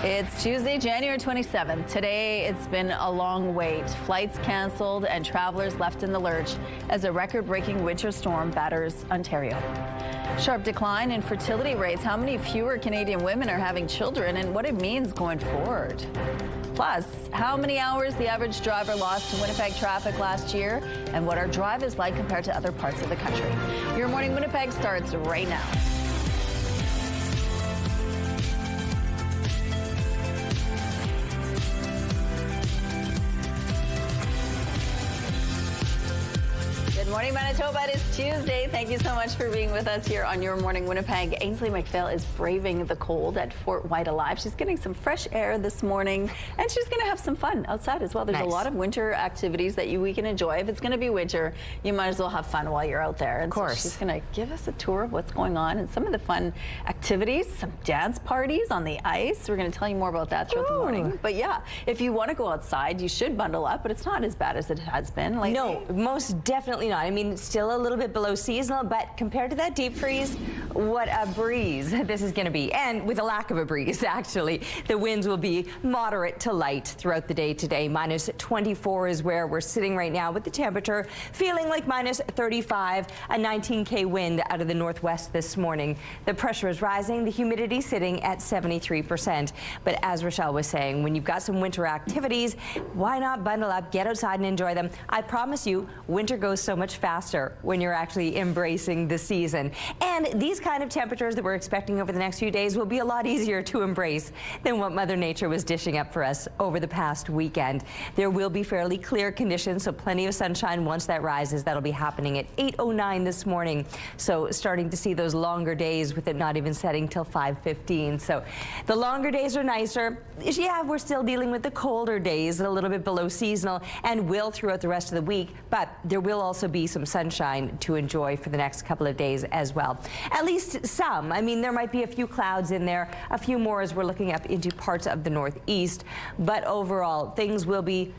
It's Tuesday, January 27th. Today, it's been a long wait. Flights canceled and travelers left in the lurch as a record-breaking winter storm batters Ontario. Sharp decline in fertility rates. How many fewer Canadian women are having children and what it means going forward? Plus, how many hours the average driver lost to Winnipeg traffic last year and what our drive is like compared to other parts of the country. Your Morning Winnipeg starts right now. Good morning, Manitoba. It is Tuesday. Thank you so much for being with us here on Your Morning Winnipeg. Ainsley McPhail is braving the cold at Fort Whyte alive. She's getting some fresh air this morning, and she's going to have some fun outside as well. There's a lot of winter activities that we can enjoy. If it's going to be winter, you might as well have fun while you're out there. And of course, so she's going to give us a tour of what's going on and some of the fun activities, some dance parties on the ice. We're going to tell you more about that throughout the morning. But yeah, if you want to go outside, you should bundle up, but it's not as bad as it has been lately. No, most definitely not. I mean, it's still a little bit below seasonal, but compared to that deep freeze, what a breeze this is going to be. And with a lack of a breeze, actually, the winds will be moderate to light throughout the day today. Minus 24 is where we're sitting right now, with the temperature feeling like minus 35, a 19K wind out of the northwest this morning. The pressure is rising, the humidity sitting at 73%. But as Rochelle was saying, when you've got some winter activities, why not bundle up, get outside and enjoy them? I promise you, winter goes so much faster when you're actually embracing the season. And these kind of temperatures that we're expecting over the next few days will be a lot easier to embrace than what Mother Nature was dishing up for us over the past weekend. There will be fairly clear conditions, so plenty of sunshine once that rises. That'll be happening at 8:09 this morning. So starting to see those longer days with it not even setting till 5:15. So the longer days are nicer. Yeah, we're still dealing with the colder days, a little bit below seasonal, and will throughout the rest of the week, but there will also be some sunshine to enjoy for the next couple of days as well. At least some. I mean, there might be a few clouds in there, a few more as we're looking up into parts of the northeast, but overall things will be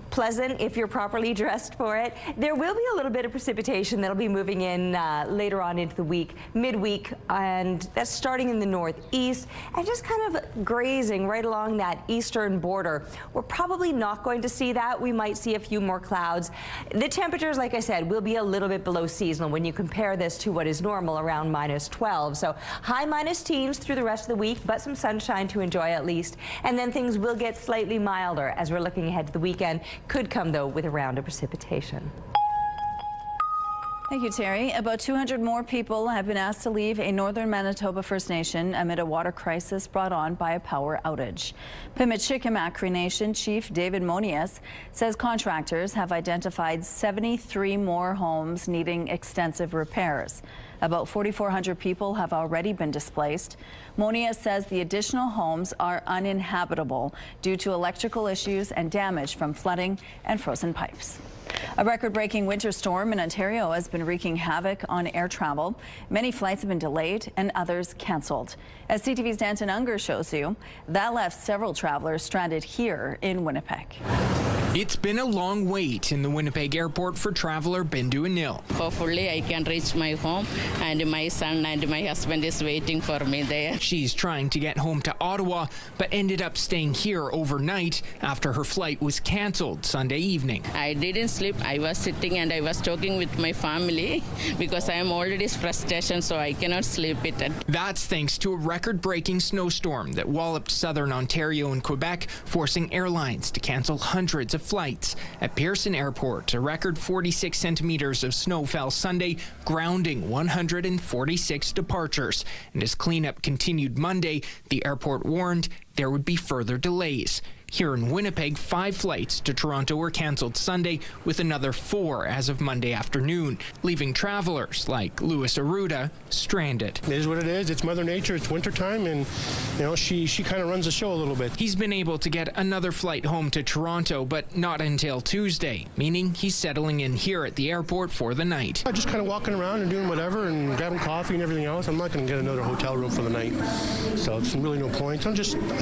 pleasant if you're properly dressed for it. There will be a little bit of precipitation that'll be moving in later on into the week, midweek, and that's starting in the northeast and just kind of grazing right along that eastern border. We're probably not going to see that. We might see a few more clouds. The temperatures, like I said, will be a little bit below seasonal when you compare this to what is normal, around minus 12. So high minus teens through the rest of the week, but some sunshine to enjoy at least. And then things will get slightly milder as we're looking ahead to the weekend. Could come, though, with a round of precipitation. Thank you, Terry. About 200 more people have been asked to leave a northern Manitoba First Nation amid a water crisis brought on by a power outage. Pimicikamak Cree Nation Chief David Monias says contractors have identified 73 more homes needing extensive repairs. About 4,400 people have already been displaced. Monias says the additional homes are uninhabitable due to electrical issues and damage from flooding and frozen pipes. A record-breaking winter storm in Ontario has been wreaking havoc on air travel. Many flights have been delayed and others canceled. As CTV's Danton Unger shows you, that left several travelers stranded here in Winnipeg. It's been a long wait in the Winnipeg airport for traveler Bindu Anil. Hopefully I can reach my home, and my son and my husband is waiting for me there. She's trying to get home to Ottawa, but ended up staying here overnight after her flight was cancelled Sunday evening. I didn't sleep. I was sitting and I was talking with my family because I am already frustration, so I cannot sleep it. That's thanks to a record-breaking snowstorm that walloped southern Ontario and Quebec, forcing airlines to cancel hundreds of flights. At Pearson Airport, a record 46 centimeters of snow fell Sunday, grounding 146 departures. And as cleanup continued Monday, the airport warned there would be further delays. Here in Winnipeg, 5 flights to Toronto were canceled Sunday, with another 4 as of Monday afternoon, leaving travelers like Louis Arruda stranded. It is what it is. It's Mother Nature. It's wintertime, and you know she kind of runs the show a little bit. He's been able to get another flight home to Toronto, but not until Tuesday, meaning he's settling in here at the airport for the night. I'm just kind of walking around and doing whatever and grabbing coffee and everything else. I'm not going to get another hotel room for the night, so it's really no point. I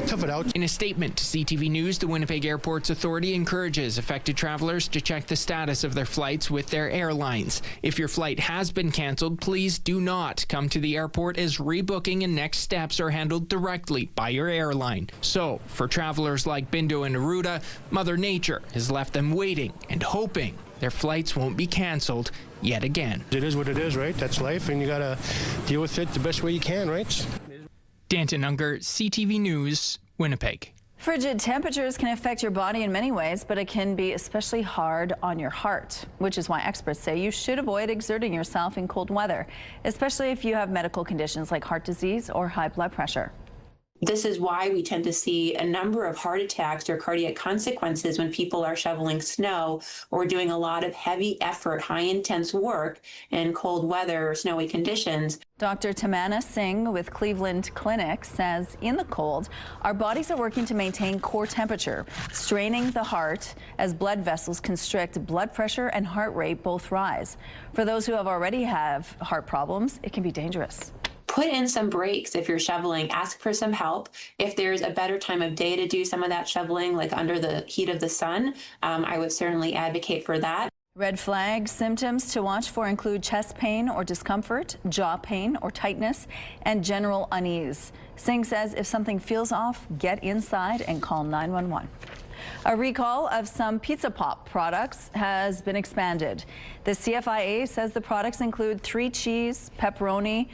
tough it out. In a statement to CTV News, the Winnipeg Airports Authority encourages affected travelers to check the status of their flights with their airlines. If your flight has been cancelled, please do not come to the airport, as rebooking and next steps are handled directly by your airline. So, for travelers like Bindo and Aruda, Mother Nature has left them waiting and hoping their flights won't be cancelled yet again. It is what it is, right? That's life, and you got to deal with it the best way you can, right? Danton Unger, CTV News, Winnipeg. Frigid temperatures can affect your body in many ways, but it can be especially hard on your heart, which is why experts say you should avoid exerting yourself in cold weather, especially if you have medical conditions like heart disease or high blood pressure. This is why we tend to see a number of heart attacks or cardiac consequences when people are shoveling snow or doing a lot of heavy effort, high intense work in cold weather or snowy conditions. Dr. Tamana Singh with Cleveland Clinic says in the cold, our bodies are working to maintain core temperature, straining the heart as blood vessels constrict, blood pressure and heart rate both rise. For those who already have heart problems, it can be dangerous. Put in some breaks if you're shoveling. Ask for some help. If there's a better time of day to do some of that shoveling, like under the heat of the sun, I would certainly advocate for that. Red flag symptoms to watch for include chest pain or discomfort, jaw pain or tightness, and general unease. Singh says if something feels off, get inside and call 911. A recall of some Pizza Pop products has been expanded. The CFIA says the products include 3 cheese, pepperoni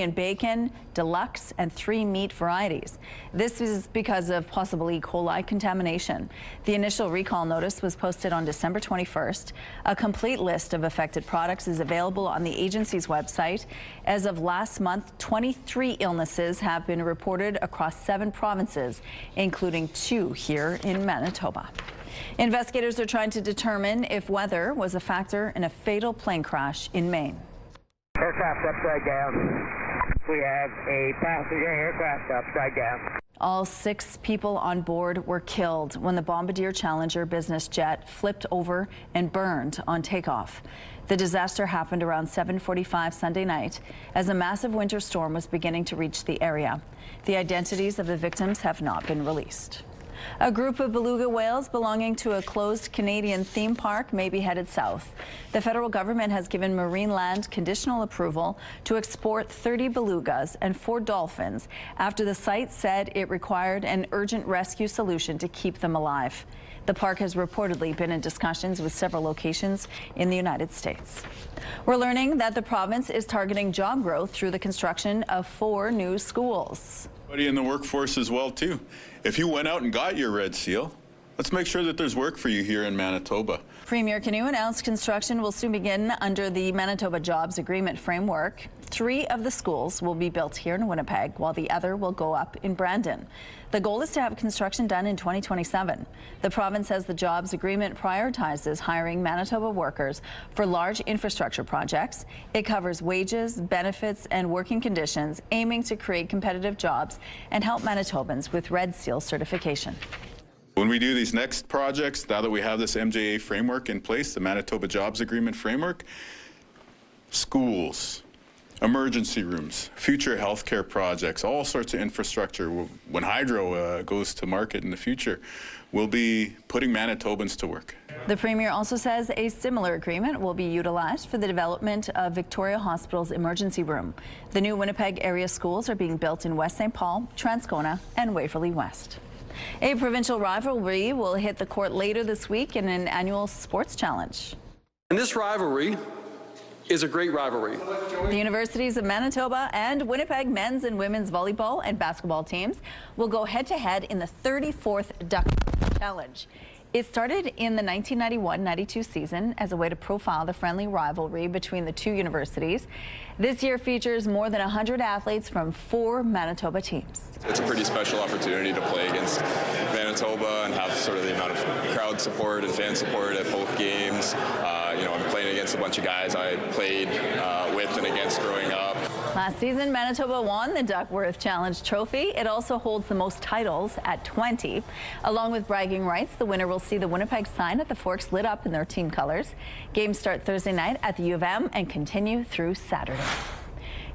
and bacon, deluxe, and 3 meat varieties. This is because of possible E. coli contamination. The initial recall notice was posted on December 21st. A complete list of affected products is available on the agency's website. As of last month, 23 illnesses have been reported across 7 provinces, including 2 here in Manitoba. Investigators are trying to determine if weather was a factor in a fatal plane crash in Maine. Aircraft upside down. We have a passenger aircraft upside down. All 6 people on board were killed when the Bombardier Challenger business jet flipped over and burned on takeoff. The disaster happened around 7:45 Sunday night as a massive winter storm was beginning to reach the area. The identities of the victims have not been released. A group of beluga whales belonging to a closed Canadian theme park may be headed south. The federal government has given Marineland conditional approval to export 30 belugas and 4 dolphins after the site said it required an urgent rescue solution to keep them alive. The park has reportedly been in discussions with several locations in the United States. We're learning that the province is targeting job growth through the construction of 4 new schools. In the workforce as well too. If you went out and got your red seal, let's make sure that there's work for you here in Manitoba. Premier Canoe announced construction will soon begin under the Manitoba Jobs Agreement framework. 3 of the schools will be built here in Winnipeg, while the other will go up in Brandon. The goal is to have construction done in 2027. The province says the jobs agreement prioritizes hiring Manitoba workers for large infrastructure projects. It covers wages, benefits, and working conditions, aiming to create competitive jobs and help Manitobans with Red Seal certification. When we do these next projects, now that we have this MJA framework in place, the Manitoba Jobs Agreement framework, schools, emergency rooms, future healthcare projects, all sorts of infrastructure. When hydro goes to market in the future, we'll be putting Manitobans to work. The Premier also says a similar agreement will be utilized for the development of Victoria Hospital's emergency room. The new Winnipeg area schools are being built in West St. Paul, Transcona, and Waverley West. A provincial rivalry will hit the court later this week in an annual sports challenge. And this rivalry is a great rivalry. The universities of Manitoba and Winnipeg men's and women's volleyball and basketball teams will go head-to-head in the 34th Duckworth Challenge. It started in the 1991-92 season as a way to profile the friendly rivalry between the 2 universities. This year features more than 100 athletes from 4 Manitoba teams. It's a pretty special opportunity to play against Manitoba and have sort of the amount of crowd support and fan support at both games. I'm playing against a bunch of guys I played with and against growing up. Last season, Manitoba won the Duckworth Challenge trophy. It also holds the most titles at 20. Along with bragging rights, the winner will see the Winnipeg sign at the Forks lit up in their team colors. Games start Thursday night at the U of M and continue through Saturday.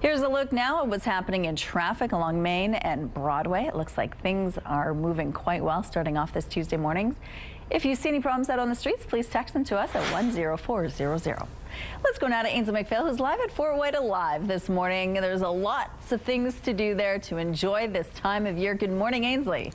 Here's a look now at what's happening in traffic along Maine and Broadway. It looks like things are moving quite well starting off this Tuesday morning. If you see any problems out on the streets, please text them to us at 10400. Let's go now to Ainsley McPhail, who's live at Fort Whyte Alive this morning. There's lots of things to do there to enjoy this time of year. Good morning, Ainsley.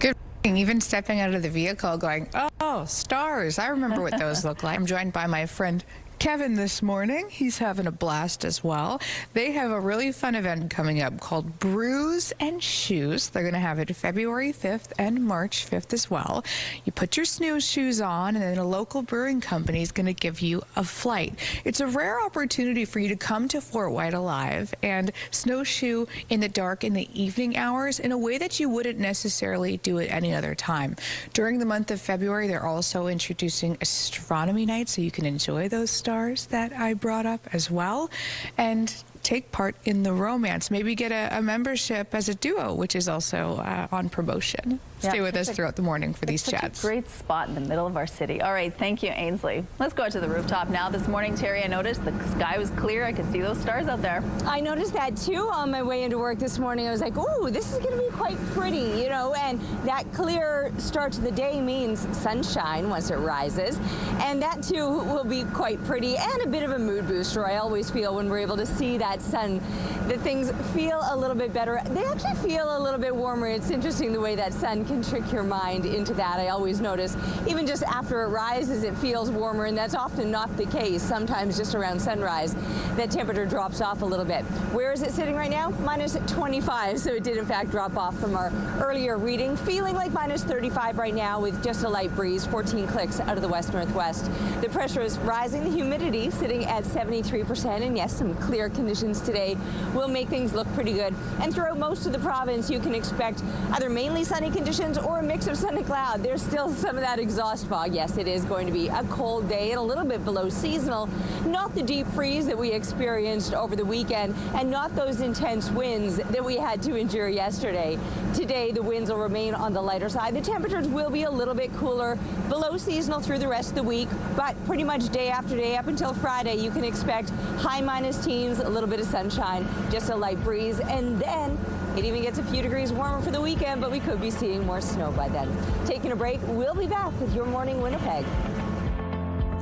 Good morning. Even stepping out of the vehicle going, oh, stars. I remember what those look like. I'm joined by my friend Kevin this morning. He's having a blast as well. They have a really fun event coming up called Brews and Shoes. They're going to have it February 5th and March 5th as well. You put your snowshoes on, and then a local brewing company is going to give you a flight. It's a rare opportunity for you to come to Fort Whyte Alive and snowshoe in the dark in the evening hours in a way that you wouldn't necessarily do it any other time. During the month of February, they're also introducing astronomy night, so you can enjoy those stars that I brought up as well, and take part in the romance. Maybe get a membership as a duo, which is also on promotion. Stay with us throughout the morning for these chats. Such a great spot in the middle of our city. All right, thank you, Ainsley. Let's go out to the rooftop now. This morning, Terry, I noticed the sky was clear. I could see those stars out there. I noticed that too on my way into work this morning. I was like, ooh, this is going to be quite pretty, you know, and that clear start to the day means sunshine once it rises. And that too will be quite pretty and a bit of a mood booster. I always feel when we're able to see that sun, that things feel a little bit better. They actually feel a little bit warmer. It's interesting the way that sun can trick your mind into that. I always notice even just after it rises, it feels warmer, and that's often not the case. Sometimes just around sunrise, that temperature drops off a little bit. Where is it sitting right now? Minus 25, so it did in fact drop off from our earlier reading. Feeling like minus 35 right now with just a light breeze, 14 clicks out of the west-northwest. The pressure is rising, the humidity sitting at 73%, and yes, some clear conditions today will make things look pretty good. And throughout most of the province, you can expect either mainly sunny conditions or a mix of sun and cloud. There's still some of that exhaust fog. Yes, it is going to be a cold day and a little bit below seasonal. Not the deep freeze that we experienced over the weekend, and not those intense winds that we had to endure yesterday. Today, the winds will remain on the lighter side. The temperatures will be a little bit cooler, below seasonal through the rest of the week, but pretty much day after day up until Friday, you can expect high minus teens, a little bit of sunshine, just a light breeze, and then it even gets a few degrees warmer for the weekend, but we could be seeing more snow by then. Taking a break, we'll be back with your Morning Winnipeg.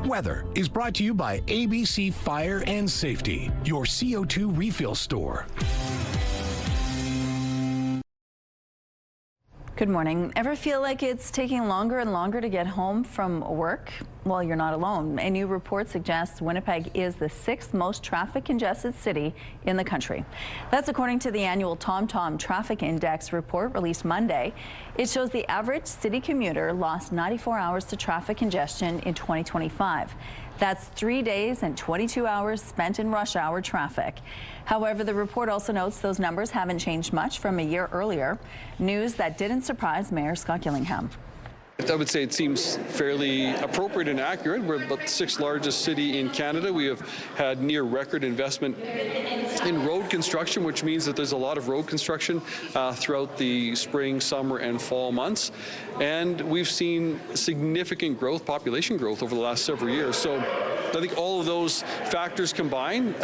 Weather is brought to you by ABC Fire and Safety, your CO2 refill store. Good morning. Ever feel like it's taking longer and longer to get home from work? Well, you're not alone. A new report suggests Winnipeg is the 6th most traffic congested city in the country. That's according to the annual TomTom Traffic Index report released Monday. It shows the average city commuter lost 94 hours to traffic congestion in 2025. That's 3 days and 22 hours spent in rush hour traffic. However, the report also notes those numbers haven't changed much from a year earlier. News that didn't surprise Mayor Scott Gillingham. I would say it seems fairly appropriate and accurate. We're about the 6th largest city in Canada. We have had near record investment in road construction, which means that there's a lot of road construction throughout the spring, summer, and fall months. And we've seen significant growth, population growth over the last several years. So I think all of those factors combined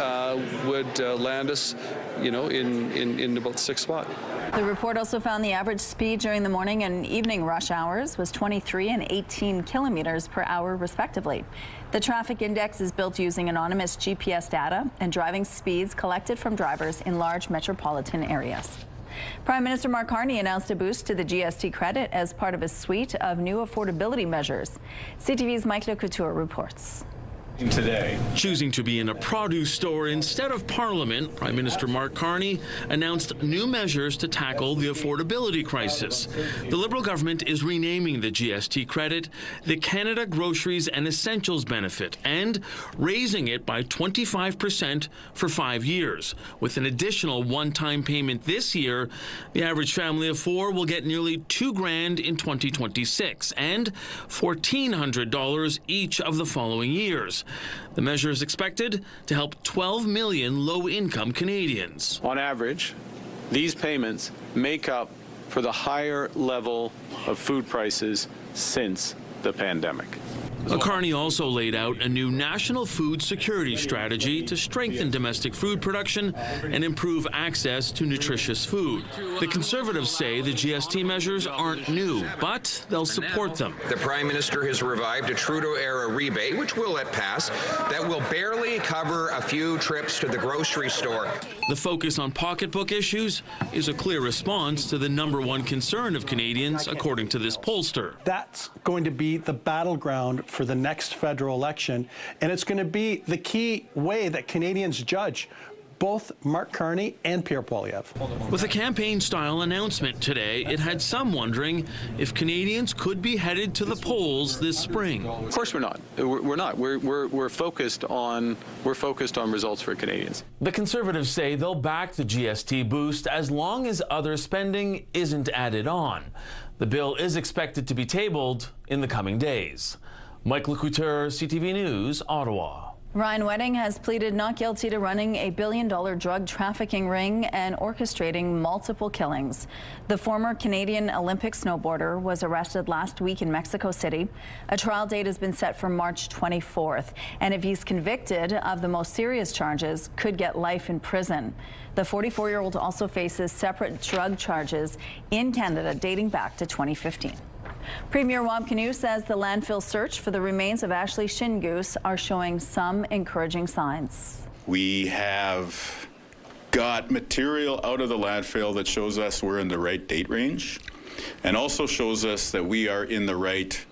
would land us, you know, in about the 6th spot. The report also found the average speed during the morning and evening rush hours was 23 and 18 kilometers per hour, respectively. The traffic index is built using anonymous GPS data and driving speeds collected from drivers in large metropolitan areas. Prime Minister Mark Carney announced a boost to the GST credit as part of a suite of new affordability measures. CTV's Mike Le Couture reports. Today. Choosing to be in a produce store instead of Parliament, Prime Minister Mark Carney announced new measures to tackle the affordability crisis. The Liberal government is renaming the GST credit the Canada Groceries and Essentials Benefit and raising it by 25% for 5 years. With an additional one-time payment this year, the average family of 4 will get nearly $2,000 in 2026 and $1,400 each of the following years. The measure is expected to help 12 million low-income Canadians. On average, these payments make up for the higher level of food prices since the pandemic. Carney also laid out a new national food security strategy to strengthen domestic food production and improve access to nutritious food. The Conservatives say the GST measures aren't new, but they'll support them. The Prime Minister has revived a Trudeau-era rebate, which will let pass, that will barely cover a few trips to the grocery store. The focus on pocketbook issues is a clear response to the #1 concern of Canadians, according to this pollster. That's going to be the battleground for the next federal election, and it's going to be the key way that Canadians judge both Mark Carney and Pierre Poilievre. With a campaign-style announcement today, it had some wondering if Canadians could be headed to the polls this spring. Of course we're not. We're not. We're focused on results for Canadians. The Conservatives say they'll back the GST boost as long as other spending isn't added on. The bill is expected to be tabled in the coming days. Mike Lecouteur, CTV News, Ottawa. Ryan Wedding has pleaded not guilty to running a billion-dollar drug trafficking ring and orchestrating multiple killings. The former Canadian Olympic snowboarder was arrested last week in Mexico City. A trial date has been set for March 24th, and if he's convicted of the most serious charges, could get life in prison. The 44-year-old also faces separate drug charges in Canada dating back to 2015. Premier Wab Kinew says the landfill search for the remains of Ashley Shingoose are showing some encouraging signs. We have got material out of the landfill that shows us we're in the right date range and also shows us that we are in the right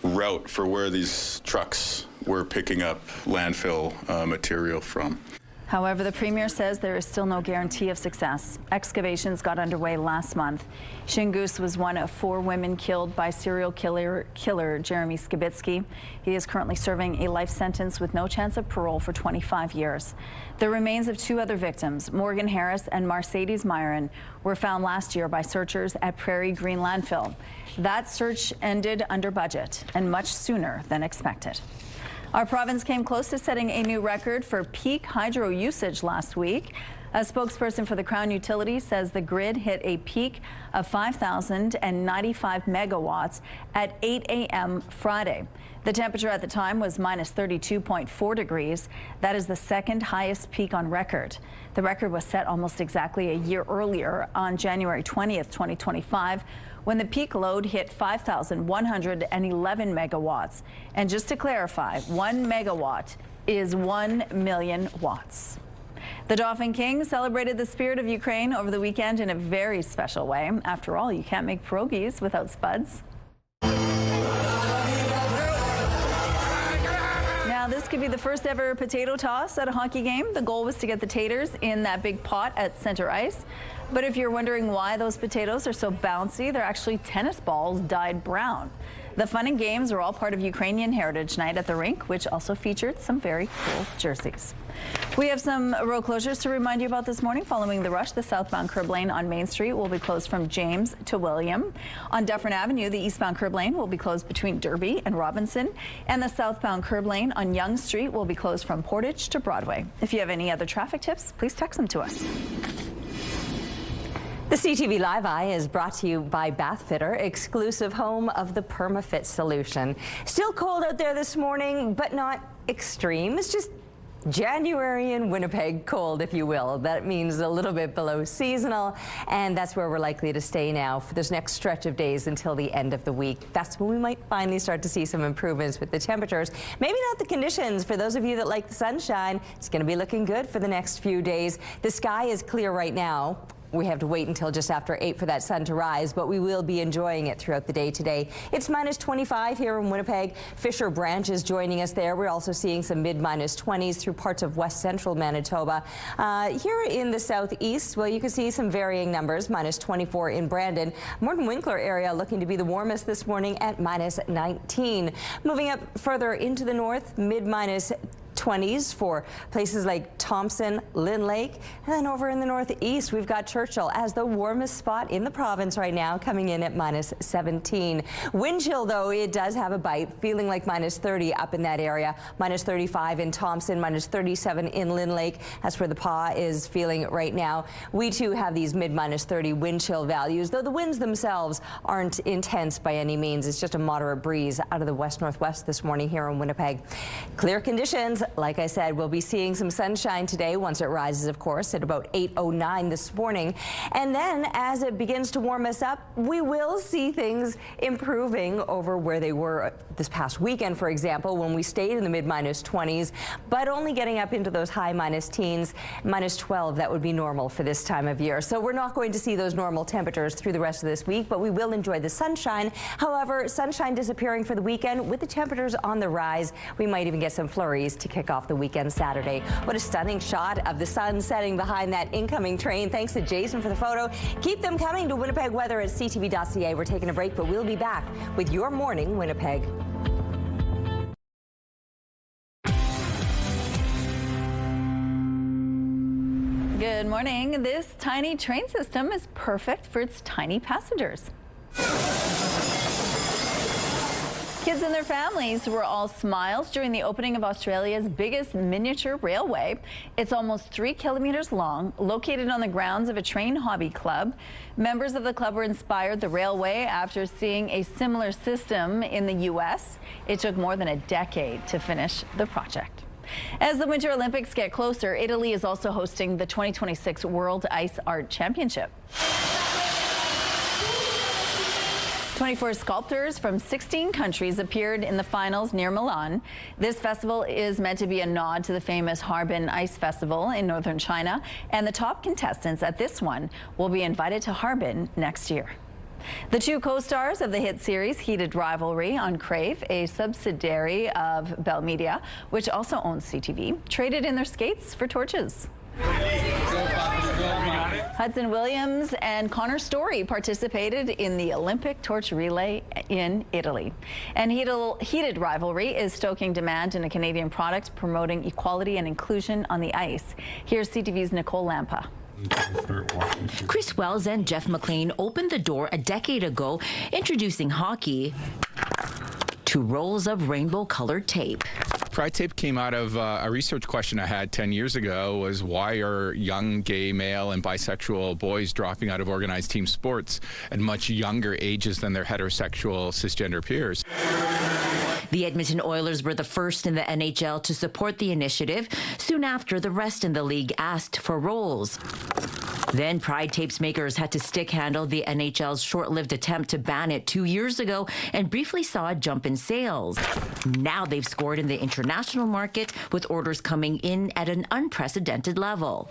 route for where these trucks were picking up landfill material from. However, the Premier says there is still no guarantee of success. Excavations got underway last month. Shingoose was one of 4 women killed by serial killer Jeremy Skibitsky. He is currently serving a life sentence with no chance of parole for 25 years. The remains of 2 other victims, Morgan Harris and Mercedes Myron, were found last year by searchers at Prairie Green Landfill. That search ended under budget and much sooner than expected. Our province came close to setting a new record for peak hydro usage last week. A spokesperson for the Crown Utility says the grid hit a peak of 5,095 megawatts at 8 a.m. Friday. The temperature at the time was minus 32.4 degrees. That is the second highest peak on record. The record was set almost exactly a year earlier on January 20th, 2025, when the peak load hit 5,111 megawatts. And just to clarify, 1 megawatt is 1 million watts. The Dauphin King celebrated the spirit of Ukraine over the weekend in a very special way. After all, you can't make pierogies without spuds. Now, this could be the first ever potato toss at a hockey game. The goal was to get the taters in that big pot at center ice. But if you're wondering why those potatoes are so bouncy, they're actually tennis balls dyed brown. The fun and games are all part of Ukrainian Heritage Night at the rink, which also featured some very cool jerseys. We have some road closures to remind you about this morning. Following the rush, the southbound curb lane on Main Street will be closed from James to William. On Dufferin Avenue, the eastbound curb lane will be closed between Derby and Robinson. And the southbound curb lane on Yonge Street will be closed from Portage to Broadway. If you have any other traffic tips, please text them to us. The CTV Live Eye is brought to you by Bathfitter, exclusive home of the PermaFit solution. Still cold out there this morning, but not extreme. It's just January in Winnipeg cold, if you will. That means a little bit below seasonal, and that's where we're likely to stay now for this next stretch of days until the end of the week. That's when we might finally start to see some improvements with the temperatures. Maybe not the conditions. For those of you that like the sunshine, it's going to be looking good for the next few days. The sky is clear right now. We have to wait until just after 8 for that sun to rise, but we will be enjoying it throughout the day today. It's minus 25 here in Winnipeg. Fisher Branch is joining us there. We're also seeing some mid-minus 20s through parts of west central Manitoba. Here in the southeast, well, you can see some varying numbers. Minus 24 in Brandon. Morton Winkler area looking to be the warmest this morning at minus 19. Moving up further into the north, mid-minus 20s for places like Thompson, Lynn Lake, and then over in the northeast, we've got Churchill as the warmest spot in the province right now, coming in at -17. Wind chill, though, it does have a bite, feeling like -30 up in that area, -35 in Thompson, -37 in Lynn Lake. That's where the paw is feeling right now. We too have these mid-30 wind chill values, though the winds themselves aren't intense by any means. It's just a moderate breeze out of the west-northwest this morning here in Winnipeg. Clear conditions. Like I said, we'll be seeing some sunshine today once it rises, of course, at about 8:09 this morning. And then as it begins to warm us up, we will see things improving over where they were this past weekend, for example, when we stayed in the mid-20s, but only getting up into those high -teens, -12. That would be normal for this time of year. So we're not going to see those normal temperatures through the rest of this week, but we will enjoy the sunshine. However, sunshine disappearing for the weekend with the temperatures on the rise. We might even get some flurries to kick off the weekend Saturday. What a stunning shot of the sun setting behind that incoming train. Thanks to Jason for the photo. Keep them coming to Winnipeg weather at CTV.ca. We're taking a break, but we'll be back with your morning Winnipeg. Good morning. This tiny train system is perfect for its tiny passengers. Kids and their families were all smiles during the opening of Australia's biggest miniature railway. It's almost 3 kilometers long, located on the grounds of a train hobby club. Members of the club were inspired the railway after seeing a similar system in the U.S. It took more than a decade to finish the project. As the Winter Olympics get closer, Italy is also hosting the 2026 World Ice Art Championship. 24 sculptors from 16 countries appeared in the finals near Milan. This festival is meant to be a nod to the famous Harbin Ice Festival in northern China, and the top contestants at this one will be invited to Harbin next year. The two co-stars of the hit series Heated Rivalry on Crave, a subsidiary of Bell Media, which also owns CTV, traded in their skates for torches. Hudson Williams and Connor Story participated in the Olympic torch relay in Italy. And Heated Rivalry is stoking demand in a Canadian product promoting equality and inclusion on the ice. Here's CTV's Nicole Lampa. Chris Wells and Jeff McLean opened the door a decade ago, introducing hockey to rolls of rainbow-colored tape. Pride tape came out of a research question I had 10 years ago, was why are young gay male and bisexual boys dropping out of organized team sports at much younger ages than their heterosexual cisgender peers? The Edmonton Oilers were the first in the NHL to support the initiative. Soon after, the rest in the league asked for roles. Then Pride Tape's makers had to stick-handle the NHL's short-lived attempt to ban it 2 years ago and briefly saw a jump in sales. Now they've scored in the international market, with orders coming in at an unprecedented level.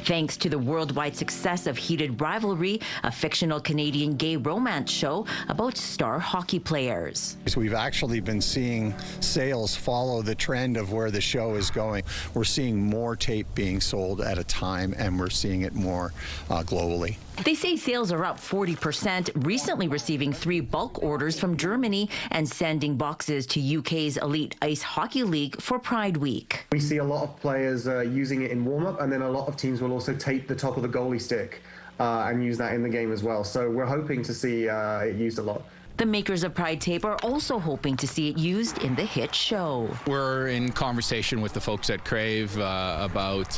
Thanks to the worldwide success of Heated Rivalry, a fictional Canadian gay romance show about star hockey players. So we've actually been seeing sales follow the trend of where the show is going. We're seeing more tape being sold at a time, and we're seeing it more globally. They say sales are up 40%, recently receiving 3 bulk orders from Germany and sending boxes to UK's Elite Ice Hockey League for Pride Week. We see a lot of players using it in warm-up, and then a lot of teams will also tape the top of the goalie stick and use that in the game as well. So we're hoping to see it used a lot. The makers of Pride Tape are also hoping to see it used in the hit show. We're in conversation with the folks at Crave about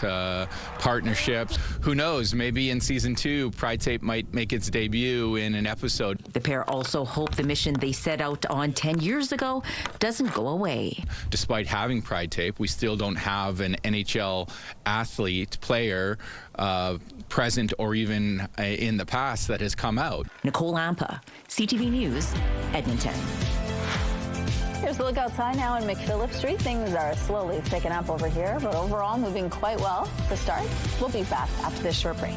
partnerships. Who knows, maybe in season 2, Pride Tape might make its debut in an episode. The pair also hope the mission they set out on 10 years ago doesn't go away. Despite having Pride Tape, we still don't have an NHL athlete, player, present or even in the past that has come out. Nicole Lampa, CTV News, Edmonton. Here's a look outside now in McPhillip Street. Things are slowly picking up over here, but overall moving quite well to start. We'll be back after this short break.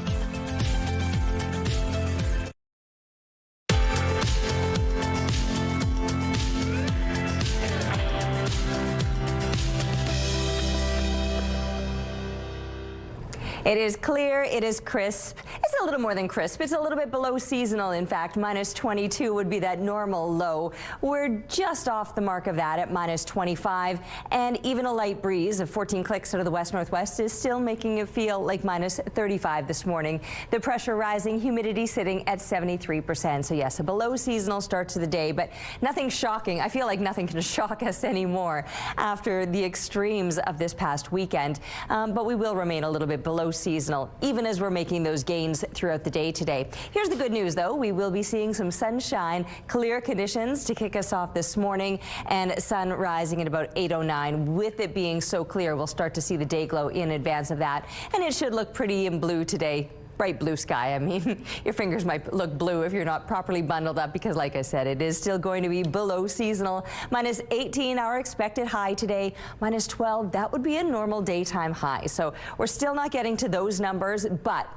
It is clear, it is crisp. It's a little more than crisp. It's a little bit below seasonal, in fact. Minus 22 would be that normal low. We're just off the mark of that at minus 25, and even a light breeze of 14 clicks out of the west-northwest is still making it feel like minus 35 this morning. The pressure rising, humidity sitting at 73%. So yes, a below seasonal start to the day, but nothing shocking. I feel like nothing can shock us anymore after the extremes of this past weekend. But we will remain a little bit below seasonal, even as we're making those gains throughout the day today. Here's the good news, though. We will be seeing some sunshine, clear conditions to kick us off this morning, and sun rising at about 8:09. With it being so clear, we'll start to see the day glow in advance of that, and it should look pretty in blue today. Bright blue sky. I mean, your fingers might look blue if you're not properly bundled up because, like I said, it is still going to be below seasonal. Minus 18, our expected high today. Minus 12, that would be a normal daytime high. So we're still not getting to those numbers, but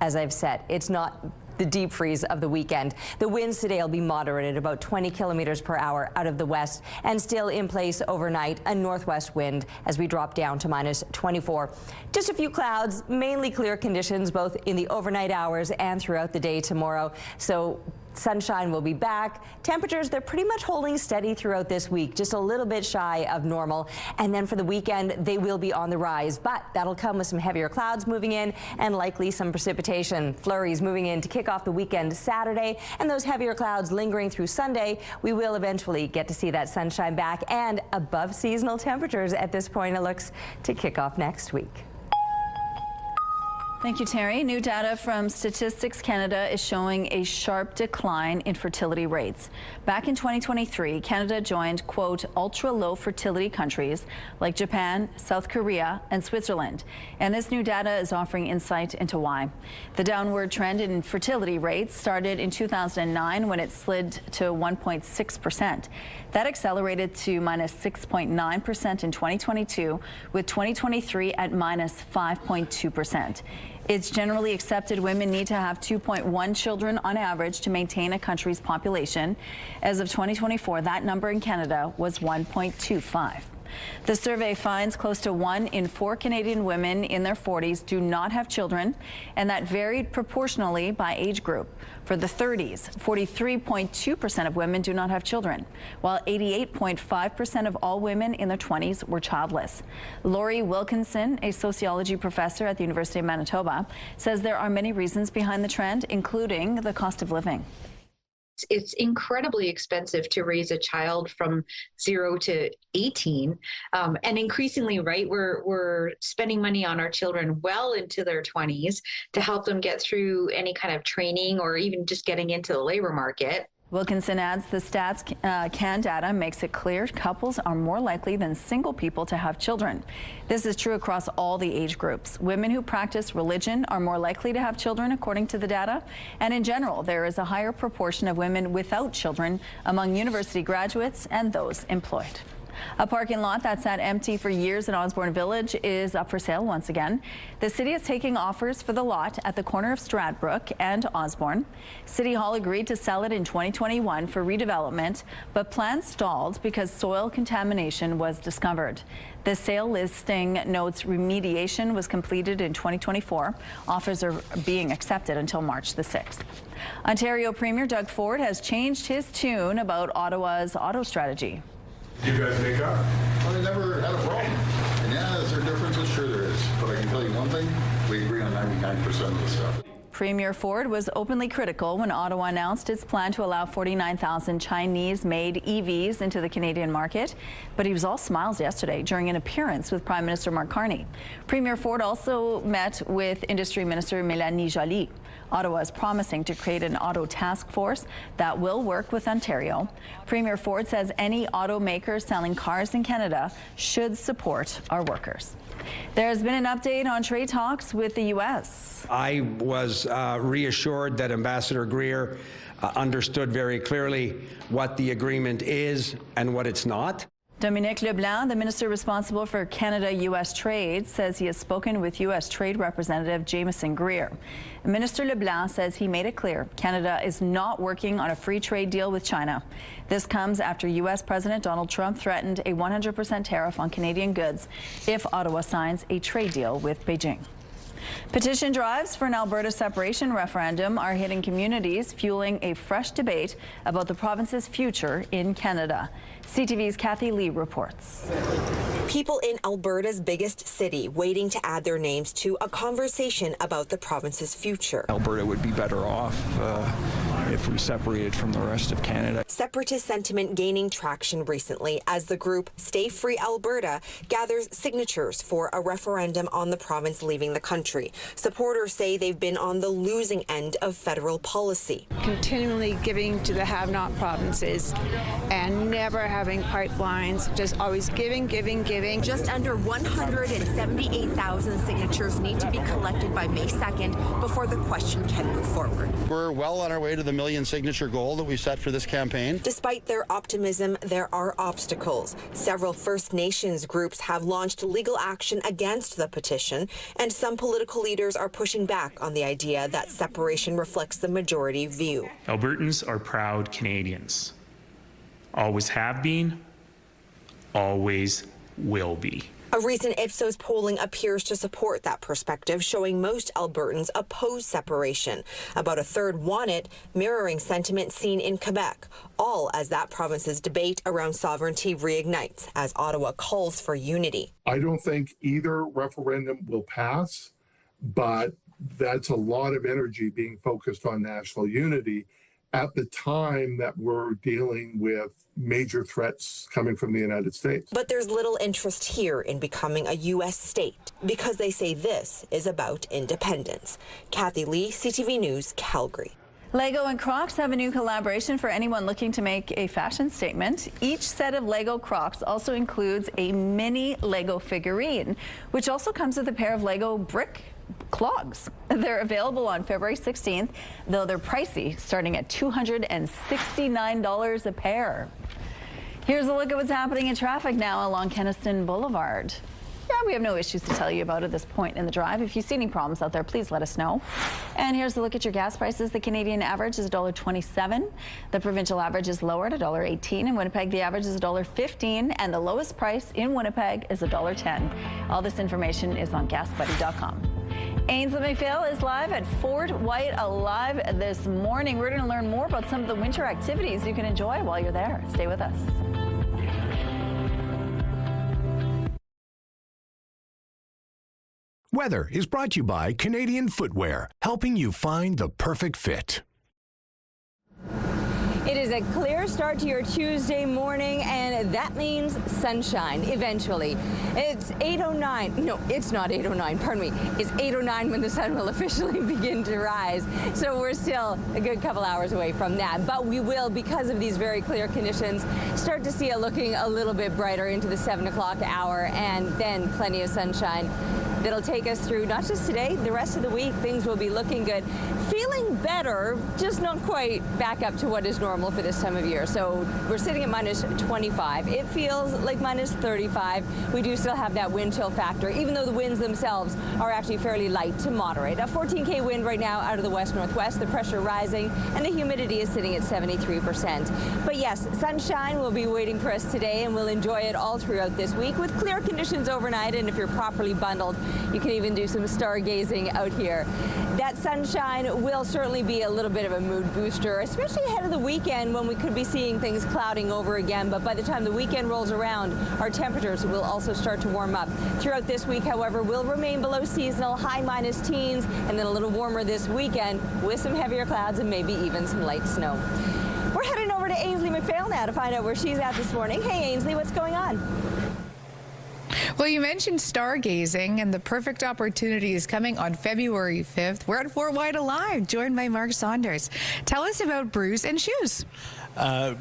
as I've said, it's not the deep freeze of the weekend. The winds today will be moderate at about 20 kilometers per hour out of the west, and still in place overnight, a northwest wind as we drop down to minus 24. Just a few clouds, mainly clear conditions both in the overnight hours and throughout the day tomorrow. So sunshine will be back. Temperatures, they're pretty much holding steady throughout this week, just a little bit shy of normal. And then for the weekend, they will be on the rise, but that'll come with some heavier clouds moving in and likely some precipitation. Flurries moving in to kick off the weekend Saturday, and those heavier clouds lingering through Sunday. We will eventually get to see that sunshine back and above seasonal temperatures at this point, it looks, to kick off next week. Thank you, Terry. New data from Statistics Canada is showing a sharp decline in fertility rates. Back in 2023, Canada joined, quote, ultra-low fertility countries like Japan, South Korea, and Switzerland. And this new data is offering insight into why. The downward trend in fertility rates started in 2009 when it slid to 1.6%. That accelerated to minus 6.9% in 2022, with 2023 at minus 5.2%. It's generally accepted women need to have 2.1 children on average to maintain a country's population. As of 2024, that number in Canada was 1.25. The survey finds close to 1 in 4 Canadian women in their 40s do not have children, and that varied proportionally by age group. For the 30s, 43.2% of women do not have children, while 88.5% of all women in their 20s were childless. Laurie Wilkinson, a sociology professor at the University of Manitoba, says there are many reasons behind the trend, including the cost of living. It's incredibly expensive to raise a child from 0 to 18. And increasingly, right, we're spending money on our children well into their 20s to help them get through any kind of training or even just getting into the labor market. Wilkinson adds the Stats Can data makes it clear couples are more likely than single people to have children. This is true across all the age groups. Women who practice religion are more likely to have children, according to the data. And in general, there is a higher proportion of women without children among university graduates and those employed. A parking lot that sat empty for years in Osborne Village is up for sale once again. The city is taking offers for the lot at the corner of Stradbrook and Osborne. City Hall agreed to sell it in 2021 for redevelopment, but plans stalled because soil contamination was discovered. The sale listing notes remediation was completed in 2024. Offers are being accepted until March the 6th. Ontario Premier Doug Ford has changed his tune about Ottawa's auto strategy. You guys make up? Well, I never had a problem. And yeah, is there differences? Sure there is. But I can tell you one thing, we agree on 99% of the stuff. Premier Ford was openly critical when Ottawa announced its plan to allow 49,000 Chinese-made EVs into the Canadian market. But he was all smiles yesterday during an appearance with Prime Minister Mark Carney. Premier Ford also met with Industry Minister Mélanie Joly. Ottawa is promising to create an auto task force that will work with Ontario. Premier Ford says any automaker selling cars in Canada should support our workers. There has been an update on trade talks with the U.S. I was reassured that Ambassador Greer understood very clearly what the agreement is and what it's not. Dominique Leblanc, the minister responsible for Canada-U.S. trade, says he has spoken with U.S. Trade Representative Jameson Greer. Minister Leblanc says he made it clear Canada is not working on a free trade deal with China. This comes after U.S. President Donald Trump threatened a 100% tariff on Canadian goods if Ottawa signs a trade deal with Beijing. Petition drives for an Alberta separation referendum are hitting communities, fueling a fresh debate about the province's future in Canada. CTV's Kathy Lee reports. People in Alberta's biggest city waiting to add their names to a conversation about the province's future. Alberta would be better off if we separated from the rest of Canada. Separatist sentiment gaining traction recently as the group Stay Free Alberta gathers signatures for a referendum on the province leaving the country. Supporters say they've been on the losing end of federal policy. Continually giving to the have-not provinces and never having pipelines, just always giving. Just under 178,000 signatures need to be collected by May 2nd before the question can move forward. We're well on our way to the million signature goal that we set for this campaign. Despite their optimism, there are obstacles. Several First Nations groups have launched legal action against the petition, and some political leaders are pushing back on the idea that separation reflects the majority view. Albertans are proud Canadians. Always have been, always will be. A recent Ipsos polling appears to support that perspective, showing most Albertans oppose separation. About a third want it, mirroring sentiment seen in Quebec, all as that province's debate around sovereignty reignites, as Ottawa calls for unity. I don't think either referendum will pass, but that's a lot of energy being focused on national unity at the time that we're dealing with major threats coming from the United States. But there's little interest here in becoming a U.S. state because they say this is about independence. Kathy Lee, CTV News, Calgary. Lego and Crocs have a new collaboration for anyone looking to make a fashion statement. Each set of Lego Crocs also includes a mini Lego figurine, which also comes with a pair of Lego brick clogs. They're available on February 16th, though they're pricey, starting at $269 a pair. Here's a look at what's happening in traffic now along Kenaston Boulevard. Yeah, we have no issues to tell you about at this point in the drive. If you see any problems out there, please let us know. And here's a look at your gas prices. The Canadian average is $1.27. The provincial average is lower at $1.18. In Winnipeg, the average is $1.15. And the lowest price in Winnipeg is $1.10. All this information is on gasbuddy.com. Ainsley McPhail is live at Fort Whyte Alive this morning. We're going to learn more about some of the winter activities you can enjoy while you're there. Stay with us. Weather is brought to you by Canadian Footwear, helping you find the perfect fit. It is a clear start to your Tuesday morning, and that means sunshine eventually. It's 8:09. No, it's not 8:09. Pardon me. It's 8:09 when the sun will officially begin to rise. So we're still a good couple hours away from that. But we will, because of these very clear conditions, start to see it looking a little bit brighter into the 7 o'clock hour, and then plenty of sunshine that'll take us through not just today, the rest of the week. Things will be looking good. Feeling better, just not quite back up to what is normal for this time of year. So we're sitting at minus 25. It feels like minus 35. We do still have that wind chill factor, even though the winds themselves are actually fairly light to moderate. A 14K wind right now out of the west-northwest, the pressure rising, and the humidity is sitting at 73%. But yes, sunshine will be waiting for us today, and we'll enjoy it all throughout this week with clear conditions overnight. And if you're properly bundled, you can even do some stargazing out here. That sunshine will certainly be a little bit of a mood booster, especially ahead of the weekend when we could be seeing things clouding over again. But by the time the weekend rolls around, our temperatures will also start to warm up. Throughout this week, however, will remain below seasonal, high minus teens, and then a little warmer this weekend with some heavier clouds and maybe even some light snow. We're heading over to Ainsley McPhail now to find out where she's at this morning. Hey, Ainsley, what's going on? Well, you mentioned stargazing, and the perfect opportunity is coming on February 5th. We're at Fort Whyte Alive, joined by Mark Saunders. Tell us about Brews and Shoes.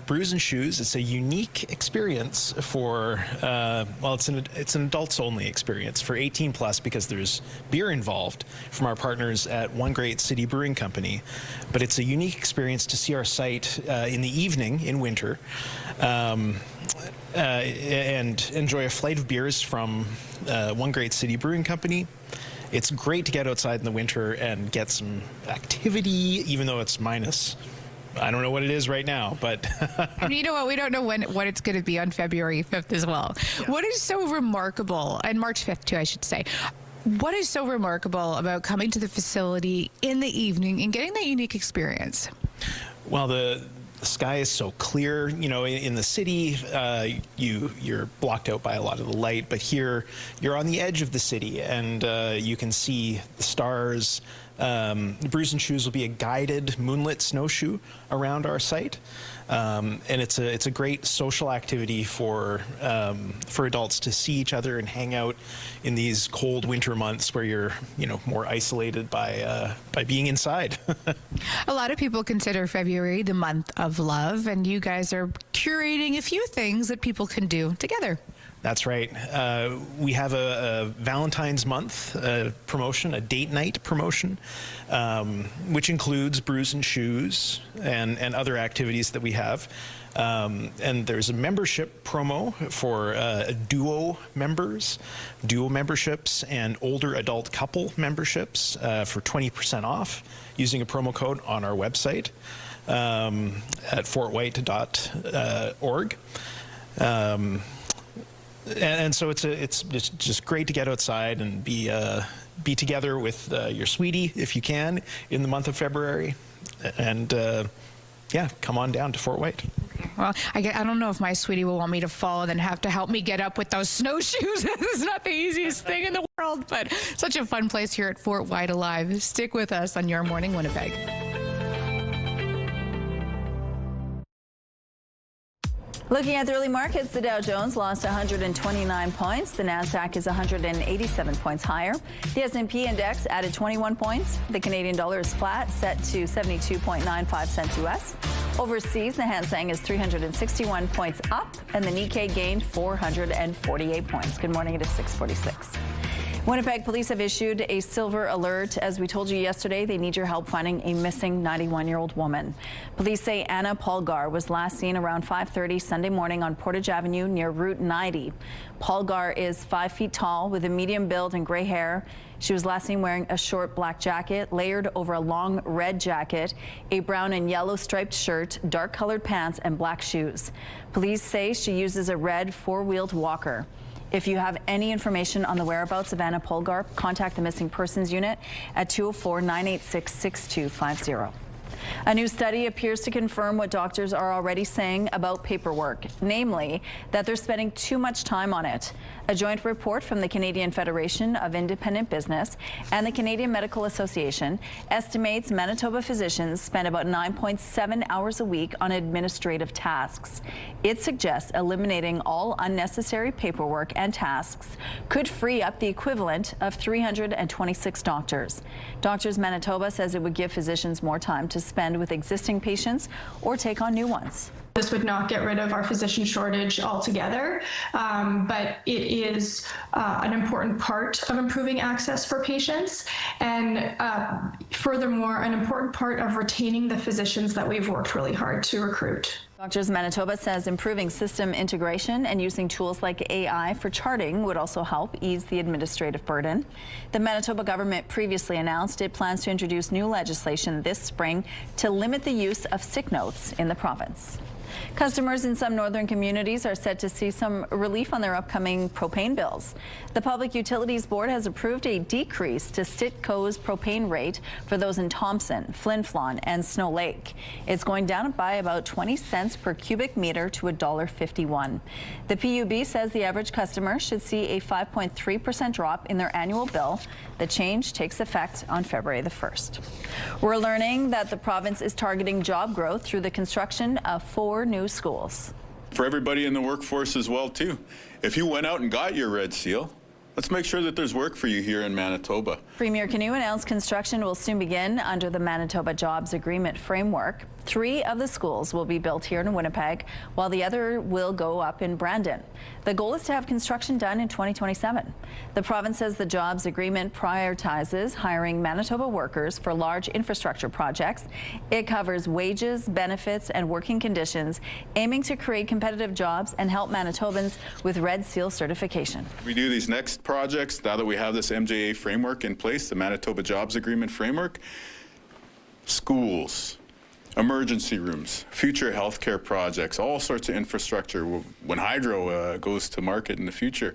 Brews and Shoes, it's a unique experience for, well, it's an adults-only experience for 18 plus because there's beer involved from our partners at One Great City Brewing Company. But it's a unique experience to see our site in the evening in winter and enjoy a flight of beers from One Great City Brewing Company. It's great to get outside in the winter and get some activity, even though it's minus. I don't know what it is right now, but you know what? We don't know what it's going to be on February 5th as well. Yeah. What is so remarkable, and March 5th too, I should say, What is so remarkable about coming to the facility in the evening and getting that unique experience? Well, the sky is so clear. You know, in the city, you're blocked out by a lot of the light, but here you're on the edge of the city, and you can see the stars. The Brews and Shoes will be a guided moonlit snowshoe around our site, and it's a great social activity for adults to see each other and hang out in these cold winter months where you're more isolated by being inside. A lot of people consider February the month of love, and you guys are curating a few things that people can do together. That's right. We have a Valentine's Month promotion, a date night promotion, which includes Brews and Shoes and other activities that we have. And there's a membership promo for duo memberships, and older adult couple memberships for 20% off using a promo code on our website at fortwhite.org. And so it's just great to get outside and be together with your sweetie if you can in the month of February, and yeah, come on down to Fort Whyte. Well, I don't know if my sweetie will want me to fall and then have to help me get up with those snowshoes. This is not the easiest thing in the world, but such a fun place here at Fort Whyte Alive. Stick with us on Your Morning Winnipeg. Looking at the early markets, the Dow Jones lost 129 points. The Nasdaq is 187 points higher. The S&P index added 21 points. The Canadian dollar is flat, set to 72.95 cents U.S. Overseas, the Hang Seng is 361 points up, and the Nikkei gained 448 points. Good morning. It is 6:46. Winnipeg police have issued a silver alert. As we told you yesterday, they need your help finding a missing 91-year-old woman. Police say Anna Polgar was last seen around 5:30 Sunday morning on Portage Avenue near Route 90. Polgar is 5 feet tall with a medium build and gray hair. She was last seen wearing a short black jacket layered over a long red jacket, a brown and yellow striped shirt, dark colored pants, and black shoes. Police say she uses a red four-wheeled walker. If you have any information on the whereabouts of Anna Polgar, contact the Missing Persons Unit at 204-986-6250. A new study appears to confirm what doctors are already saying about paperwork, namely that they're spending too much time on it. A joint report from the Canadian Federation of Independent Business and the Canadian Medical Association estimates Manitoba physicians spend about 9.7 hours a week on administrative tasks. It suggests eliminating all unnecessary paperwork and tasks could free up the equivalent of 326 doctors. Doctors Manitoba says it would give physicians more time to spend with existing patients or take on new ones. This would not get rid of our physician shortage altogether, but it is an important part of improving access for patients, and furthermore, an important part of retaining the physicians that we've worked really hard to recruit. Doctors Manitoba says improving system integration and using tools like AI for charting would also help ease the administrative burden. The Manitoba government previously announced it plans to introduce new legislation this spring to limit the use of sick notes in the province. Customers in some northern communities are set to see some relief on their upcoming propane bills. The Public Utilities Board has approved a decrease to Stitco's propane rate for those in Thompson, Flin Flon, and Snow Lake. It's going down by about 20 cents per cubic meter to $1.51. The PUB says the average customer should see a 5.3% drop in their annual bill. The change takes effect on February the 1st. We're learning that the province is targeting job growth through the construction of 4 new schools. For everybody in the workforce as well, too. If you went out and got your red seal, let's make sure that there's work for you here in Manitoba. Premier Canoe announced construction will soon begin under the Manitoba Jobs Agreement framework. 3 of the schools will be built here in Winnipeg, while the other will go up in Brandon. The goal is to have construction done in 2027. The province says the jobs agreement prioritizes hiring Manitoba workers for large infrastructure projects. It covers wages, benefits, and working conditions, aiming to create competitive jobs and help Manitobans with Red Seal certification. We do these next projects, now that we have this MJA framework in place, the Manitoba Jobs Agreement framework, schools, emergency rooms, future healthcare projects, all sorts of infrastructure. When hydro goes to market in the future,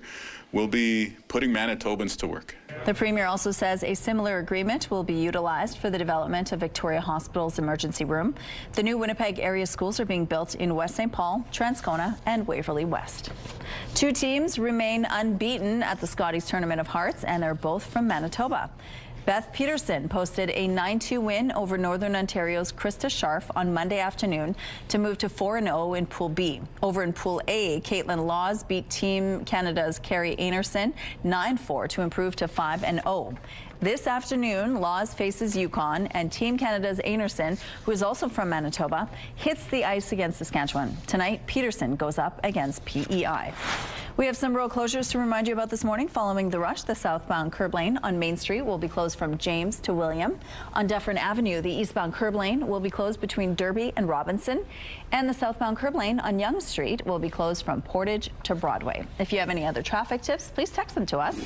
we'll be putting Manitobans to work. The Premier also says a similar agreement will be utilized for the development of Victoria Hospital's emergency room. The new Winnipeg area schools are being built in West St. Paul, Transcona, and Waverley West. Two teams remain unbeaten at the Scotties Tournament of Hearts, and they're both from Manitoba. Beth Peterson posted a 9-2 win over Northern Ontario's Krista Scharf on Monday afternoon to move to 4-0 in Pool B. Over in Pool A, Caitlin Laws beat Team Canada's Carrie Anerson 9-4 to improve to 5-0. This afternoon, Laws faces Yukon, and Team Canada's Anerson, who is also from Manitoba, hits the ice against Saskatchewan. Tonight, Peterson goes up against PEI. We have some road closures to remind you about this morning. Following the rush, the southbound curb lane on Main Street will be closed from James to William. On Dufferin Avenue, the eastbound curb lane will be closed between Derby and Robinson. And the southbound curb lane on Yonge Street will be closed from Portage to Broadway. If you have any other traffic tips, please text them to us.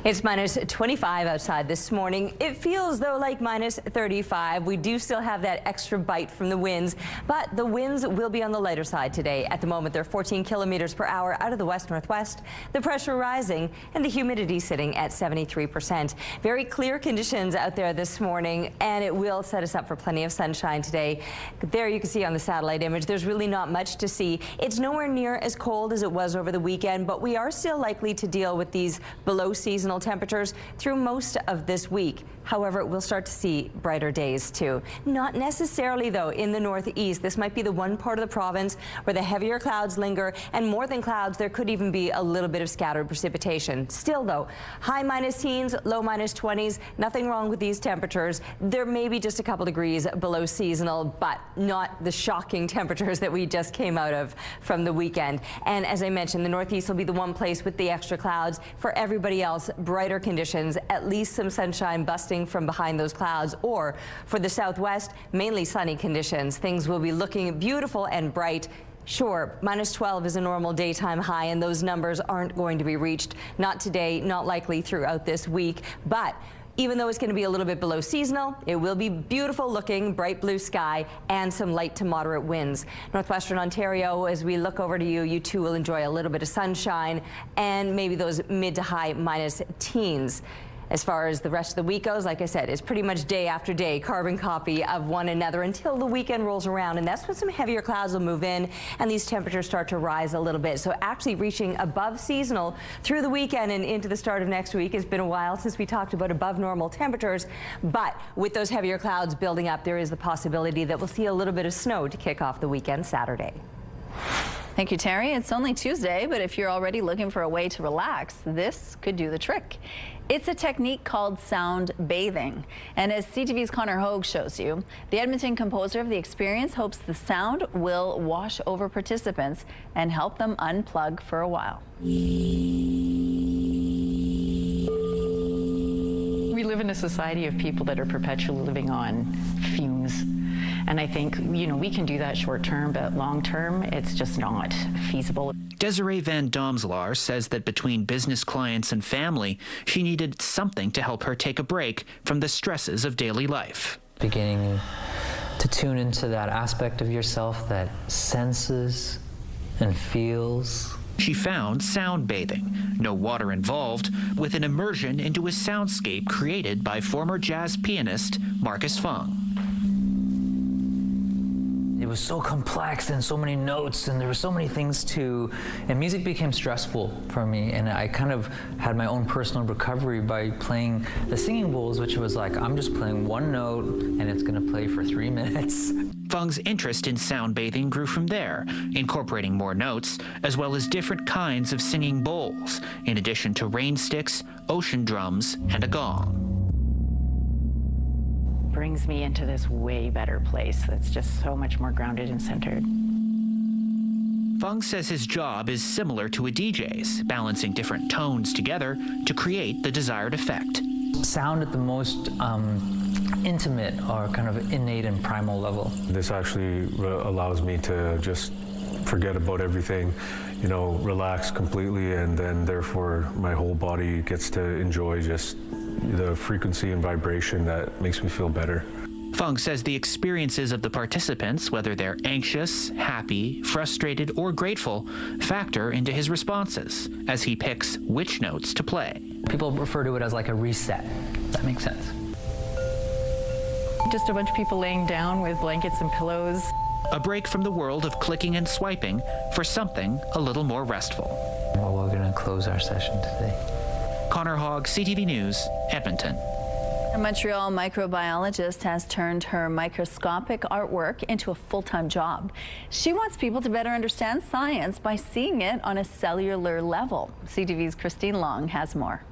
It's minus 25 outside this morning. It feels, though, like minus 35. We do still have that extra bite from the winds, but the winds will be on the lighter side today. At the moment, they're 14 kilometers per hour out of the west-northwest. The pressure rising and the humidity sitting at 73%. Very clear conditions out there this morning, and it will set us up for plenty of sunshine today. There you can see on the satellite image, there's really not much to see. It's nowhere near as cold as it was over the weekend, but we are still likely to deal with these below seasonal temperatures through most of this week. However, we'll start to see brighter days too. Not necessarily, though, in the northeast. This might be the one part of the province where the heavier clouds linger, and more than clouds, there could even be a little bit of scattered precipitation. Still, though, high minus teens, low minus 20s. Nothing wrong with these temperatures. There may be just a couple degrees below seasonal, but not the shocking temperatures that we just came out of from the weekend. And as I mentioned, the northeast will be the one place with the extra clouds. For everybody else, brighter conditions, at least some sunshine busting from behind those clouds. Or for the southwest, mainly sunny conditions. Things will be looking beautiful and bright. Sure, minus 12 is a normal daytime high, and those numbers aren't going to be reached. Not today, not likely throughout this week. But even though it's going to be a little bit below seasonal, it will be beautiful looking, bright blue sky, and some light to moderate winds. Northwestern Ontario, as we look over to you, you too will enjoy a little bit of sunshine and maybe those mid to high minus teens. As far as the rest of the week goes, like I said, it's pretty much day after day, carbon copy of one another until the weekend rolls around. And that's when some heavier clouds will move in and these temperatures start to rise a little bit. So actually reaching above seasonal through the weekend and into the start of next week. It's been a while since we talked about above normal temperatures. But with those heavier clouds building up, there is the possibility that we'll see a little bit of snow to kick off the weekend Saturday. Thank you, Terry. It's only Tuesday, but if you're already looking for a way to relax, this could do the trick. It's a technique called sound bathing. And as CTV's Connor Hogue shows you, the Edmonton composer of the experience hopes the sound will wash over participants and help them unplug for a while. We live in a society of people that are perpetually living on fumes. And I think, we can do that short term, but long term, it's just not feasible. Desiree Van Domslaar says that between business clients and family, she needed something to help her take a break from the stresses of daily life. Beginning to tune into that aspect of yourself that senses and feels. She found sound bathing, no water involved, with an immersion into a soundscape created by former jazz pianist Marcus Fung. It was so complex and so many notes and there were so many things and music became stressful for me, and I kind of had my own personal recovery by playing the singing bowls, which was like, I'm just playing one note and it's gonna play for 3 minutes. Fung's interest in sound bathing grew from there, incorporating more notes, as well as different kinds of singing bowls, in addition to rain sticks, ocean drums, and a gong. Brings me into this way better place that's just so much more grounded and centered. Fung says his job is similar to a DJ's, balancing different tones together to create the desired effect. Sound at the most intimate or kind of innate and primal level. This actually allows me to just forget about everything, relax completely, and then therefore my whole body gets to enjoy just the frequency and vibration that makes me feel better. Fung says the experiences of the participants, whether they're anxious, happy, frustrated, or grateful, factor into his responses as he picks which notes to play. People refer to it as like a reset. That makes sense. Just a bunch of people laying down with blankets and pillows. A break from the world of clicking and swiping for something a little more restful. Well, we're going to close our session today. Connor Hogg, CTV News, Edmonton. A Montreal microbiologist has turned her microscopic artwork into a full-time job. She wants people to better understand science by seeing it on a cellular level. CTV's Christine Long has more.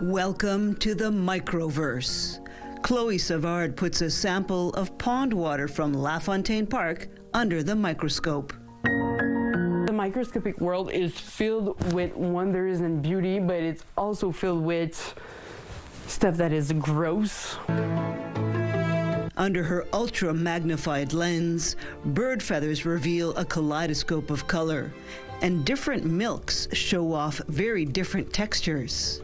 Welcome to the microverse. Chloe Savard puts a sample of pond water from LaFontaine Park under the microscope. The microscopic world is filled with wonders and beauty, but it's also filled with stuff that is gross. Under her ultra-magnified lens, bird feathers reveal a kaleidoscope of color, and different milks show off very different textures.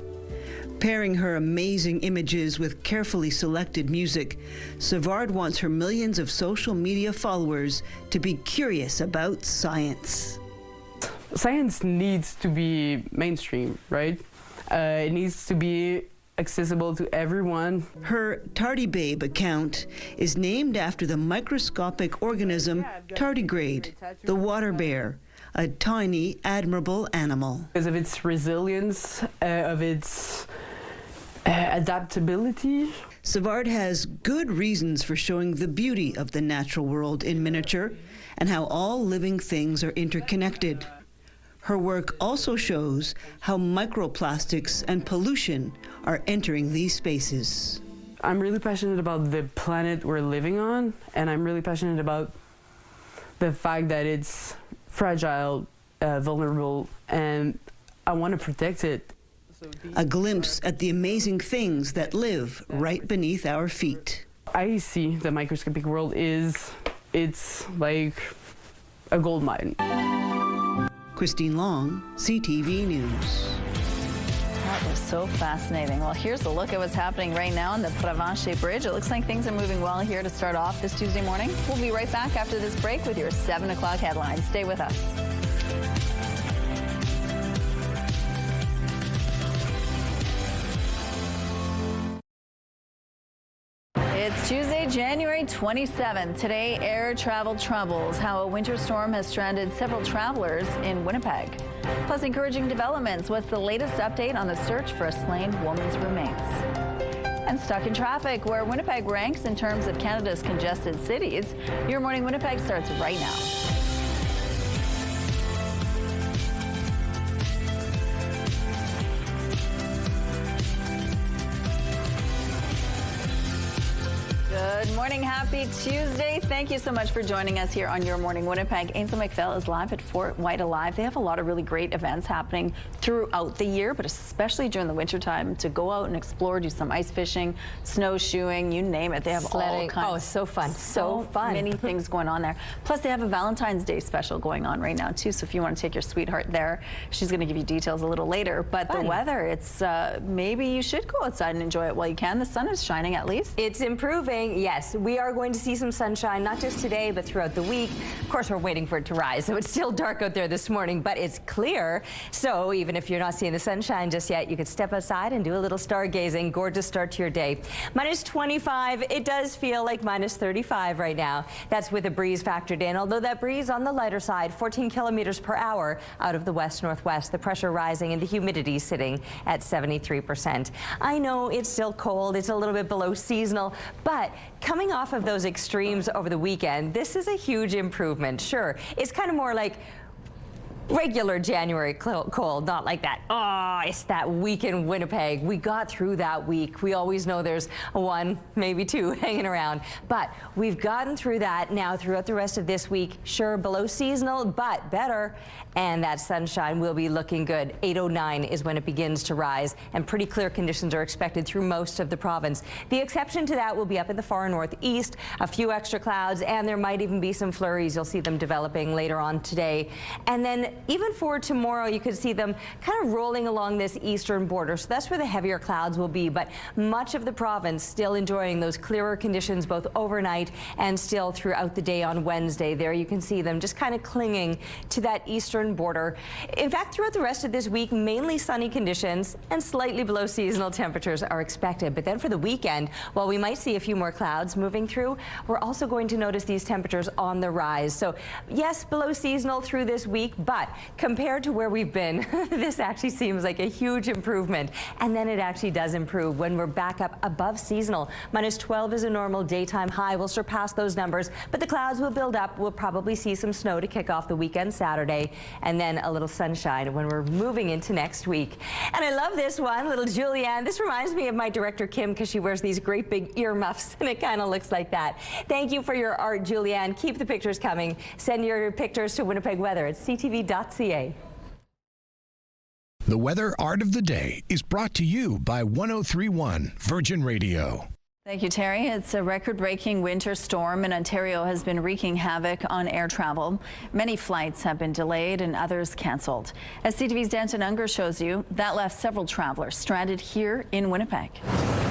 Pairing her amazing images with carefully selected music, Savard wants her millions of social media followers to be curious about science. Science needs to be mainstream, right? It needs to be accessible to everyone. Her Tardigrade account is named after the microscopic organism tardigrade, the water bear, a tiny, admirable animal. Because of its resilience, of its adaptability. Savard has good reasons for showing the beauty of the natural world in miniature and how all living things are interconnected. Her work also shows how microplastics and pollution are entering these spaces. I'm really passionate about the planet we're living on, and I'm really passionate about the fact that it's fragile, vulnerable, and I want to protect it. A glimpse at the amazing things that live right beneath our feet. I see the microscopic world it's like a gold mine. Christine Long, CTV News. That was so fascinating. Well, here's a look at what's happening right now on the Provincial Bridge. It looks like things are moving well here to start off this Tuesday morning. We'll be right back after this break with your 7 o'clock headlines. Stay with us. It's Tuesday, January 27th. Today, air travel troubles, how a winter storm has stranded several travelers in Winnipeg. Plus, encouraging developments. What's the latest update on the search for a slain woman's remains? And stuck in traffic, where Winnipeg ranks in terms of Canada's congested cities. Your Morning Winnipeg starts right now. Good morning. Happy Tuesday. Thank you so much for joining us here on Your Morning Winnipeg. Ainsley McPhail is live at Fort Whyte Alive. They have a lot of really great events happening throughout the year, but especially during the wintertime to go out and explore, do some ice fishing, snowshoeing, you name it. They have sledding. All kinds. Oh, it's so fun. So fun. Many things going on there. Plus, they have a Valentine's Day special going on right now, too. So if you want to take your sweetheart there, she's going to give you details a little later. But the weather, it's maybe you should go outside and enjoy it while you can. The sun is shining at least. It's improving. Yes, we are going to see some sunshine, not just today, but throughout the week. Of course, we're waiting for it to rise, so it's still dark out there this morning, but it's clear. So even if you're not seeing the sunshine just yet, you could step outside and do a little stargazing. Gorgeous start to your day. Minus 25. It does feel like minus 35 right now. That's with a breeze factored in, although that breeze on the lighter side, 14 kilometers per hour out of the west-northwest. The pressure rising and the humidity sitting at 73%. I know it's still cold. It's a little bit below seasonal, but coming off of those extremes over the weekend, this is a huge improvement. Sure, it's kind of more like regular January cold, not like that. Oh, it's that week in Winnipeg. We got through that week. We always know there's one, maybe two hanging around, but we've gotten through that now throughout the rest of this week. Sure, below seasonal, but better. And that sunshine will be looking good. 8:09 is when it begins to rise, and pretty clear conditions are expected through most of the province. The exception to that will be up in the far northeast, a few extra clouds, and there might even be some flurries. You'll see them developing later on today. And then even for tomorrow, you could see them kind of rolling along this eastern border. So that's where the heavier clouds will be. But much of the province still enjoying those clearer conditions both overnight and still throughout the day on Wednesday. There you can see them just kind of clinging to that eastern border. In fact, throughout the rest of this week, mainly sunny conditions and slightly below seasonal temperatures are expected. But then for the weekend, while we might see a few more clouds moving through, we're also going to notice these temperatures on the rise. So yes, below seasonal through this week, but compared to where we've been, this actually seems like a huge improvement. And then it actually does improve when we're back up above seasonal. -12 is a normal daytime high. We'll surpass those numbers, but the clouds will build up. We'll probably see some snow to kick off the weekend Saturday, and then a little sunshine when we're moving into next week. And I love this one, little Julianne. This reminds me of my director, Kim, because she wears these great big earmuffs, and it kind of looks like that. Thank you for your art, Julianne. Keep the pictures coming. Send your pictures to Winnipeg Weather at ctv.ca. The Weather Art of the Day is brought to you by 103.1 Virgin Radio. Thank you, Terry. It's a record-breaking winter storm in Ontario has been wreaking havoc on air travel. Many flights have been delayed and others canceled. As CTV's Danton Unger shows you, that left several travelers stranded here in Winnipeg.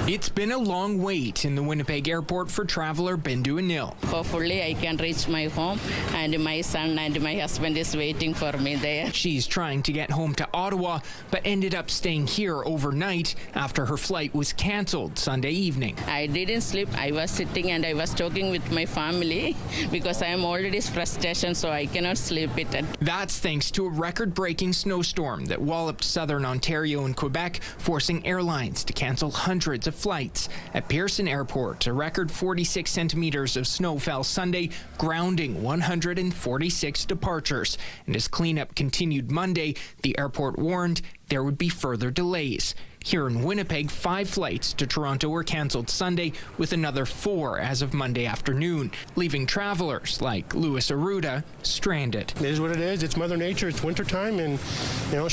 It's been a long wait in the Winnipeg airport for traveler Bindu Anil. Hopefully I can reach my home, and my son and my husband is waiting for me there. She's trying to get home to Ottawa, but ended up staying here overnight after her flight was canceled Sunday evening. I didn't sleep. I was sitting and I was talking with my family because I am already frustration, so I cannot sleep it. That's thanks to a record-breaking snowstorm that walloped southern Ontario and Quebec, forcing airlines to cancel hundreds of flights. At Pearson Airport, a record 46 centimeters of snow fell Sunday, grounding 146 departures. And as cleanup continued Monday, the airport warned there would be further delays. Here in Winnipeg, 5 flights to Toronto were canceled Sunday, with another 4 as of Monday afternoon, leaving travelers like Louis Arruda stranded. It is what it is. It's Mother Nature. It's wintertime, and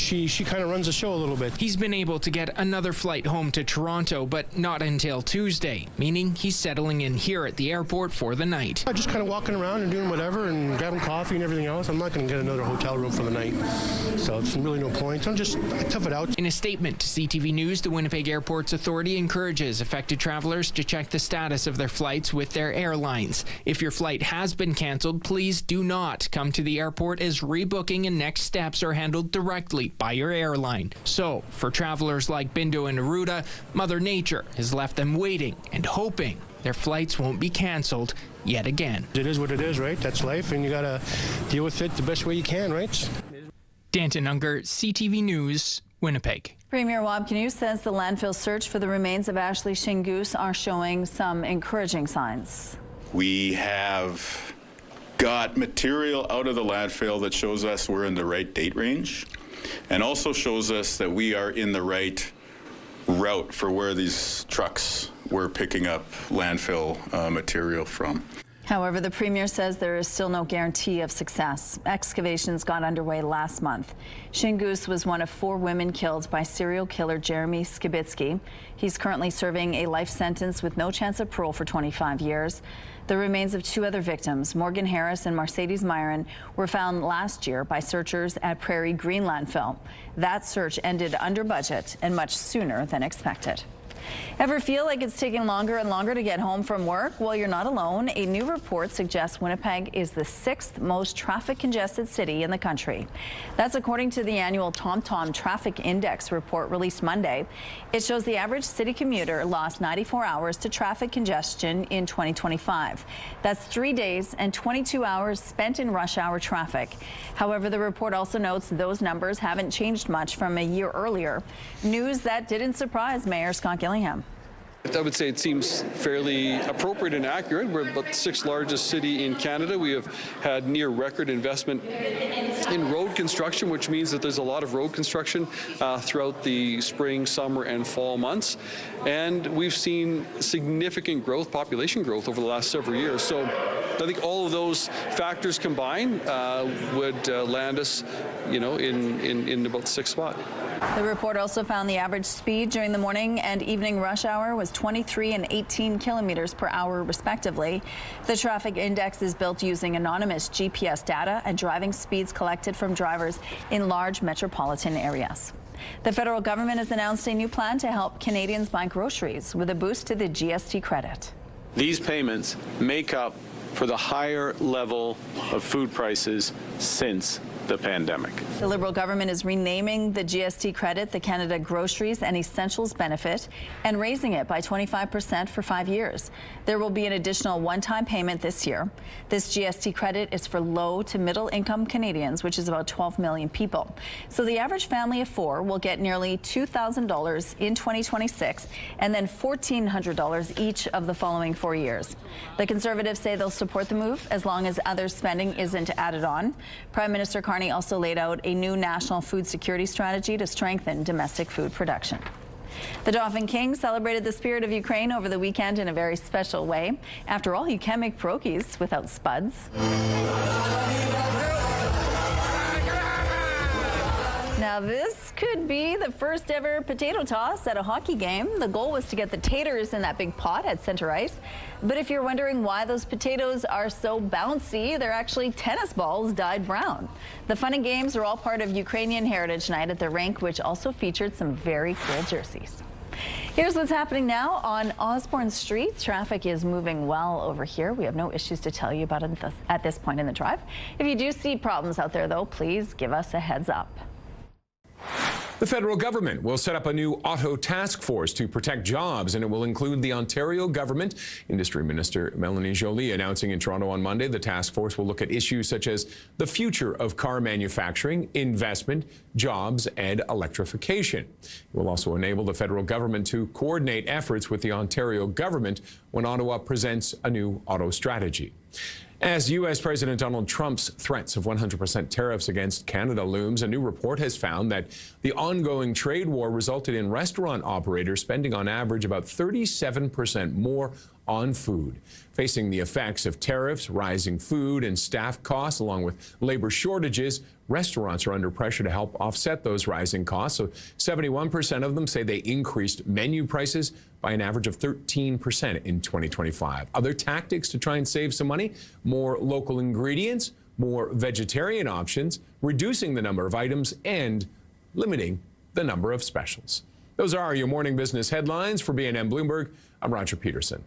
she kind of runs the show a little bit. He's been able to get another flight home to Toronto, but not until Tuesday, meaning he's settling in here at the airport for the night. I'm just kind of walking around and doing whatever and grabbing coffee and everything else. I'm not going to get another hotel room for the night, so it's really no point. I tough it out. In a statement to CTV News, the Winnipeg Airport's authority encourages affected travelers to check the status of their flights with their airlines. If your flight has been canceled, please do not come to the airport, as rebooking and next steps are handled directly by your airline. So, for travelers like Bindu and Arruda, Mother Nature has left them waiting and hoping their flights won't be canceled yet again. It is what it is, right? That's life, and you got to deal with it the best way you can, right? Danton Unger, CTV News, Winnipeg. Premier Wabkanu says the landfill search for the remains of Ashley Shingoose are showing some encouraging signs. We have got material out of the landfill that shows us we're in the right date range, and also shows us that we are in the right route for where these trucks were picking up landfill material from. However, the Premier says there is still no guarantee of success. Excavations got underway last month. Shingoose was one of 4 women killed by serial killer Jeremy Skibitsky. He's currently serving a life sentence with no chance of parole for 25 years. The remains of 2 other victims, Morgan Harris and Mercedes Myron, were found last year by searchers at Prairie Green Landfill. That search ended under budget and much sooner than expected. Ever feel like it's taking longer and longer to get home from work? Well, you're not alone. A new report suggests Winnipeg is the 6th most traffic congested city in the country. That's according to the annual TomTom Traffic Index report released Monday. It shows the average city commuter lost 94 hours to traffic congestion in 2025. That's 3 days and 22 hours spent in rush hour traffic. However, the report also notes those numbers haven't changed much from a year earlier. News that didn't surprise Mayor Scott Gillingham. I would say it seems fairly appropriate and accurate. We're about the 6th largest city in Canada. We have had near record investment in road construction, which means that there's a lot of road construction throughout the spring, summer, and fall months. And we've seen significant growth, population growth, over the last several years. So I think all of those factors combined would land us, in about the 6th spot. The report also found the average speed during the morning and evening rush hour was 23 and 18 kilometers per hour, respectively. The traffic index is built using anonymous GPS data and driving speeds collected from drivers in large metropolitan areas. The federal government has announced a new plan to help Canadians buy groceries with a boost to the GST credit. These payments make up for the higher level of food prices since the pandemic. The Liberal government is renaming the GST credit the Canada Groceries and Essentials Benefit and raising it by 25% for 5 years. There will be an additional one-time payment this year. This GST credit is for low to middle income Canadians, which is about 12 million people. So the average family of 4 will get nearly $2,000 in 2026 and then $1,400 each of the following 4 years. The Conservatives say they'll support the move as long as other spending isn't added on. Prime Minister Carney also laid out a new national food security strategy to strengthen domestic food production. The Dauphin King celebrated the spirit of Ukraine over the weekend in a very special way. After all, you can't make pierogies without spuds. Now this could be the first ever potato toss at a hockey game. The goal was to get the taters in that big pot at center ice. But if you're wondering why those potatoes are so bouncy, they're actually tennis balls dyed brown. The fun and games are all part of Ukrainian Heritage Night at the rink, which also featured some very cool jerseys. Here's what's happening now on Osborne Street. Traffic is moving well over here. We have no issues to tell you about at this point in the drive. If you do see problems out there, though, please give us a heads up. The federal government will set up a new auto task force to protect jobs, and it will include the Ontario government. Industry Minister Melanie Joly announcing in Toronto on Monday the task force will look at issues such as the future of car manufacturing, investment, jobs, and electrification. It will also enable the federal government to coordinate efforts with the Ontario government when Ottawa presents a new auto strategy. As U.S. President Donald Trump's threats of 100% tariffs against Canada looms, a new report has found that the ongoing trade war resulted in restaurant operators spending on average about 37% more on food. Facing the effects of tariffs, rising food and staff costs, along with labor shortages, restaurants are under pressure to help offset those rising costs. So 71% of them say they increased menu prices by an average of 13% in 2025. Other tactics to try and save some money: more local ingredients, more vegetarian options, reducing the number of items, and limiting the number of specials. Those are your morning business headlines. For BNN Bloomberg, I'm Roger Peterson.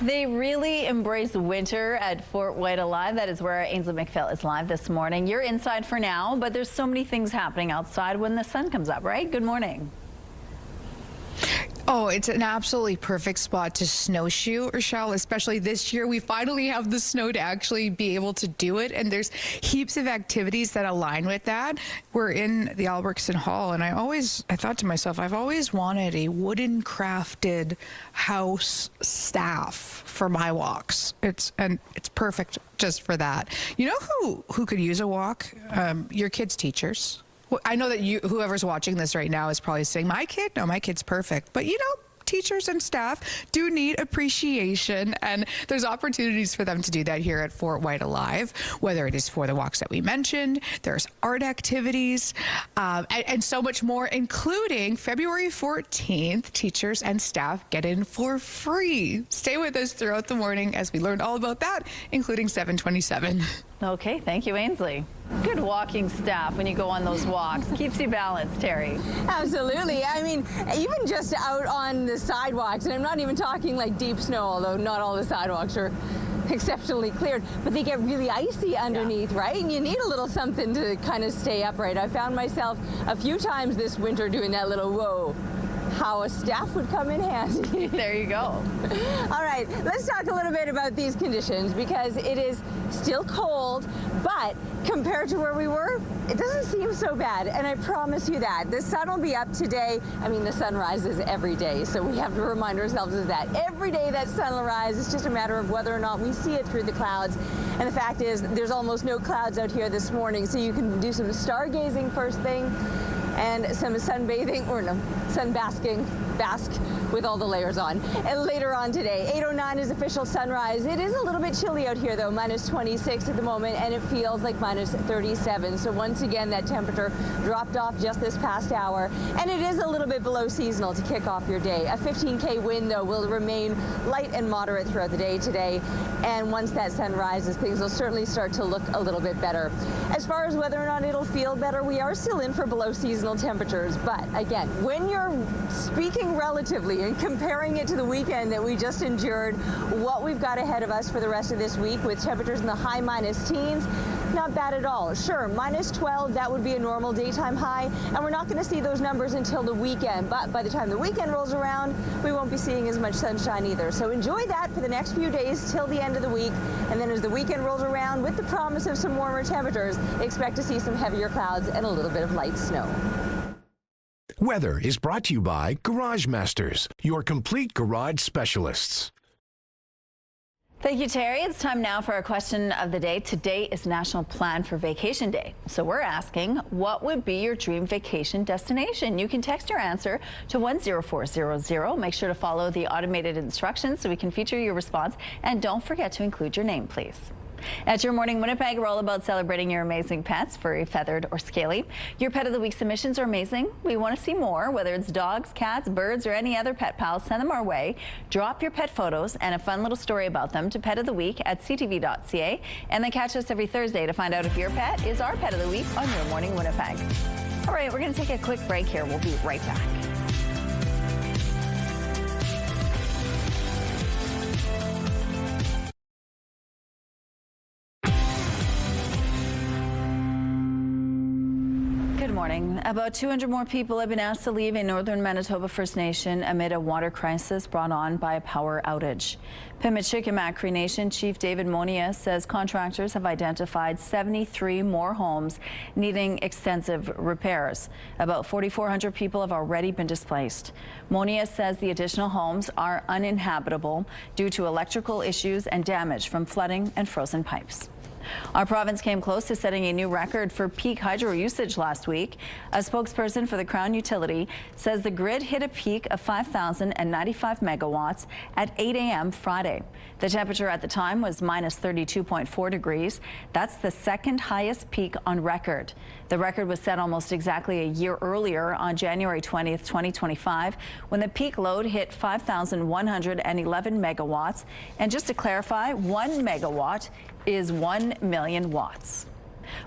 They really embrace winter at Fort Whyte Alive. That is where Ainsley McPhail is live this morning. You're inside for now, but there's so many things happening outside when the sun comes up, right? Good morning. Oh, it's an absolutely perfect spot to snowshoe, Rochelle, especially this year. We finally have the snow to actually be able to do it, and there's heaps of activities that align with that. We're in the Albertson Hall, and I thought to myself, I've always wanted a wooden crafted house staff for my walks. It's perfect just for that. You know who could use a walk? Your kids' teachers. Well, I know that whoever's watching this right now is probably saying, my kid's perfect. But you know, teachers and staff do need appreciation, and there's opportunities for them to do that here at Fort Whyte Alive, whether it is for the walks that we mentioned, there's art activities, and so much more, including February 14th, teachers and staff get in for free. Stay with us throughout the morning as we learn all about that, including 727. Okay, thank you, Ainsley. Good walking staff when you go on those walks. Keeps you balanced, Terry. Absolutely. I mean, even just out on the sidewalks, and I'm not even talking like deep snow, although not all the sidewalks are exceptionally cleared, but they get really icy underneath, right? And you need a little something to kind of stay upright. I found myself a few times this winter doing that little whoa. How a staff would come in handy. There you go. All right, let's talk a little bit about these conditions, because it is still cold, but compared to where we were, it doesn't seem so bad, and I promise you that. The sun will be up today. I mean, the sun rises every day, so we have to remind ourselves of that. Every day that sun will rise. It's just a matter of whether or not we see it through the clouds. And the fact is, there's almost no clouds out here this morning, so you can do some stargazing first thing, and some sunbathing, or no, sunbasking bask with all the layers on. And later on today, 8:09 is official sunrise. It is a little bit chilly out here though, minus 26 at the moment, and it feels like minus 37. So once again, that temperature dropped off just this past hour, and it is a little bit below seasonal to kick off your day. A 15K wind though will remain light and moderate throughout the day today, and once that sun rises, things will certainly start to look a little bit better. As far as whether or not it'll feel better, we are still in for below seasonal temperatures, but again, when you're speaking relatively and comparing it to the weekend that we just endured, what we've got ahead of us for the rest of this week with temperatures in the high minus teens, not bad at all. Sure, minus 12, that would be a normal daytime high, and we're not going to see those numbers until the weekend, but by the time the weekend rolls around, we won't be seeing as much sunshine either. So enjoy that for the next few days till the end of the week, and then as the weekend rolls around with the promise of some warmer temperatures, expect to see some heavier clouds and a little bit of light snow. Weather is brought to you by Garage Masters, your complete garage specialists. Thank you, Terry. It's time now for our question of the day. Today is National Plan for Vacation Day. So we're asking, what would be your dream vacation destination? You can text your answer to 10400. Make sure to follow the automated instructions so we can feature your response. And don't forget to include your name, please. At Your Morning Winnipeg, we're all about celebrating your amazing pets, furry, feathered, or scaly. Your Pet of the Week submissions are amazing. We want to see more, whether it's dogs, cats, birds, or any other pet pals. Send them our way. Drop your pet photos and a fun little story about them to Pet of the Week at CTV.ca. And then catch us every Thursday to find out if your pet is our Pet of the Week on Your Morning Winnipeg. All right, we're going to take a quick break here. We'll be right back. Good morning. About 200 more people have been asked to leave a northern Manitoba First Nation amid a water crisis brought on by a power outage. Pimicikamak Cree Nation Chief David Monia says contractors have identified 73 more homes needing extensive repairs. About 4,400 people have already been displaced. Monia says the additional homes are uninhabitable due to electrical issues and damage from flooding and frozen pipes. Our province came close to setting a new record for peak hydro usage last week. A spokesperson for the Crown Utility says the grid hit a peak of 5,095 megawatts at 8 a.m. Friday. The temperature at the time was minus 32.4 degrees. That's the second highest peak on record. The record was set almost exactly a year earlier on January 20th, 2025, when the peak load hit 5,111 megawatts. And just to clarify, 1 megawatt is 1 million watts.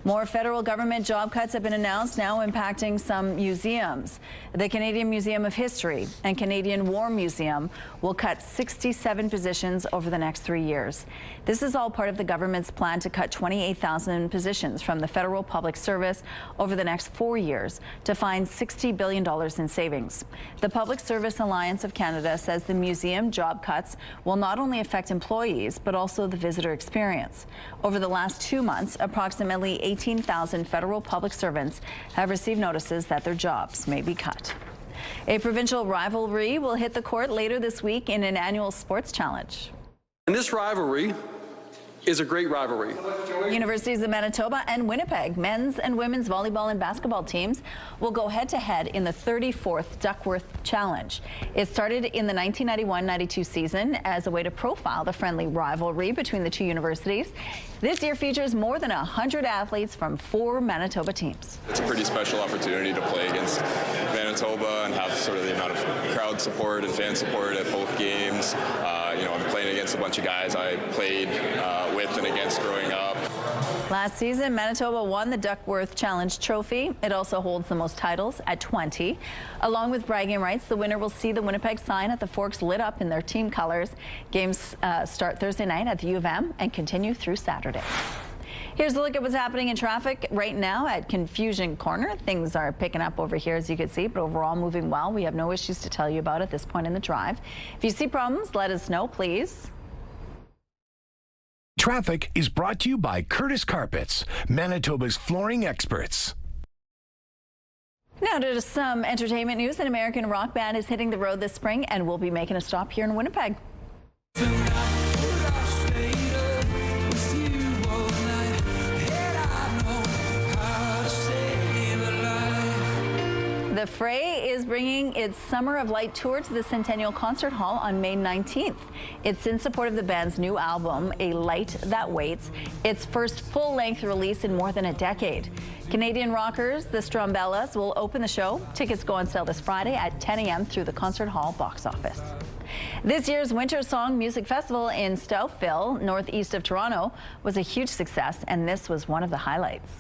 More federal government job cuts have been announced, now impacting some museums. The Canadian Museum of History and Canadian War Museum will cut 67 positions over the next 3 years. This is all part of the government's plan to cut 28,000 positions from the federal public service over the next 4 years to find $60 billion in savings. The Public Service Alliance of Canada says the museum job cuts will not only affect employees, but also the visitor experience. Over the last 2 months, approximately 18,000 federal public servants have received notices that their jobs may be cut. A provincial rivalry will hit the court later this week in an annual sports challenge. And this rivalry is a great rivalry. Universities of Manitoba and Winnipeg men's and women's volleyball and basketball teams will go head-to-head in the 34th Duckworth Challenge. It started in the 1991-92 season as a way to profile the friendly rivalry between the two universities. This year features more than 100 athletes from 4 Manitoba teams. It's a pretty special opportunity to play against Manitoba and have sort of the amount of crowd support and fan support at both games. I'm playing against a bunch of guys I played with and against growing up. Last season, Manitoba won the Duckworth Challenge trophy. It also holds the most titles at 20. Along with bragging rights, the winner will see the Winnipeg sign at the Forks lit up in their team colors. Games start Thursday night at the U of M and continue through Saturday. Here's a look at what's happening in traffic right now at Confusion Corner. Things are picking up over here, as you can see, but overall moving well. We have no issues to tell you about at this point in the drive. If you see problems, let us know, please. Traffic is brought to you by Curtis Carpets, Manitoba's flooring experts. Now to some entertainment news. An American rock band is hitting the road this spring and will be making a stop here in Winnipeg. The Fray is is bringing its Summer of Light tour to the Centennial Concert Hall on May 19th. It's in support of the band's new album, A Light That Waits, its first full-length release in more than a decade. Canadian rockers, the Strumbellas, will open the show. Tickets go on sale this Friday at 10 a.m. through the Concert Hall box office. This year's Winter Song Music Festival in Stouffville, northeast of Toronto, was a huge success, and this was one of the highlights.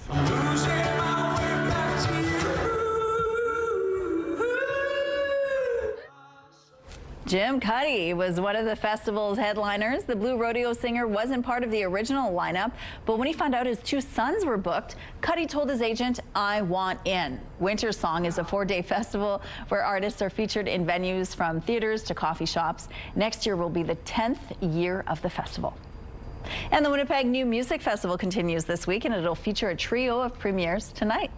Jim Cuddy was one of the festival's headliners. The Blue Rodeo singer wasn't part of the original lineup, but when he found out his 2 sons were booked, Cuddy told his agent, "I want in." Winter Song is a 4-day festival where artists are featured in venues from theaters to coffee shops. Next year will be the 10th year of the festival. And the Winnipeg New Music Festival continues this week, and it'll feature a trio of premieres tonight.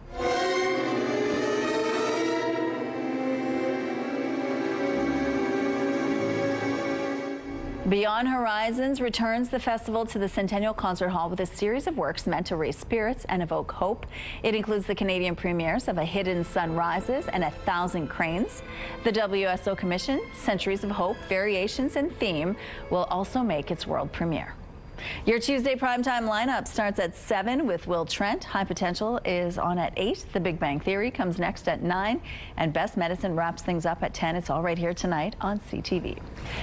Beyond Horizons returns the festival to the Centennial Concert Hall with a series of works meant to raise spirits and evoke hope. It includes the Canadian premieres of A Hidden Sun Rises and 1,000 Cranes. The WSO Commission, Centuries of Hope, Variations and Theme will also make its world premiere. Your Tuesday primetime lineup starts at 7 with Will Trent. High Potential is on at 8. The Big Bang Theory comes next at 9. And Best Medicine wraps things up at 10. It's all right here tonight on CTV.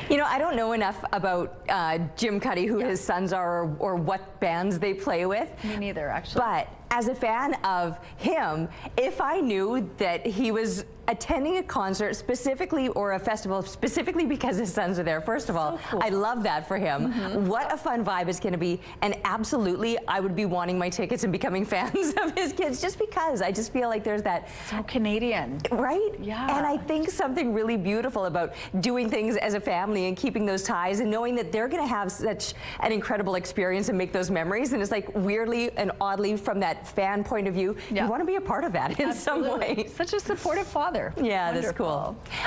You know, I don't know enough about Jim Cuddy, who his sons are, or what bands they play with. Me neither, actually. But as a fan of him, if I knew that he was attending a concert specifically, or a festival specifically because his sons are there, first of all, cool. I love that for him. What a fun vibe it's going to be, and absolutely I would be wanting my tickets and becoming fans of his kids just because I just feel like there's that. So Canadian. Right? Yeah. And I think something really beautiful about doing things as a family and keeping those ties and knowing that they're going to have such an incredible experience and make those memories, and it's like weirdly and oddly from that fan point of view, you want to be a part of that in some way. Such a supportive father. Yeah, that's cool.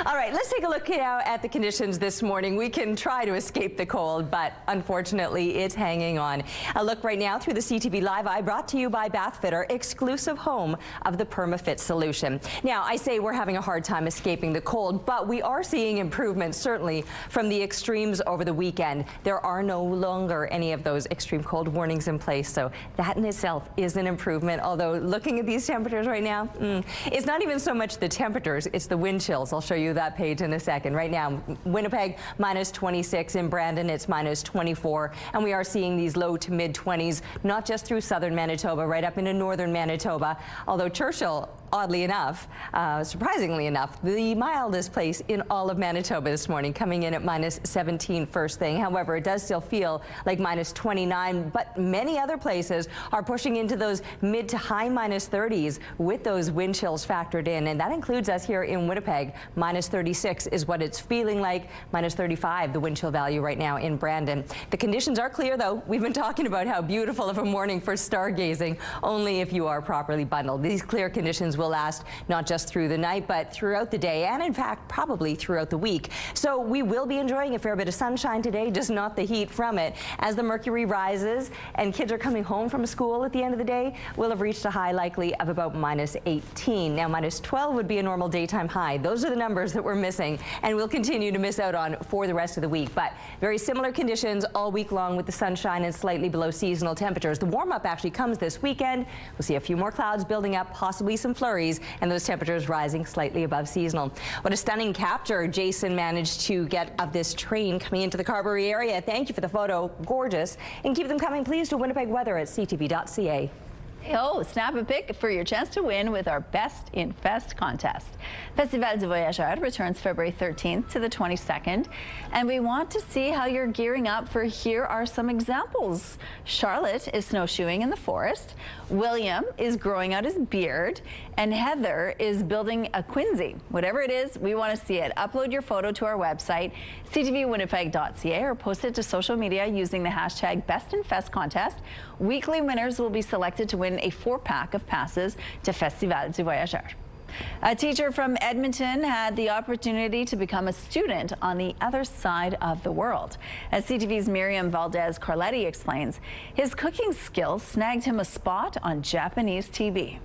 All right, let's take a look now at the conditions this morning. We can try to escape the cold, but unfortunately, it's hanging on. A look right now through the CTV Live Eye, brought to you by Bathfitter, exclusive home of the PermaFit solution. Now, I say we're having a hard time escaping the cold, but we are seeing improvements, certainly, from the extremes over the weekend. There are no longer any of those extreme cold warnings in place, so that in itself is an improvement. Although, looking at these temperatures right now, it's not even so much the temperatures, it's the wind chills. I'll show you that page in a second. Right now, Winnipeg minus 26, in Brandon it's minus 24, and we are seeing these low to mid 20s, not just through southern Manitoba, right up into northern Manitoba, although Churchill, oddly enough, surprisingly enough, the mildest place in all of Manitoba this morning, coming in at minus 17 first thing. However, it does still feel like minus 29, but many other places are pushing into those mid to high minus 30s with those wind chills factored in, and that includes us here in Winnipeg. Minus 36 is what it's feeling like, minus 35 the wind chill value right now in Brandon. The conditions are clear though. We've been talking about how beautiful of a morning for stargazing, only if you are properly bundled. These clear conditions will last not just through the night, but throughout the day, and in fact probably throughout the week. So we will be enjoying a fair bit of sunshine today, just not the heat from it. As the mercury rises and kids are coming home from school at the end of the day, we'll have reached a high likely of about minus 18. Now minus 12 would be a normal daytime high. Those are the numbers that we're missing, and we'll continue to miss out on for the rest of the week. But very similar conditions all week long with the sunshine and slightly below seasonal temperatures. The warm up actually comes this weekend. We'll see a few more clouds building up, possibly some flurries, and those temperatures rising slightly above seasonal. What a stunning capture Jason managed to get of this train coming into the Carberry area. Thank you for the photo. Gorgeous. And keep them coming, please, to Winnipeg weather at ctv.ca. Oh, snap a pic for your chance to win with our Best in Fest contest. Festival du Voyageur returns February 13th to the 22nd, and we want to see how you're gearing up for. Here are some examples. Charlotte is snowshoeing in the forest, William is growing out his beard, and Heather is building a Quincy. Whatever it is, we want to see it. Upload your photo to our website, ctvwinnipeg.ca, or post it to social media using the hashtag Best in Fest contest. Weekly winners will be selected to win a 4-pack of passes to Festival du Voyageur. A teacher from Edmonton had the opportunity to become a student on the other side of the world. As CTV's Miriam Valdez-Carletti explains, his cooking skills snagged him a spot on Japanese TV.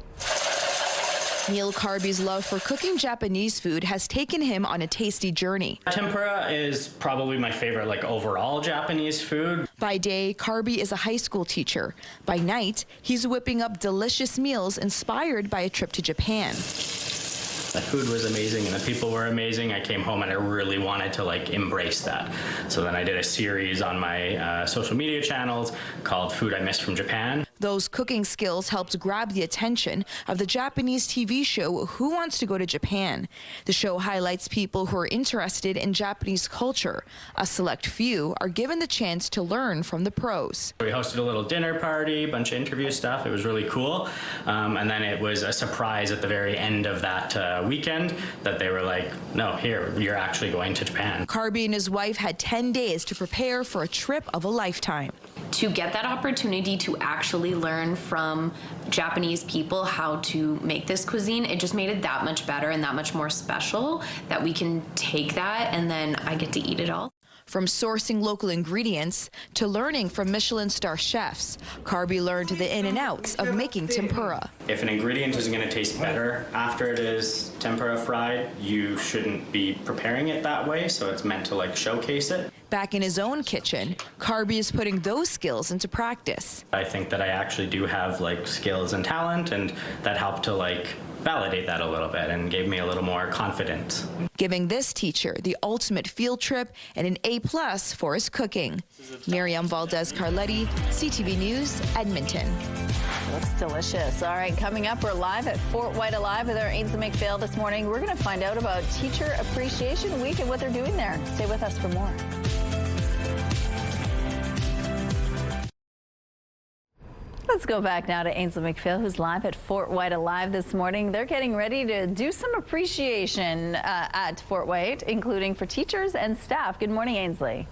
Neil Carby's love for cooking Japanese food has taken him on a tasty journey. Tempura is probably my favorite, like, overall Japanese food. By day, Carby is a high school teacher. By night, he's whipping up delicious meals inspired by a trip to Japan. The food was amazing and the people were amazing. I came home and I really wanted to embrace that. So then I did a series on my social media channels called Food I Missed from Japan. Those cooking skills helped grab the attention of the Japanese TV show Who Wants to Go to Japan? The show highlights people who are interested in Japanese culture. A select few are given the chance to learn from the pros. We hosted a little dinner party, a bunch of interview stuff. It was really cool. And then it was a surprise at the very end of that weekend that they were like, no, here, you're actually going to Japan. Carby and his wife had 10 days to prepare for a trip of a lifetime. To get that opportunity to actually learn from Japanese people how to make this cuisine, it just made it that much better and that much more special that we can take that and then I get to eat it all. From sourcing local ingredients to learning from Michelin star chefs, Carby learned the in and outs of making tempura. If an ingredient isn't going to taste better after it is tempura fried, you shouldn't be preparing it that way, so it's meant to showcase it. Back in his own kitchen, Carby is putting those skills into practice. I think that I actually do have skills and talent, and that helped to validate that a little bit and gave me a little more confidence. Giving this teacher the ultimate field trip and an A+ for his cooking. Miriam Valdez-Carletti, CTV News, Edmonton. Looks delicious. All right, coming up, we're live at Fort Whyte Alive with our Ainsley McPhail this morning. We're going to find out about Teacher Appreciation Week and what they're doing there. Stay with us for more. Let's go back now to Ainsley McPhail, who's live at Fort Whyte Alive this morning. They're getting ready to do some appreciation at Fort Whyte, including for teachers and staff. Good morning, Ainsley.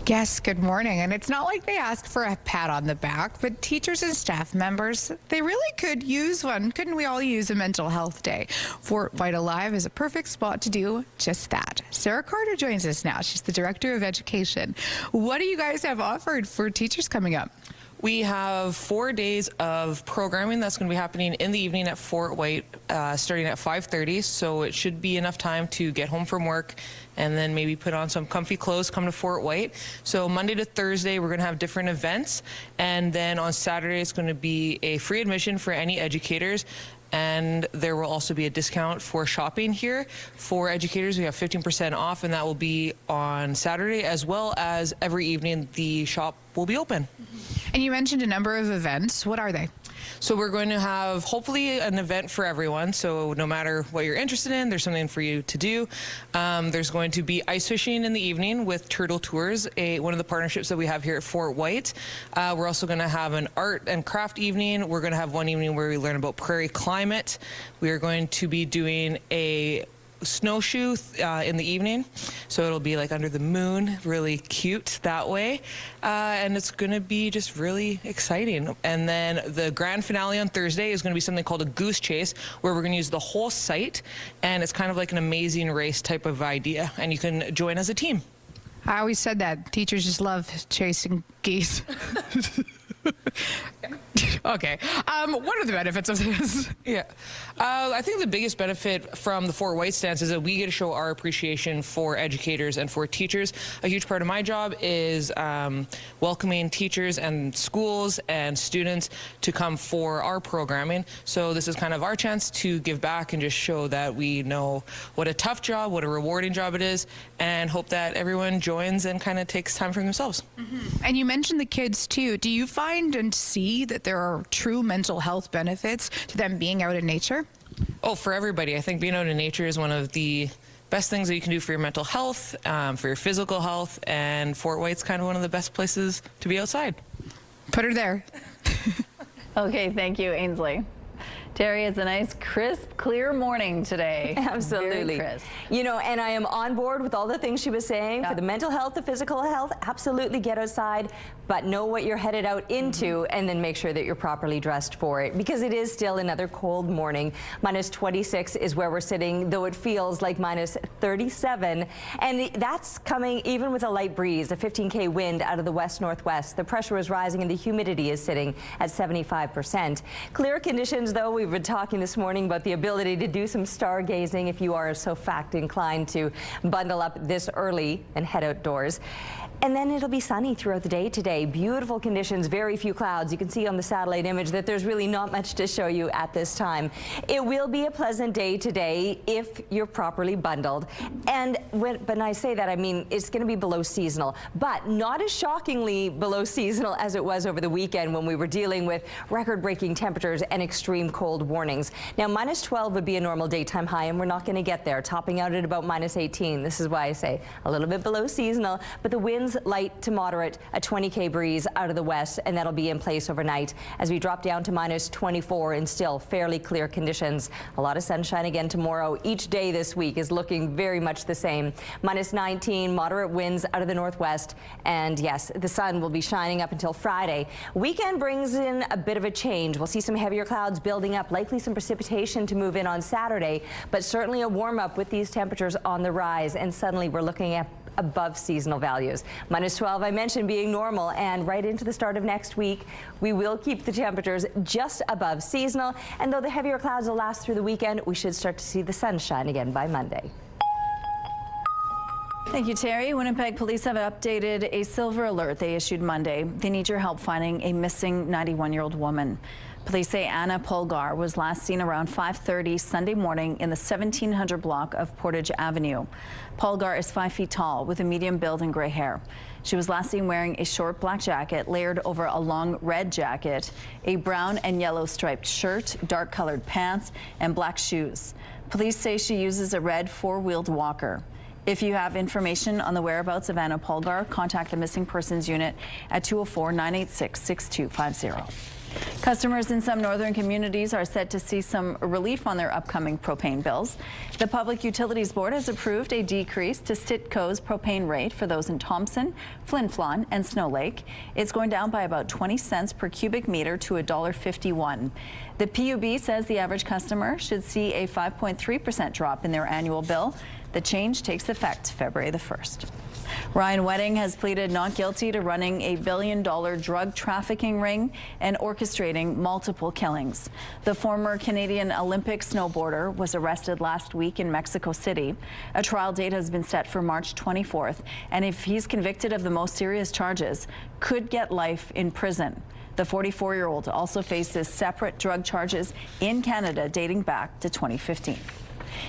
Yes, good morning. And it's not like they asked for a pat on the back, but teachers and staff members, they really could use one. Couldn't we all use a mental health day? Fort Whyte Alive is a perfect spot to do just that. Sarah Carter joins us now. She's the Director of Education. What do you guys have offered for teachers coming up? We have 4 days of programming that's going to be happening in the evening at Fort Whyte, starting at 5:30. So it should be enough time to get home from work and then maybe put on some comfy clothes, come to Fort Whyte. So Monday to Thursday, we're going to have different events. And then on Saturday, it's going to be a free admission for any educators. And there will also be a discount for shopping here. For educators, we have 15% off, and that will be on Saturday, as well as every evening the shop will be open. And you mentioned a number of events. What are they? So we're going to have hopefully an event for everyone. So no matter what you're interested in, there's something for you to do. There's going to be ice fishing in the evening with Turtle Tours, one of the partnerships that we have here at Fort Whyte. We're also going to have an art and craft evening. We're going to have one evening where we learn about prairie climate. We are going to be doing a snowshoe in the evening, so it'll be under the moon, really cute that way, and it's going to be just really exciting. And then the grand finale on Thursday is going to be something called a goose chase, where we're going to use the whole site, and it's kind of like an amazing race type of idea, and you can join as a team. I always said that teachers just love chasing geese. Okay. What are the benefits of this? Yeah. I think the biggest benefit from the Fort Whyte stance is that we get to show our appreciation for educators and for teachers. A huge part of my job is welcoming teachers and schools and students to come for our programming. So this is kind of our chance to give back and just show that we know what a tough job, what a rewarding job it is, and hope that everyone joins and kind of takes time for themselves. Mm-hmm. And you mentioned the kids too. Do you find and see that there are true mental health benefits to them being out in nature? Oh, for everybody. I think being out in nature is one of the best things that you can do for your mental health, for your physical health, and Fort Whyte's kind of one of the best places to be outside. Put her there. Okay, thank you, Ainsley. Terry, it's a nice, crisp, clear morning today. Absolutely. Very crisp. You know, and I am on board with all the things she was saying for the mental health, the physical health. Absolutely get outside, but know what you're headed out into and then make sure that you're properly dressed for it, because it is still another cold morning. Minus 26 is where we're sitting, though it feels like minus 37. And that's coming even with a light breeze, a 15K wind out of the west-northwest. The pressure is rising and the humidity is sitting at 75%. Clear conditions, though, we We've been talking this morning about the ability to do some stargazing if you are so fact inclined to bundle up this early and head outdoors. And then it'll be sunny throughout the day today. Beautiful conditions, very few clouds. You can see on the satellite image that there's really not much to show you at this time. It will be a pleasant day today if you're properly bundled. And when I say that, I mean it's going to be below seasonal, but not as shockingly below seasonal as it was over the weekend when we were dealing with record-breaking temperatures and extreme cold warnings. Now, minus 12 would be a normal daytime high, and we're not going to get there, topping out at about minus 18. This is why I say a little bit below seasonal, but the winds light to moderate, a 20k breeze out of the west, and that'll be in place overnight as we drop down to minus 24 in still fairly clear conditions. A lot of sunshine again tomorrow. Each day this week is looking very much the same. Minus 19, moderate winds out of the northwest, and yes, the sun will be shining up until Friday. Weekend brings in a bit of a change. We'll see some heavier clouds building up, likely some precipitation to move in on Saturday, but certainly a warm up with these temperatures on the rise, and suddenly we're looking at above seasonal values. Minus 12 I mentioned being normal, and right into the start of next week we will keep the temperatures just above seasonal, and though the heavier clouds will last through the weekend, we should start to see the sunshine again by Monday. Thank you, Terry. Winnipeg police have updated a silver alert they issued Monday. They need your help finding a missing 91-year-old woman. Police say Anna Polgar was last seen around 5:30 Sunday morning in the 1700 block of Portage Avenue. Polgar is 5 feet tall with a medium build and gray hair. She was last seen wearing a short black jacket layered over a long red jacket, a brown and yellow striped shirt, dark colored pants, and black shoes. Police say she uses a red four-wheeled walker. If you have information on the whereabouts of Anna Polgar, contact the Missing Persons Unit at 204-986-6250. Customers in some northern communities are set to see some relief on their upcoming propane bills. The Public Utilities Board has approved a decrease to Stitco's propane rate for those in Thompson, Flin Flon, and Snow Lake. It's going down by about 20 cents per cubic meter to $1.51. The PUB says the average customer should see a 5.3% drop in their annual bill. The change takes effect February the 1st. Ryan Wedding has pleaded not guilty to running a billion-dollar drug trafficking ring and orchestrating multiple killings. The former Canadian Olympic snowboarder was arrested last week in Mexico City. A trial date has been set for March 24th, and if he's convicted of the most serious charges, could get life in prison. The 44-year-old also faces separate drug charges in Canada dating back to 2015.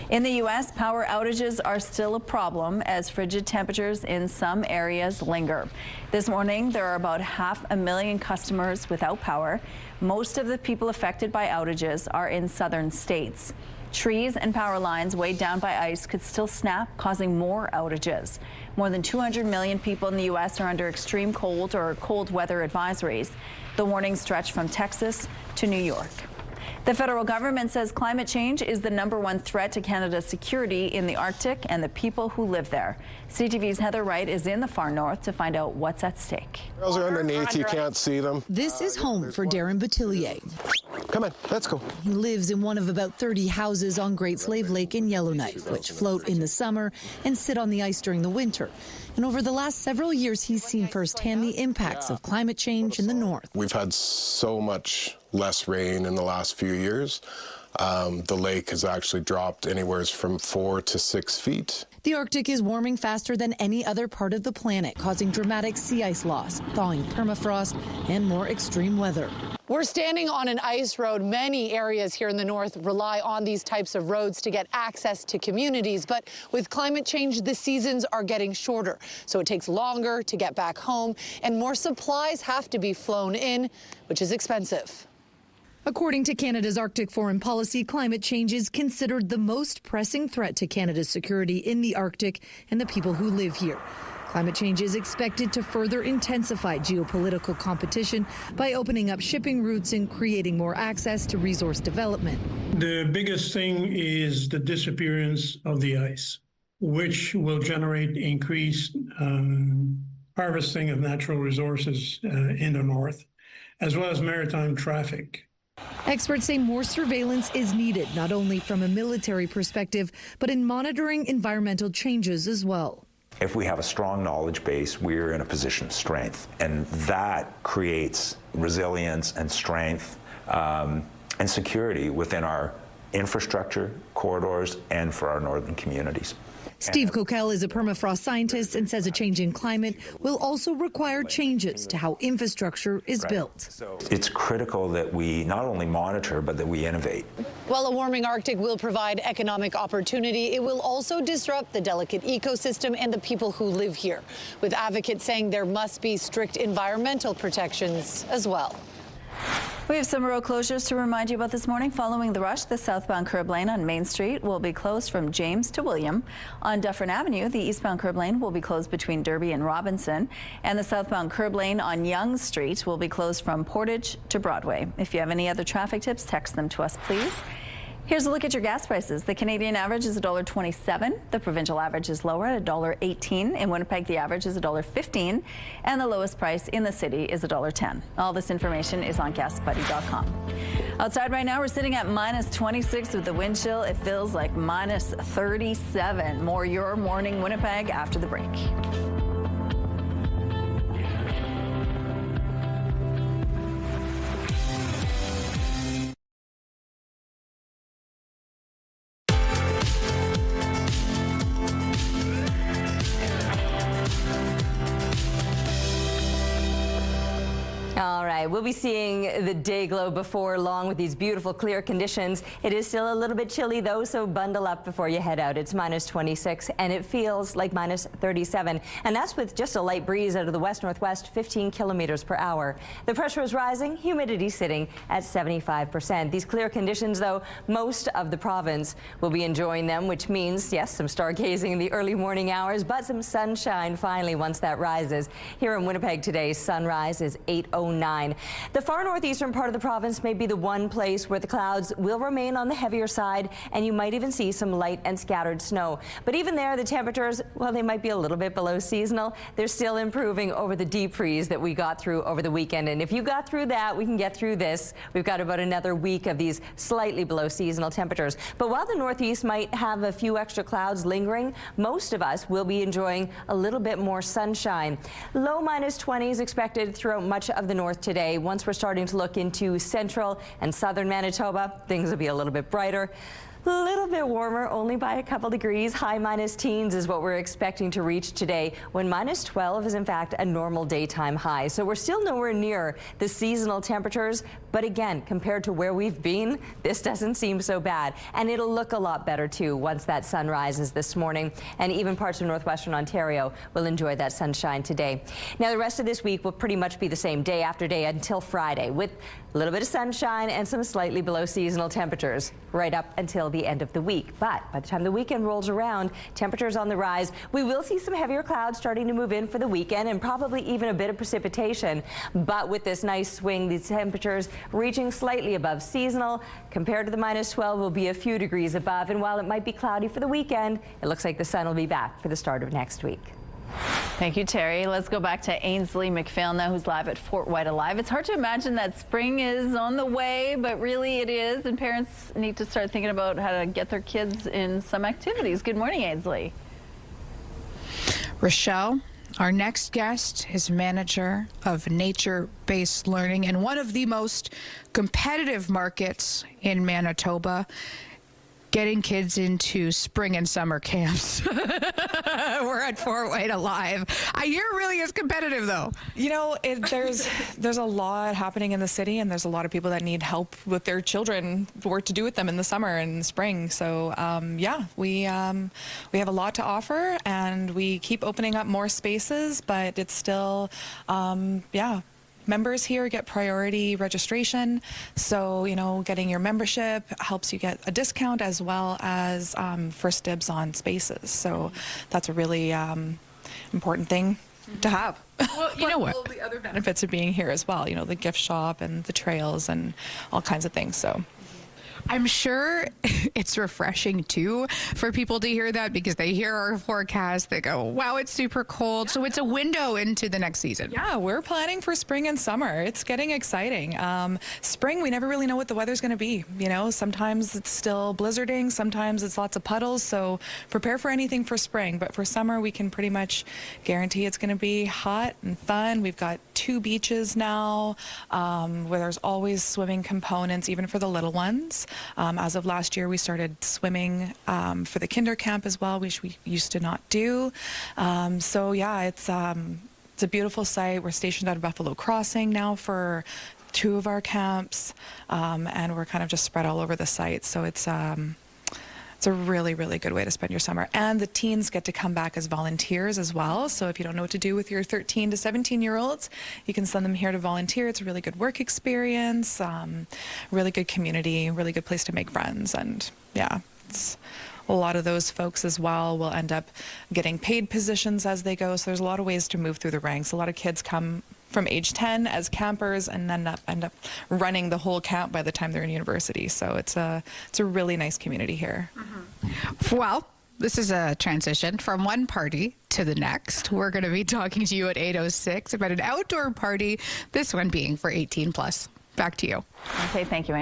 In the U.S., power outages are still a problem as frigid temperatures in some areas linger. This morning, there are about 500,000 customers without power. Most of the people affected by outages are in southern states. Trees and power lines weighed down by ice could still snap, causing more outages. More than 200 million people in the U.S. are under extreme cold or cold weather advisories. The warnings stretch from Texas to New York. The federal government says climate change is the #1 threat to Canada's security in the Arctic and the people who live there. CTV's Heather Wright is in the far north to find out what's at stake. Girls are underneath, you can't see them. This is home for Darren Batillier. Come on, let's go. He lives in one of about 30 houses on Great Slave Lake in Yellowknife, which float in the summer and sit on the ice during the winter. And over the last several years, he's seen firsthand the impacts of climate change in the north. We've had so much less rain in the last few years. The lake has actually dropped anywhere from 4 to 6 feet. The Arctic is warming faster than any other part of the planet, causing dramatic sea ice loss, thawing permafrost, and more extreme weather. We're standing on an ice road. Many areas here in the north rely on these types of roads to get access to communities. But with climate change, the seasons are getting shorter. So it takes longer to get back home, and more supplies have to be flown in, which is expensive. According to Canada's Arctic Foreign Policy, climate change is considered the most pressing threat to Canada's security in the Arctic and the people who live here. Climate change is expected to further intensify geopolitical competition by opening up shipping routes and creating more access to resource development. The biggest thing is the disappearance of the ice, which will generate increased harvesting of natural resources in the north, as well as maritime traffic. Experts say more surveillance is needed, not only from a military perspective, but in monitoring environmental changes as well. If we have a strong knowledge base, we're in a position of strength, and that creates resilience and strength and security within our infrastructure, corridors, and for our northern communities. Steve Coquel is a permafrost scientist and says a change in climate will also require changes to how infrastructure is built. It's critical that we not only monitor, but that we innovate. While a warming Arctic will provide economic opportunity, it will also disrupt the delicate ecosystem and the people who live here, with advocates saying there must be strict environmental protections as well. We have some road closures to remind you about this morning. Following the rush, the southbound curb lane on Main Street will be closed from James to William. On Dufferin Avenue, the eastbound curb lane will be closed between Derby and Robinson. And the southbound curb lane on Yonge Street will be closed from Portage to Broadway. If you have any other traffic tips, text them to us, please. Here's a look at your gas prices. The Canadian average is $1.27. The provincial average is lower at $1.18. In Winnipeg, the average is $1.15. And the lowest price in the city is $1.10. All this information is on gasbuddy.com. Outside right now, we're sitting at -26 with the wind chill. It feels like -37. More Your Morning Winnipeg after the break. All right, we'll be seeing the day glow before long with these beautiful clear conditions. It is still a little bit chilly though, so bundle up before you head out. It's -26 and it feels like -37, and that's with just a light breeze out of the west-northwest, 15 kilometers per hour. The pressure is rising, humidity sitting at 75%. These clear conditions though, most of the province will be enjoying them, which means, yes, some stargazing in the early morning hours, but some sunshine finally once that rises. Here in Winnipeg today, sunrise is 8:09. The far northeastern part of the province may be the one place where the clouds will remain on the heavier side, and you might even see some light and scattered snow. But even there, the temperatures, well, they might be a little bit below seasonal. They're still improving over the deep freeze that we got through over the weekend. And if you got through that, we can get through this. We've got about another week of these slightly below seasonal temperatures. But while the northeast might have a few extra clouds lingering, most of us will be enjoying a little bit more sunshine. Low -20s expected throughout much of the north today. Once we're starting to look into central and southern Manitoba, things will be a little bit brighter. A little bit warmer, only by a couple degrees. High -teens is what we're expecting to reach today, when -12 is in fact a normal daytime high. So we're still nowhere near the seasonal temperatures, but again, compared to where we've been, this doesn't seem so bad. And it'll look a lot better too once that sun rises this morning, and even parts of northwestern Ontario will enjoy that sunshine today. Now the rest of this week will pretty much be the same day after day until Friday, with a little bit of sunshine and some slightly below seasonal temperatures right up until the end of the week. But by the time the weekend rolls around, temperatures on the rise. We will see some heavier clouds starting to move in for the weekend, and probably even a bit of precipitation. But with this nice swing, these temperatures reaching slightly above seasonal. Compared to the -12, will be a few degrees above. And while it might be cloudy for the weekend, it looks like the sun will be back for the start of next week. Thank you, Terry. Let's go back to Ainsley McPhail now, who's live at Fort Whyte Alive. It's hard to imagine that spring is on the way, but really it is, and parents need to start thinking about how to get their kids in some activities. Good morning, Ainsley. Rochelle, our next guest is manager of nature-based learning in one of the most competitive markets in Manitoba, getting kids into spring and summer camps. We're at Fort Whyte Alive. I hear it really is competitive, though. You know, there's a lot happening in the city, and there's a lot of people that need help with their children, what to do with them in the summer and the spring. So yeah, we have a lot to offer, and we keep opening up more spaces, but it's still, yeah. Members here get priority registration, so you know, getting your membership helps you get a discount as well as first dibs on spaces. So that's a really important thing to have. Well, you know what? All the other benefits of being here as well. You know, the gift shop and the trails and all kinds of things. So. I'm sure it's refreshing too for people to hear that, because they hear our forecast, they go, wow, it's super cold. So it's a window into the next season. Yeah, we're planning for spring and summer. It's getting exciting. Spring, we never really know what the weather's going to be. You know, sometimes it's still blizzarding, sometimes it's lots of puddles. So prepare for anything for spring. But for summer, we can pretty much guarantee it's going to be hot and fun. We've got 2 beaches now where there's always swimming components, even for the little ones. As of last year, we started swimming for the kinder camp as well, which we used to not do. So yeah, it's a beautiful site. We're stationed at Buffalo Crossing now for 2 of our camps, and we're kind of just spread all over the site. So it's a really, really good way to spend your summer. And the teens get to come back as volunteers as well. So if you don't know what to do with your 13 to 17-year-olds, you can send them here to volunteer. It's a really good work experience, really good community, really good place to make friends. And yeah, it's a lot of those folks as well will end up getting paid positions as they go. So there's a lot of ways to move through the ranks. A lot of kids come from age 10 as campers and then end up running the whole camp by the time they're in university. So it's a really nice community here. Well, this is a transition from one party to the next. We're going to be talking to you at 8:06 about an outdoor party, this one being for 18 plus. Back to you. Okay, thank you,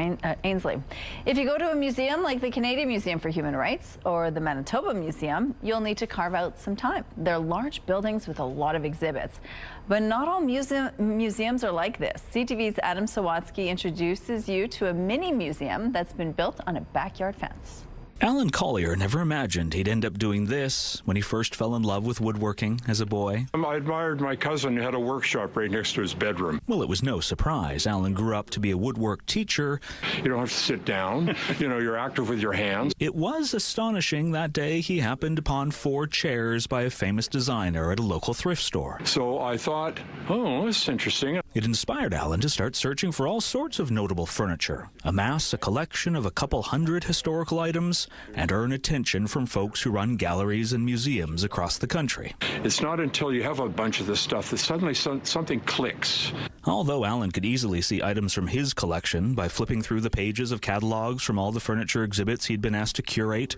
Ainsley. If you go to a museum like the Canadian Museum for Human Rights or the Manitoba Museum, you'll need to carve out some time. They're large buildings with a lot of exhibits. But not all museums are like this. CTV's Adam Sawatsky introduces you to a mini museum that's been built on a backyard fence. Alan Collier never imagined he'd end up doing this when he first fell in love with woodworking as a boy. I admired my cousin who had a workshop right next to his bedroom. Well, it was no surprise. Alan grew up to be a woodwork teacher. You don't have to sit down. You know, you're active with your hands. It was astonishing that day he happened upon 4 chairs by a famous designer at a local thrift store. So I thought, oh, that's interesting. It inspired Alan to start searching for all sorts of notable furniture, amass a collection of a couple hundred historical items, and earn attention from folks who run galleries and museums across the country. It's not until you have a bunch of this stuff that suddenly something clicks. Although Alan could easily see items from his collection by flipping through the pages of catalogs from all the furniture exhibits he'd been asked to curate,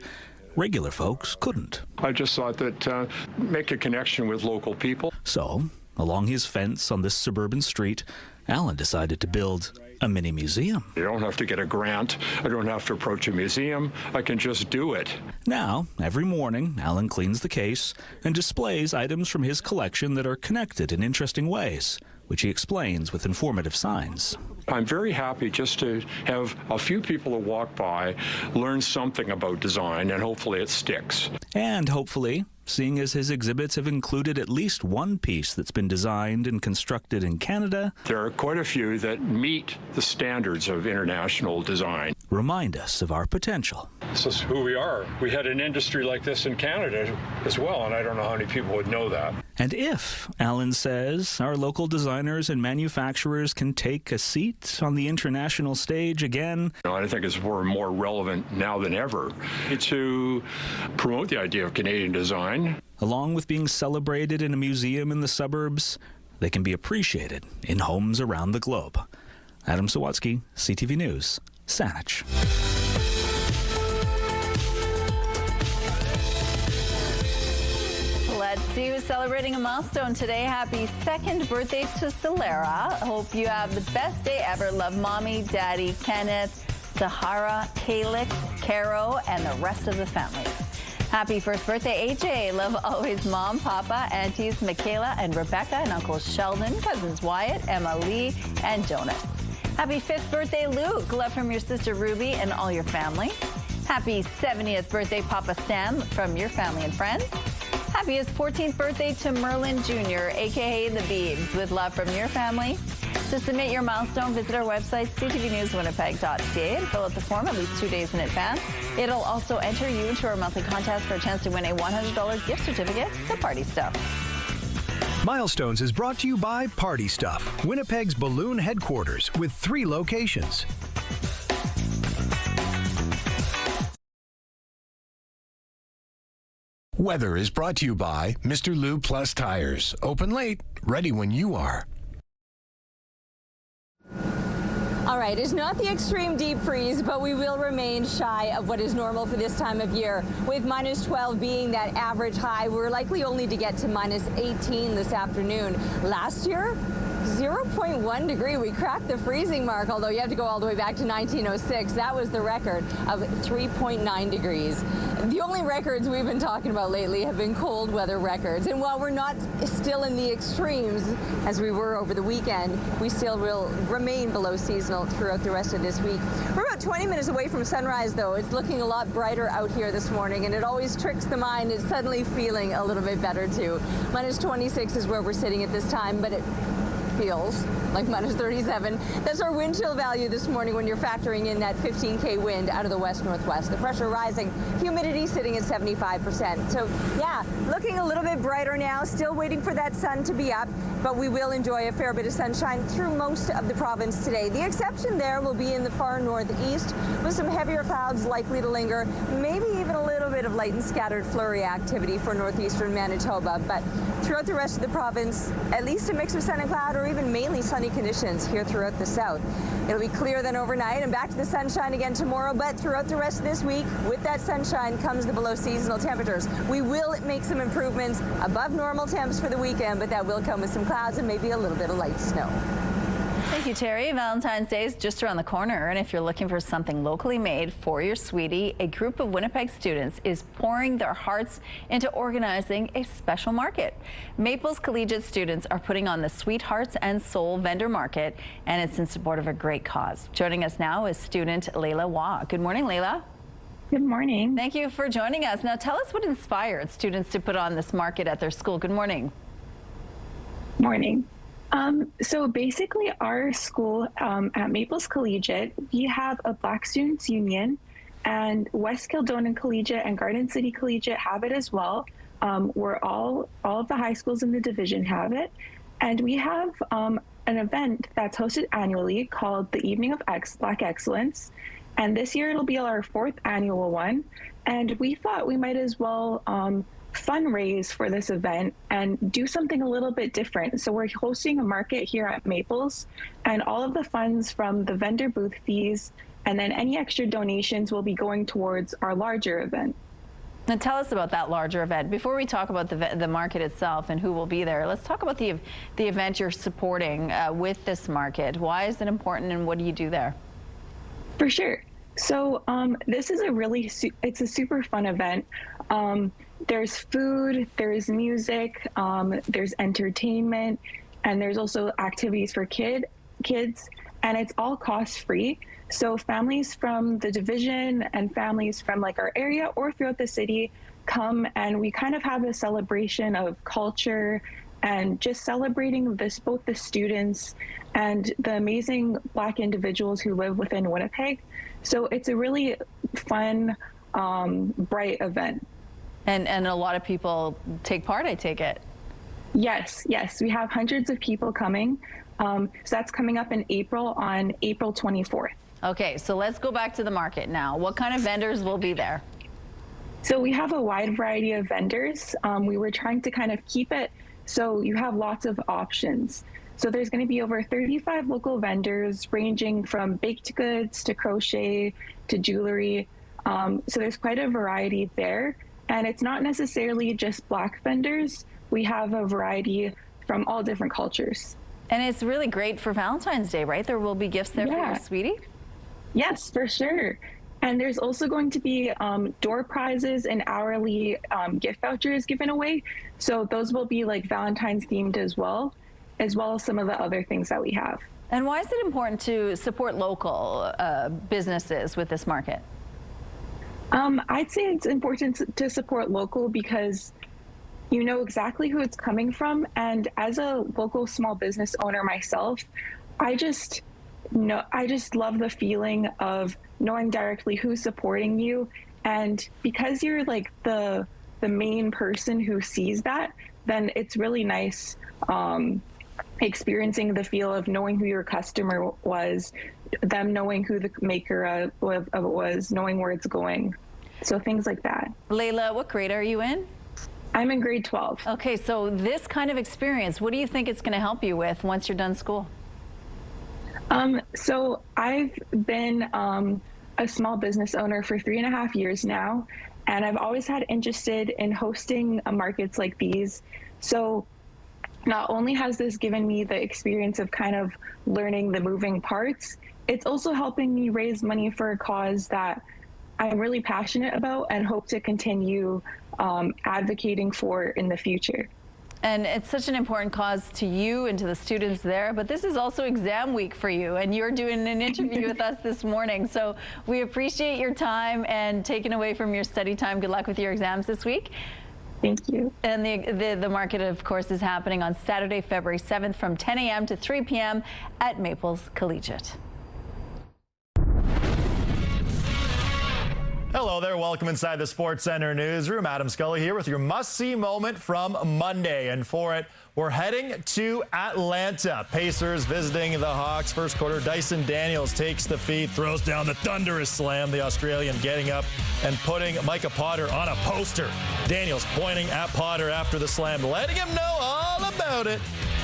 regular folks couldn't. I just thought that make a connection with local people. So, along his fence on this suburban street, Alan decided to build a mini museum. You don't have to get a grant. I don't have to approach a museum. I can just do it. Now, every morning, Alan cleans the case and displays items from his collection that are connected in interesting ways, which he explains with informative signs. I'm very happy just to have a few people that walk by learn something about design, and hopefully it sticks. And hopefully, seeing as his exhibits have included at least one piece that's been designed and constructed in Canada, there are quite a few that meet the standards of international design. Remind us of our potential. This is who we are. We had an industry like this in Canada as well, and I don't know how many people would know that. And if, Alan says, our local designers and manufacturers can take a seat on the international stage again, I think it's more relevant now than ever to promote the idea of Canadian design. Along with being celebrated in a museum in the suburbs, they can be appreciated in homes around the globe. Adam Sawatsky, CTV News, Saanich. Let's see who's celebrating a milestone today. Happy 2nd birthday to Solera. Hope you have the best day ever. Love Mommy, Daddy, Kenneth, Sahara, Calix, Caro, and the rest of the family. Happy 1st birthday, AJ. Love always Mom, Papa, Aunties, Michaela, and Rebecca, and Uncle Sheldon, cousins Wyatt, Emma Lee, and Jonas. Happy 5th birthday, Luke. Love from your sister Ruby and all your family. Happy 70th birthday, Papa Stan, from your family and friends. Happiest 14th birthday to Merlin Jr., a.k.a. The Beebs, with love from your family. To submit your milestone, visit our website, ctvnewswinnipeg.ca, and fill out the form at least 2 days in advance. It'll also enter you into our monthly contest for a chance to win a $100 gift certificate to Party Stuff. Milestones is brought to you by Party Stuff, Winnipeg's balloon headquarters with 3 locations. Weather is brought to you by Mr. Lube Plus Tires. Open late, ready when you are. All right. right. It's not the extreme deep freeze, but we will remain shy of what is normal for this time of year. With minus 12 being that average high, we're likely only to get to minus 18 this afternoon. Last year, 0.1 degree. We cracked the freezing mark, although you have to go all the way back to 1906. That was the record of 3.9 degrees. The only records we've been talking about lately have been cold weather records. And while we're not still in the extremes as we were over the weekend, we still will remain below seasonal throughout the rest of this week. We're about 20 minutes away from sunrise, though. It's looking a lot brighter out here this morning, and it always tricks the mind. It's suddenly feeling a little bit better, too. Minus 26 is where we're sitting at this time, but it feels like minus 37. That's our wind chill value this morning when you're factoring in that 15K wind out of the west-northwest. The pressure rising, humidity sitting at 75%. So yeah, looking a little bit brighter now, still waiting for that sun to be up, but we will enjoy a fair bit of sunshine through most of the province today. The exception there will be in the far northeast with some heavier clouds likely to linger, maybe even a little bit of light and scattered flurry activity for northeastern Manitoba, but throughout the rest of the province, at least a mix of sun and cloud or even mainly sunny conditions here throughout the south. It'll be clear then overnight and back to the sunshine again tomorrow, but throughout the rest of this week, with that sunshine comes the below seasonal temperatures. We will make some improvements above normal temps for the weekend, but that will come with some clouds and maybe a little bit of light snow. Thank you, Terry. Valentine's Day is just around the corner, and if you're looking for something locally made for your sweetie, a group of Winnipeg students is pouring their hearts into organizing a special market. Maples Collegiate students are putting on the Sweethearts and Soul Vendor Market, and it's in support of a great cause. Joining us now is student Layla Wah. Good morning, Layla. Good morning. Thank you for joining us. Now tell us what inspired students to put on this market at their school. Good morning. Morning. So basically our school at Maples Collegiate, we have a Black Students Union, and West Kildonan Collegiate and Garden City Collegiate have it as well. Where all of the high schools in the division have it. And we have an event that's hosted annually called the Evening of Black Excellence. And this year it'll be our 4th annual one. And we thought we might as well fundraise for this event and do something a little bit different. So we're hosting a market here at Maples, and all of the funds from the vendor booth fees and then any extra donations will be going towards our larger event. Now tell us about that larger event. Before we talk about the market itself and who will be there, let's talk about the event you're supporting with this market. Why is it important and what do you do there? For sure. So this is it's a super fun event. There's food, there's music, there's entertainment, and there's also activities for kids, and it's all cost-free. So families from the division and families from like our area or throughout the city come, and we kind of have a celebration of culture and just celebrating both the students and the amazing Black individuals who live within Winnipeg. So it's a really fun, bright event. And a lot of people take part, I take it. Yes. We have hundreds of people coming. So that's coming up in April, on April 24th. Okay, so let's go back to the market now. What kind of vendors will be there? So we have a wide variety of vendors. We were trying to kind of keep it so you have lots of options. So there's going to be over 35 local vendors ranging from baked goods to crochet to jewelry. So there's quite a variety there. And it's not necessarily just Black vendors. We have a variety from all different cultures. And it's really great for Valentine's Day, right? There will be gifts there for your sweetie? Yes, for sure. And there's also going to be door prizes and hourly gift vouchers given away. So those will be like Valentine's themed as well as some of the other things that we have. And why is it important to support local businesses with this market? I'd say it's important to support local because you know exactly who it's coming from. And as a local small business owner myself, I just love the feeling of knowing directly who's supporting you. And because you're like the main person who sees that, then it's really nice experiencing the feel of knowing who your customer was, them knowing who the maker of it was, knowing where it's going. So things like that. Layla, what grade are you in? I'm in grade 12. Okay, so this kind of experience, what do you think it's going to help you with once you're done school? So I've been a small business owner for 3.5 years now, and I've always had interested in hosting markets like these. So not only has this given me the experience of kind of learning the moving parts, it's also helping me raise money for a cause that I'm really passionate about and hope to continue advocating for in the future. And it's such an important cause to you and to the students there, but this is also exam week for you, and you're doing an interview with us this morning. So we appreciate your time and taking away from your study time. Good luck with your exams this week. Thank you. And the market, of course, is happening on Saturday, February 7th from 10 a.m. to 3 p.m. at Maples Collegiate. Hello there, welcome inside the Sports Center newsroom. Adam Scully here with your must-see moment from Monday. And for it, we're heading to Atlanta. Pacers visiting the Hawks. First quarter, Dyson Daniels takes the feed, throws down the thunderous slam. The Australian getting up and putting Micah Potter on a poster. Daniels pointing at Potter after the slam, letting him know all about it.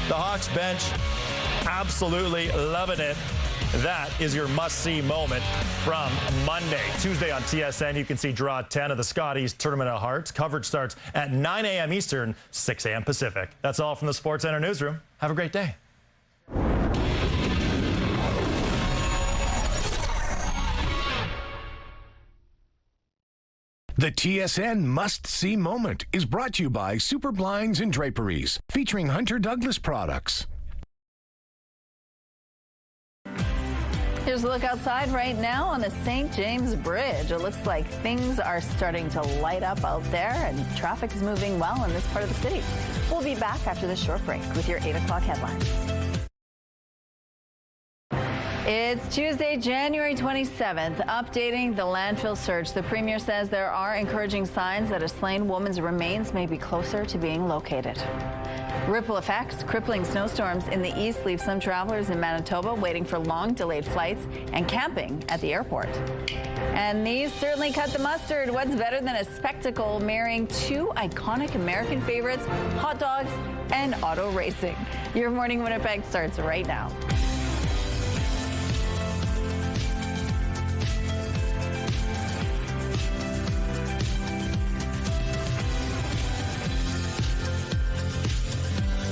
The Hawks bench absolutely loving it. That is your must-see moment from Monday. Tuesday on TSN, you can see Draw 10 of the Scotties Tournament of Hearts. Coverage starts at 9 a.m. Eastern, 6 a.m. Pacific. That's all from the Sports Center newsroom. Have a great day. The TSN must-see moment is brought to you by Super Blinds and Draperies, featuring Hunter Douglas products. Here's a look outside right now on the St. James Bridge. It looks like things are starting to light up out there and traffic is moving well in this part of the city. We'll be back after this short break with your 8 o'clock headlines. It's Tuesday, January 27th, updating the landfill search. The Premier says there are encouraging signs that a slain woman's remains may be closer to being located. Ripple effects, crippling snowstorms in the east leave some travelers in Manitoba waiting for long delayed flights and camping at the airport. And these certainly cut the mustard. What's better than a spectacle marrying two iconic American favorites, hot dogs and auto racing? Your Morning Winnipeg starts right now.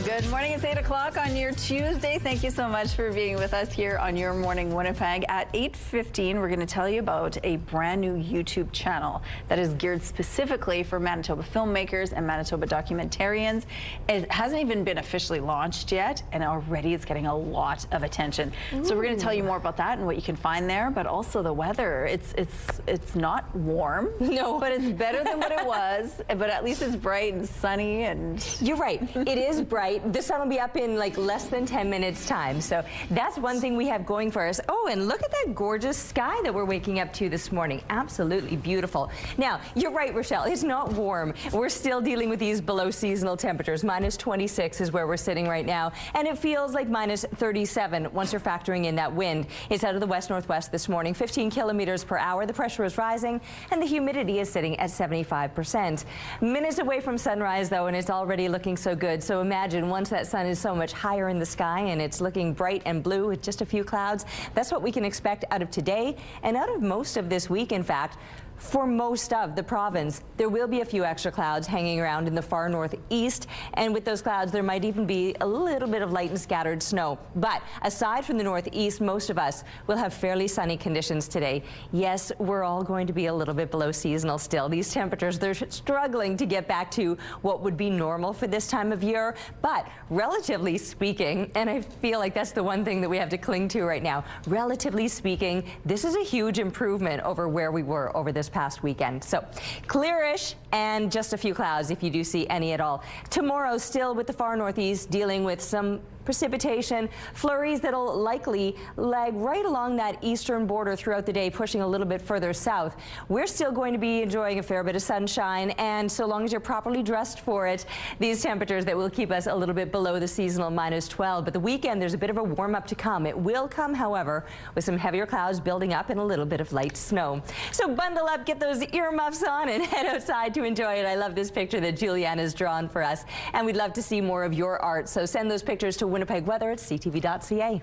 Good morning. It's 8 o'clock on your Tuesday. Thank you so much for being with us here on Your Morning Winnipeg. At 8:15, we're going to tell you about a brand new YouTube channel that is geared specifically for Manitoba filmmakers and Manitoba documentarians. It hasn't even been officially launched yet, and already it's getting a lot of attention. Ooh. So we're going to tell you more about that and what you can find there, but also the weather. It's not warm, no, but it's better than what it was. But at least it's bright and sunny, and you're right. It is bright. The sun will be up in like less than 10 minutes time. So that's one thing we have going for us. Oh, and look at that gorgeous sky that we're waking up to this morning. Absolutely beautiful. Now, you're right, Rochelle. It's not warm. We're still dealing with these below seasonal temperatures. Minus 26 is where we're sitting right now. And it feels like minus 37 once you're factoring in that wind. It's out of the west-northwest this morning, 15 kilometers per hour. The pressure is rising and the humidity is sitting at 75%. Minutes away from sunrise, though, and it's already looking so good. So imagine once that sun is so much higher in the sky and it's looking bright and blue with just a few clouds, that's what we can expect out of today and out of most of this week, in fact. For most of the province, there will be a few extra clouds hanging around in the far northeast, and with those clouds there might even be a little bit of light and scattered snow. But aside from the northeast, most of us will have fairly sunny conditions today. Yes, we're all going to be a little bit below seasonal still. These temperatures, they're struggling to get back to what would be normal for this time of year, but relatively speaking, and I feel like that's the one thing that we have to cling to right now, relatively speaking, this is a huge improvement over where we were over this past weekend. So clearish and just a few clouds if you do see any at all. Tomorrow, still with the far northeast, dealing with some precipitation, flurries that'll likely lag right along that eastern border throughout the day, pushing a little bit further south. We're still going to be enjoying a fair bit of sunshine, and so long as you're properly dressed for it, these temperatures that will keep us a little bit below the seasonal minus 12. But the weekend, there's a bit of a warm up to come. It will come, however, with some heavier clouds building up and a little bit of light snow. So bundle up, get those earmuffs on, and head outside to enjoy it. I love this picture that Julianne has drawn for us, and we'd love to see more of your art. So send those pictures to Winnipeg Weather at ctv.ca.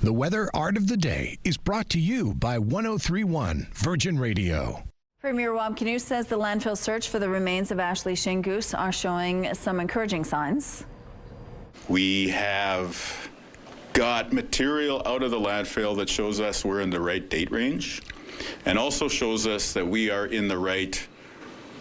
The weather art of the day is brought to you by 103.1 Virgin Radio. Premier Wab Kanu says the landfill search for the remains of Ashley Shingoose are showing some encouraging signs. We have got material out of the landfill that shows us we're in the right date range and also shows us that we are in the right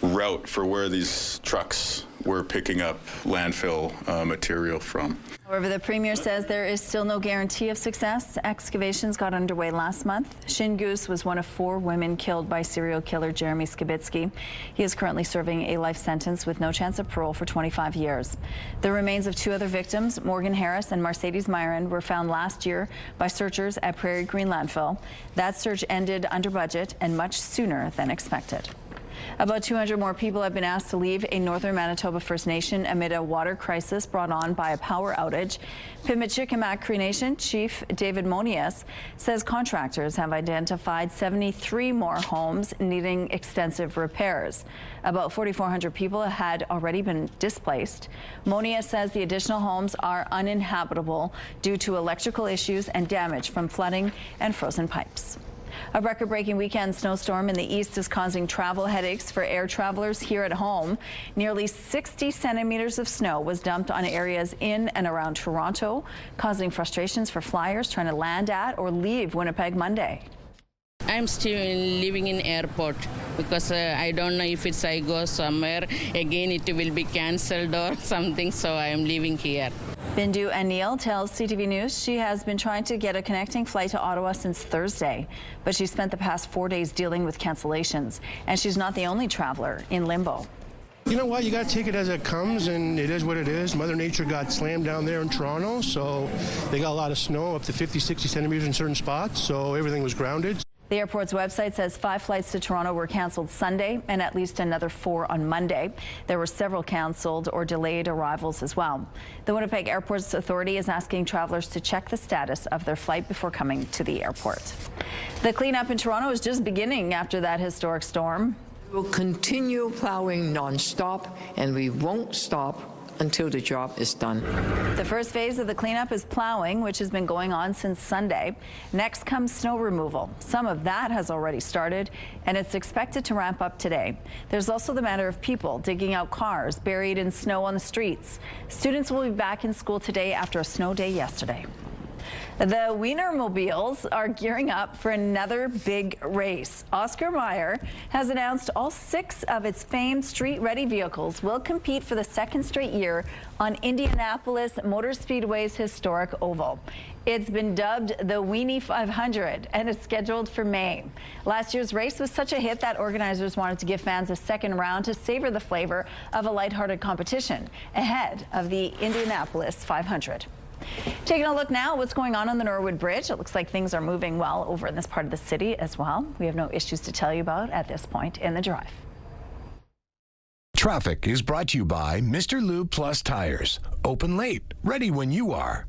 route for where these trucks were picking up landfill material from. However, the Premier says there is still no guarantee of success. Excavations got underway last month. Shingoose was one of 4 women killed by serial killer Jeremy Skibitsky. He is currently serving a life sentence with no chance of parole for 25 years. The remains of 2 other victims, Morgan Harris and Mercedes Myron, were found last year by searchers at Prairie Green Landfill. That search ended under budget and much sooner than expected. About 200 more people have been asked to leave a northern Manitoba First Nation amid a water crisis brought on by a power outage. Pimicikamak Cree Nation Chief David Monias says contractors have identified 73 more homes needing extensive repairs. About 4,400 people had already been displaced. Monias says the additional homes are uninhabitable due to electrical issues and damage from flooding and frozen pipes. A record-breaking weekend snowstorm in the east is causing travel headaches for air travelers here at home. Nearly 60 centimeters of snow was dumped on areas in and around Toronto, causing frustrations for flyers trying to land at or leave Winnipeg Monday. I'm still living in airport because I don't know if I go somewhere again it will be cancelled or something, so I am living here. Bindu Anil tells CTV News she has been trying to get a connecting flight to Ottawa since Thursday, but she spent the past 4 days dealing with cancellations, and she's not the only traveler in limbo. You know what? You got to take it as it comes, and it is what it is. Mother Nature got slammed down there in Toronto, so they got a lot of snow, up to 50, 60 centimeters in certain spots, so everything was grounded. The airport's website says 5 flights to Toronto were canceled Sunday and at least another 4 on Monday. There were several canceled or delayed arrivals as well. The Winnipeg Airports Authority is asking travelers to check the status of their flight before coming to the airport. The cleanup in Toronto is just beginning after that historic storm. We'll continue plowing nonstop, and we won't stop until the job is done. The first phase of the cleanup is plowing, which has been going on since Sunday. Next comes snow removal. Some of that has already started, and it's expected to ramp up today. There's also the matter of people digging out cars buried in snow on the streets. Students will be back in school today after a snow day yesterday. The Wienermobiles are gearing up for another big race. Oscar Mayer has announced all 6 of its famed street-ready vehicles will compete for the 2nd straight year on Indianapolis Motor Speedway's historic oval. It's been dubbed the Weenie 500 and is scheduled for May. Last year's race was such a hit that organizers wanted to give fans a second round to savor the flavor of a lighthearted competition ahead of the Indianapolis 500. Taking a look now at what's going on the Norwood Bridge. It looks like things are moving well over in this part of the city as well. We have no issues to tell you about at this point in the drive. Traffic is brought to you by Mr. Lube Plus Tires. Open late, ready when you are.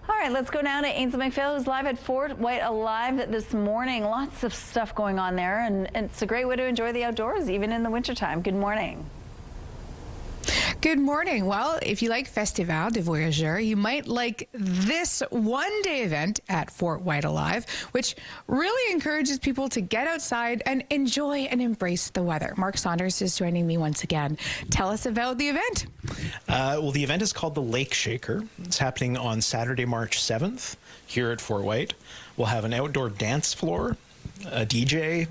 All right, let's go now to Ainsley McPhail, who's live at Fort Whyte Alive this morning. Lots of stuff going on there, and it's a great way to enjoy the outdoors, even in the wintertime. Good morning. Good morning. Well, if you like Festival de Voyageurs, you might like this one-day event at Fort Whyte Alive, which really encourages people to get outside and enjoy and embrace the weather. Mark Saunders is joining me once again. Tell us about the event. Well, the event is called the Lake Shaker. It's happening on Saturday, March 7th here at Fort Whyte. We'll have an outdoor dance floor, a DJ,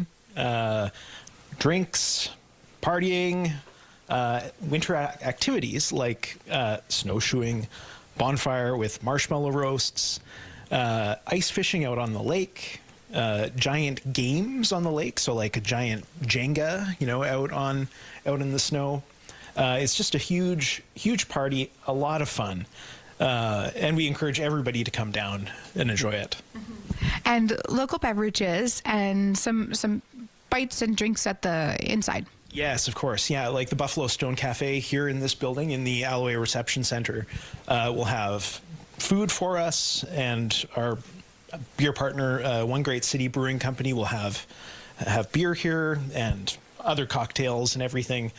drinks, partying, winter activities like snowshoeing, bonfire with marshmallow roasts, ice fishing out on the lake, giant games on the lake, so like a giant Jenga, out in the snow. It's just a huge party, a lot of fun, and we encourage everybody to come down and enjoy it. And local beverages and some bites and drinks at the inside. Yes, of course. Yeah, like the Buffalo Stone Cafe here in this building in the Alloway Reception Center will have food for us, and our beer partner, One Great City Brewing Company, will have beer here and other cocktails and everything.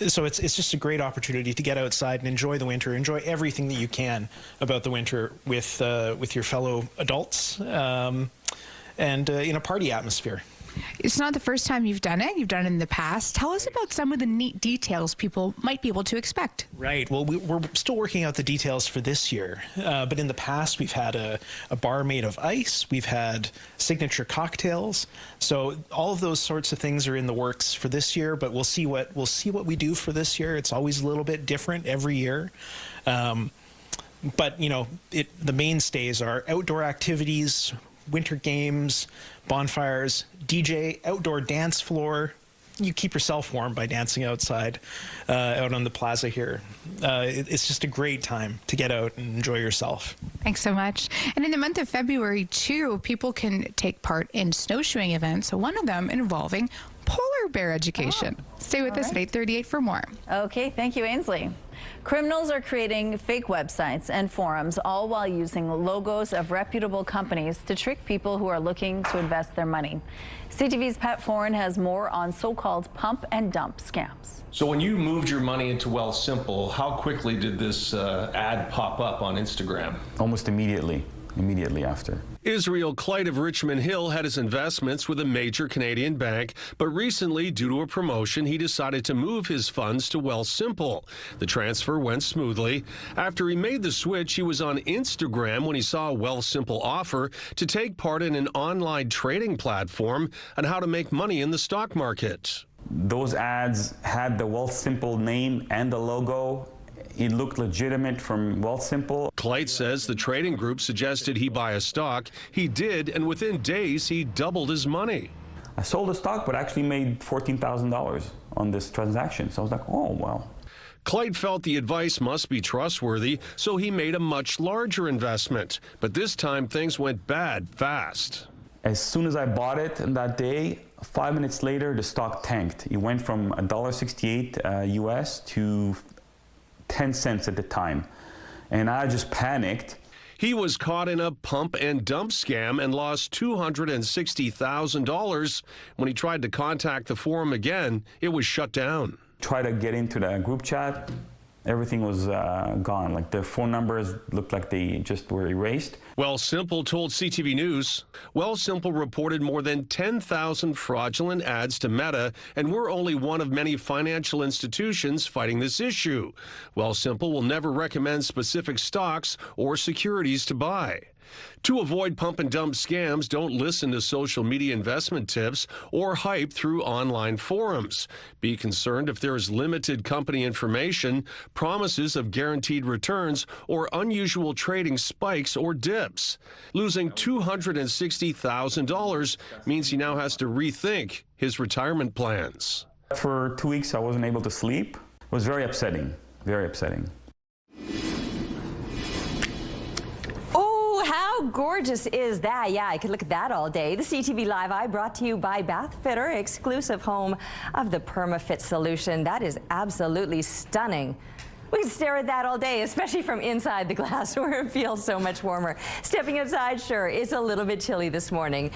So it's just a great opportunity to get outside and enjoy the winter, enjoy everything that you can about the winter with your fellow adults, and in a party atmosphere. It's not the first time you've done it. You've done it in the past. Tell us about some of the neat details people might be able to expect. Right. Well, we're still working out the details for this year. But in the past, we've had a bar made of ice. We've had signature cocktails. So all of those sorts of things are in the works for this year. But we'll see what we do for this year. It's always a little bit different every year. But the mainstays are outdoor activities, winter games, bonfires, DJ, outdoor dance floor. You keep yourself warm by dancing outside, out on the plaza here. It's just a great time to get out and enjoy yourself. Thanks so much. And in the month of February, too, people can take part in snowshoeing events, one of them involving polar bear education. Stay with us at 8:38 for more. Okay, thank you, Ainsley. Criminals are creating fake websites and forums, all while using logos of reputable companies to trick people who are looking to invest their money. CTV's Pat Foran has more on so-called pump and dump scams. So when you moved your money into Wealthsimple, how quickly did this ad pop up on Instagram? Almost immediately after. Israel Clyde of Richmond Hill had his investments with a major Canadian bank, but recently, due to a promotion, he decided to move his funds to Wealthsimple. The transfer went smoothly. After he made the switch, he was on Instagram when he saw a Wealthsimple offer to take part in an online trading platform on how to make money in the stock market. Those ads had the Wealthsimple name and the logo. It looked legitimate from Wealthsimple. Clyde says the trading group suggested he buy a stock. He did, and within days, he doubled his money. I sold the stock, but actually made $14,000 on this transaction. So I was like, oh, wow. Clyde felt the advice must be trustworthy, so he made a much larger investment. But this time, things went bad fast. As soon as I bought it that day, 5 minutes later, the stock tanked. It went from $1.68 US to 10 cents at the time, and I just panicked. He was caught in a pump and dump scam and lost $260,000. When he tried to contact the forum again, it was shut down. Tried to get into the group chat. Everything was gone. Like the phone numbers looked like they just were erased. Wealthsimple told CTV News, Wealthsimple reported more than 10,000 fraudulent ads to Meta, and we're only one of many financial institutions fighting this issue. Wealthsimple will never recommend specific stocks or securities to buy. To avoid pump and dump scams, don't listen to social media investment tips or hype through online forums. Be concerned if there is limited company information, promises of guaranteed returns, or unusual trading spikes or dips. Losing $260,000 means he now has to rethink his retirement plans. For 2 weeks, I wasn't able to sleep. It was very upsetting, very upsetting. How gorgeous is that? Yeah, I could look at that all day. The CTV Live Eye brought to you by Bath Fitter, exclusive home of the PermaFit solution. That is absolutely stunning. We could stare at that all day, especially from inside the glass where it feels so much warmer. Stepping outside, sure, it's a little bit chilly this morning.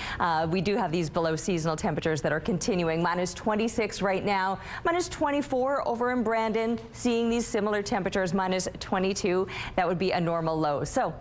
We do have these below seasonal temperatures that are continuing. Minus 26 right now, minus 24 over in Brandon. Seeing these similar temperatures, minus 22. That would be a normal low. So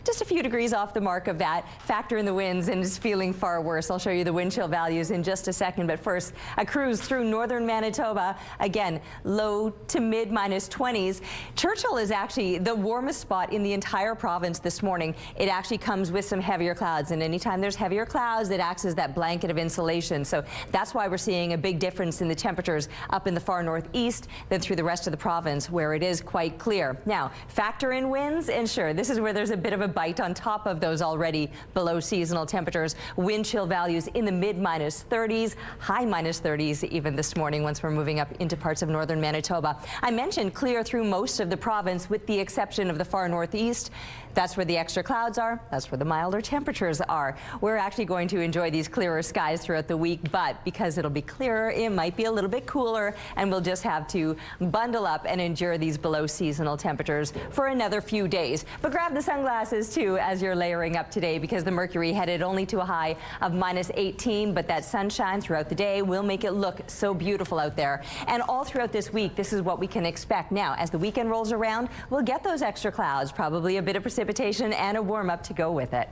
just a few degrees off the mark of that. Factor in the winds and it's feeling far worse. I'll show you the wind chill values in just a second, but first a cruise through northern Manitoba. Again, low to mid minus 20s. Churchill is actually the warmest spot in the entire province this morning. It actually comes with some heavier clouds, and anytime there's heavier clouds, it acts as that blanket of insulation. So that's why we're seeing a big difference in the temperatures up in the far northeast than through the rest of the province where it is quite clear. Now, factor in winds, and sure, this is where there's a bit of a bite on top of those already below seasonal temperatures. Wind chill values in the mid minus 30s, high minus 30s even this morning once we're moving up into parts of northern Manitoba. I mentioned clear through most of the province with the exception of the far northeast. That's where the extra clouds are. That's where the milder temperatures are. We're actually going to enjoy these clearer skies throughout the week, but because it'll be clearer, it might be a little bit cooler, and we'll just have to bundle up and endure these below seasonal temperatures for another few days. But grab the sunglasses. those too as you're layering up today, because the mercury headed only to a high of -18, but that sunshine throughout the day will make it look so beautiful out there. And all throughout this week, this is what we can expect. Now, as the weekend rolls around, we'll get those extra clouds, probably a bit of precipitation and a warm up to go with it.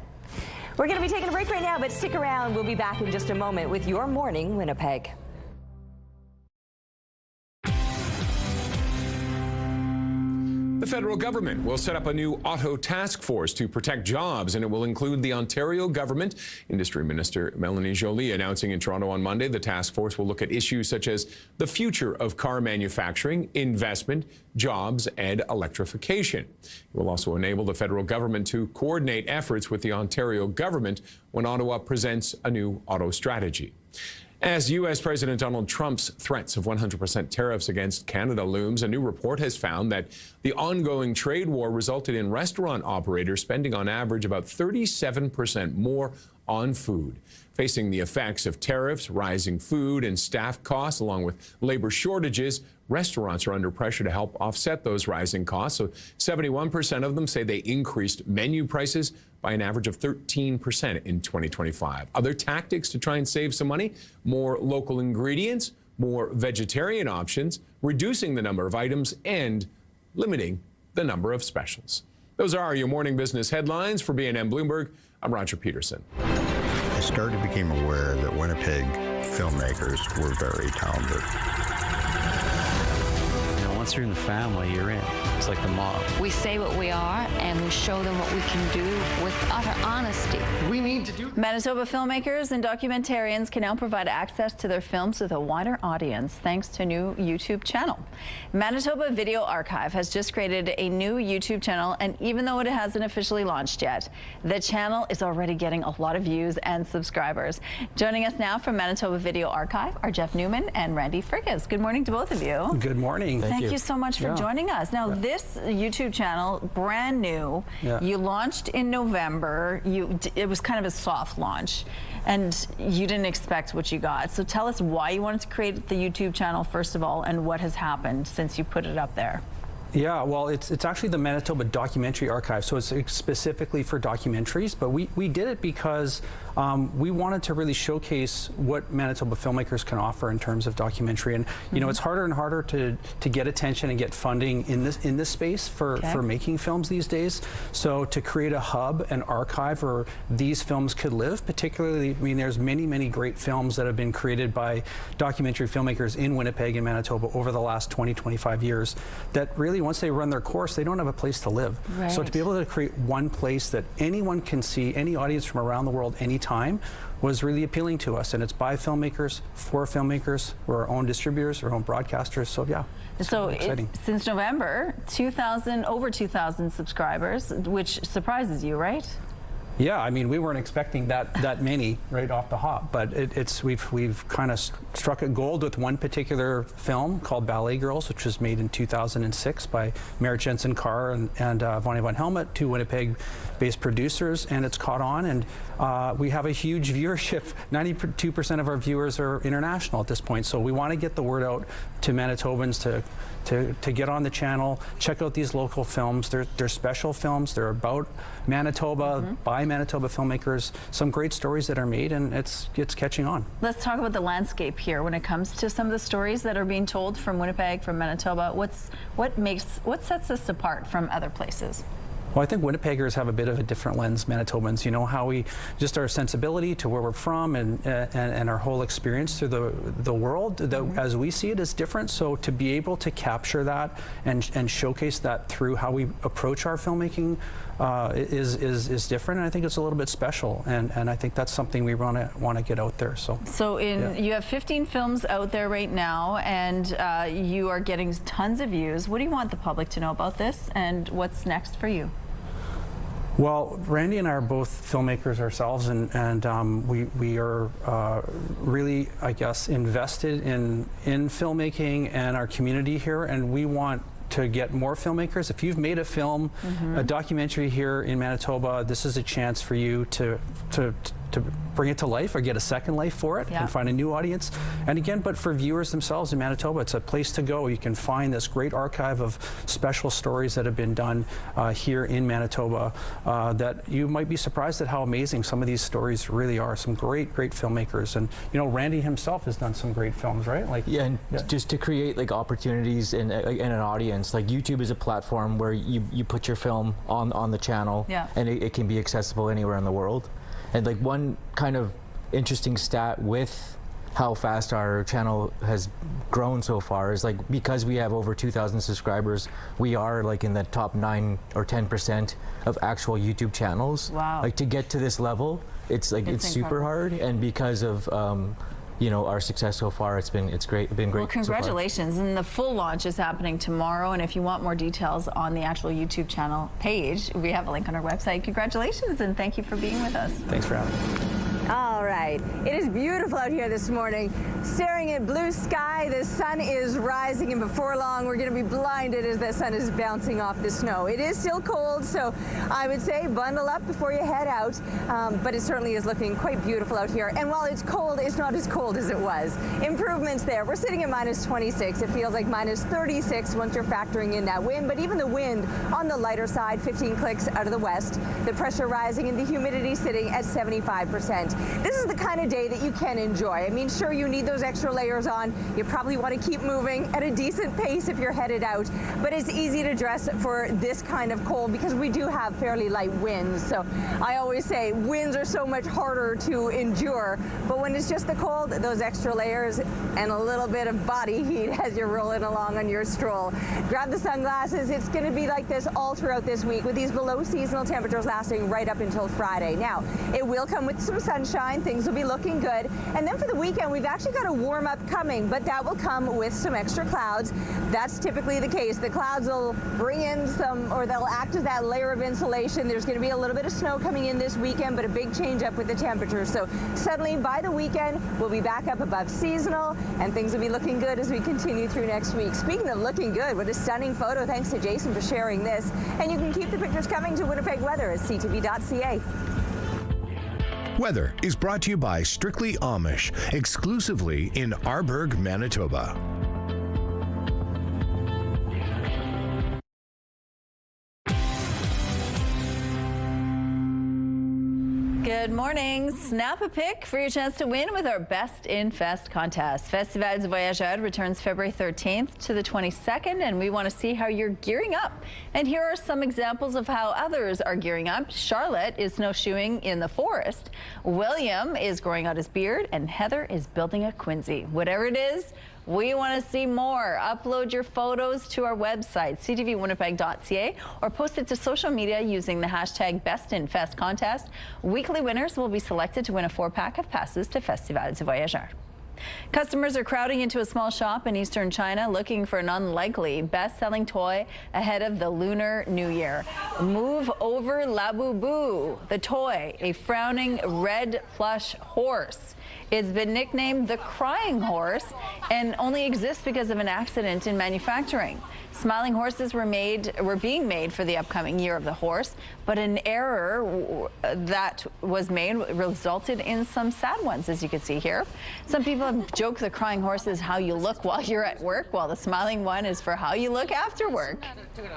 We're going to be taking a break right now, but stick around. We'll be back in just a moment with your Morning Winnipeg. The federal government will set up a new auto task force to protect jobs, and it will include the Ontario government. Industry Minister Melanie Joly announcing in Toronto on Monday the task force will look at issues such as the future of car manufacturing, investment, jobs, and electrification. It will also enable the federal government to coordinate efforts with the Ontario government when Ottawa presents a new auto strategy. As U.S. President Donald Trump's threats of 100% tariffs against Canada looms, a new report has found that the ongoing trade war resulted in restaurant operators spending on average about 37% more on food. Facing the effects of tariffs, rising food and staff costs, along with labor shortages, restaurants are under pressure to help offset those rising costs. So 71% of them say they increased menu prices by an average of 13% in 2025. Other tactics to try and save some money: more local ingredients, more vegetarian options, reducing the number of items, and limiting the number of specials. Those are your morning business headlines. For BNN Bloomberg, I'm Roger Peterson. I became aware that Winnipeg filmmakers were very talented. Once you're in the family, you're in. It's like the mob. We say what we are, and we show them what we can do with utter honesty. We need to do. Manitoba filmmakers and documentarians can now provide access to their films with a wider audience thanks to a new YouTube channel. Manitoba Video Archive has just created a new YouTube channel, and even though it hasn't officially launched yet, the channel is already getting a lot of views and subscribers. Joining us now from Manitoba Video Archive are Jeff Newman and Randy Frigas. Good morning to both of you. Good morning. Thank you so much for joining us. Now, this YouTube channel, brand new, you launched in November. It was kind of a soft launch, and you didn't expect what you got. So tell us why you wanted to create the YouTube channel, first of all, and what has happened since you put it up there. Yeah, well, it's actually the Manitoba Documentary Archive, so it's specifically for documentaries, but we did it because we wanted to really showcase what Manitoba filmmakers can offer in terms of documentary. And you know, it's harder and harder to get attention and get funding in this space for making films these days. So to create a hub, an archive where these films could live, particularly, I mean, there's many great films that have been created by documentary filmmakers in Winnipeg and Manitoba over the last 20-25 years that really, once they run their course, they don't have a place to live. Right. So to be able to create one place that anyone can see, any audience from around the world, anytime, was really appealing to us. And it's by filmmakers, for filmmakers. We're our own distributors, our own broadcasters. So yeah, so exciting. Since November, over 2,000 subscribers, which surprises you, right? Yeah, I mean, we weren't expecting that many right off the hop, but we've kind of struck a gold with one particular film called Ballet Girls, which was made in 2006 by Merritt Jensen Carr and Vonnie von Helmut, two Winnipeg-based producers, and it's caught on, and we have a huge viewership. 92% of our viewers are international at this point, so we want to get the word out to Manitobans to get on the channel, check out these local films. They're special films. They're about Manitoba, by Manitoba filmmakers. Some great stories that are made, and it's catching on. Let's talk about the landscape here when it comes to some of the stories that are being told from Winnipeg, from Manitoba. What sets us apart from other places? Well, I think Winnipeggers have a bit of a different lens, Manitobans. You know, how just our sensibility to where we're from and our whole experience through the world, as we see it, is different. So to be able to capture that and showcase that through how we approach our filmmaking is different. And I think it's a little bit special. And I think that's something we want to get out there. So you have 15 films out there right now, and you are getting tons of views. What do you want the public to know about this, and what's next for you? Well, Randy and I are both filmmakers ourselves, and we are really, I guess, invested in filmmaking and our community here, and we want to get more filmmakers. If you've made a film, a documentary here in Manitoba, this is a chance for you to bring it to life or get a second life for it and find a new audience. And again, but for viewers themselves in Manitoba, it's a place to go. You can find this great archive of special stories that have been done here in Manitoba that you might be surprised at how amazing some of these stories really are. Some great filmmakers. And you know, Randy himself has done some great films, right? Like just to create like opportunities and an audience. Like YouTube is a platform where you put your film on the channel and it can be accessible anywhere in the world. And like one kind of interesting stat with how fast our channel has grown so far is like because we have over 2,000 subscribers, we are like in the top 9 or 10% of actual YouTube channels. Wow. Like to get to this level, it's super hard, and because of you know, our success so far, it's been great. Well, congratulations. And the full launch is happening tomorrow. And if you want more details on the actual YouTube channel page, we have a link on our website. Congratulations, and thank you for being with us. Thanks for having me. All right, it is beautiful out here this morning. Staring at blue sky, the sun is rising, and before long we're going to be blinded as the sun is bouncing off the snow. It is still cold, so I would say bundle up before you head out, but it certainly is looking quite beautiful out here. And while it's cold, it's not as cold as it was. Improvements there. We're sitting at minus 26. It feels like minus 36 once you're factoring in that wind, but even the wind on the lighter side, 15 clicks out of the west. The pressure rising and the humidity sitting at 75%. This is the kind of day that you can enjoy. I mean, sure, you need those extra layers on. You probably want to keep moving at a decent pace if you're headed out, but it's easy to dress for this kind of cold because we do have fairly light winds. So I always say winds are so much harder to endure, but when it's just the cold, those extra layers and a little bit of body heat as you're rolling along on your stroll. Grab the sunglasses. It's going to be like this all throughout this week with these below seasonal temperatures lasting right up until Friday. Now, it will come with some sunshine. Things will be looking good. And then for the weekend, we've actually got a warm up coming, but that will come with some extra clouds. That's typically the case. The clouds will bring in some, or they'll act as that layer of insulation. There's going to be a little bit of snow coming in this weekend, but a big change up with the temperatures. So suddenly by the weekend, we'll be back up above seasonal, and things will be looking good as we continue through next week. Speaking of looking good, what a stunning photo. Thanks to Jason for sharing this. And you can keep the pictures coming to Winnipeg Weather at CTV.ca. Weather is brought to you by Strictly Amish, exclusively in Arborg, Manitoba. Good morning. Snap a pic for your chance to win with our Best in Fest contest. Festival du Voyageur returns February 13th to the 22nd, and we want to see how you're gearing up. And here are some examples of how others are gearing up. Charlotte is snowshoeing in the forest. William is growing out his beard, and Heather is building a Quincy. Whatever it is, we want to see more. Upload your photos to our website, ctvwinnipeg.ca, or post it to social media using the hashtag BestInFestContest. Weekly winners will be selected to win a 4-pack of passes to Festival du Voyageur. Customers are crowding into a small shop in eastern China looking for an unlikely best-selling toy ahead of the Lunar New Year. Move over Labubu, the toy, a frowning red plush horse. It's been nicknamed the crying horse and only exists because of an accident in manufacturing. Smiling horses were being made for the upcoming Year of the Horse, but an error that was made resulted in some sad ones, as you can see here. Some people have joked the crying horse is how you look while you're at work, while the smiling one is for how you look after work.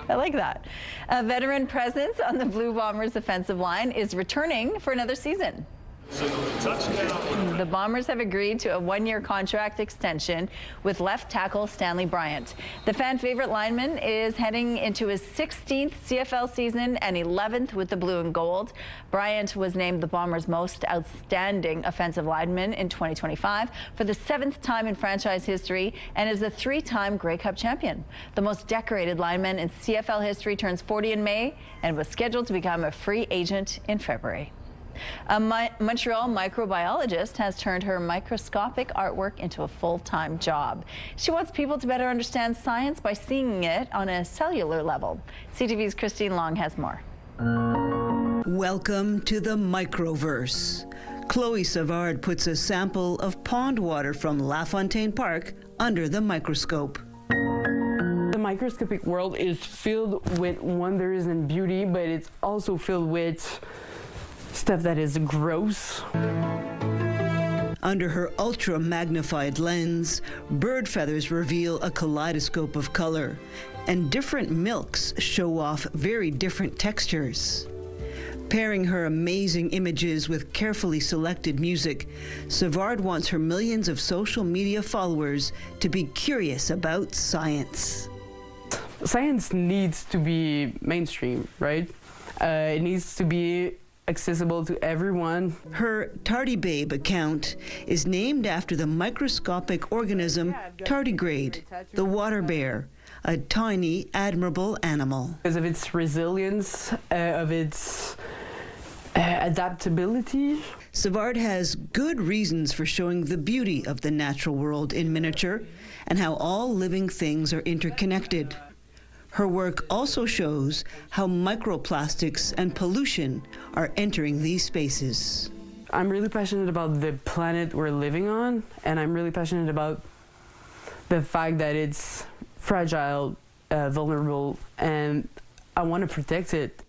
I like that. A veteran presence on the Blue Bombers offensive line is returning for another season. The Bombers have agreed to a 1-year contract extension with left tackle Stanley Bryant. The fan favorite lineman is heading into his 16th CFL season and 11th with the blue and gold. Bryant was named the Bombers' most outstanding offensive lineman in 2025 for the 7th time in franchise history and is a 3-time Grey Cup champion. The most decorated lineman in CFL history turns 40 in May and was scheduled to become a free agent in February. A Montreal microbiologist has turned her microscopic artwork into a full-time job. She wants people to better understand science by seeing it on a cellular level. CTV's Christine Long has more. Welcome to the microverse. Chloe Savard puts a sample of pond water from LaFontaine Park under the microscope. The microscopic world is filled with wonders and beauty, but it's also filled with stuff that is gross. Under her ultra-magnified lens, bird feathers reveal a kaleidoscope of color, and different milks show off very different textures. Pairing her amazing images with carefully selected music, Savard wants her millions of social media followers to be curious about science. Science needs to be mainstream, right? It needs to be accessible to everyone. Her Tardigrade account is named after the microscopic organism tardigrade, the water bear, a tiny, admirable animal. Because of its resilience, of its adaptability. Savard has good reasons for showing the beauty of the natural world in miniature and how all living things are interconnected. Her work also shows how microplastics and pollution are entering these spaces. I'm really passionate about the planet we're living on, and I'm really passionate about the fact that it's fragile, vulnerable, and I want to protect it.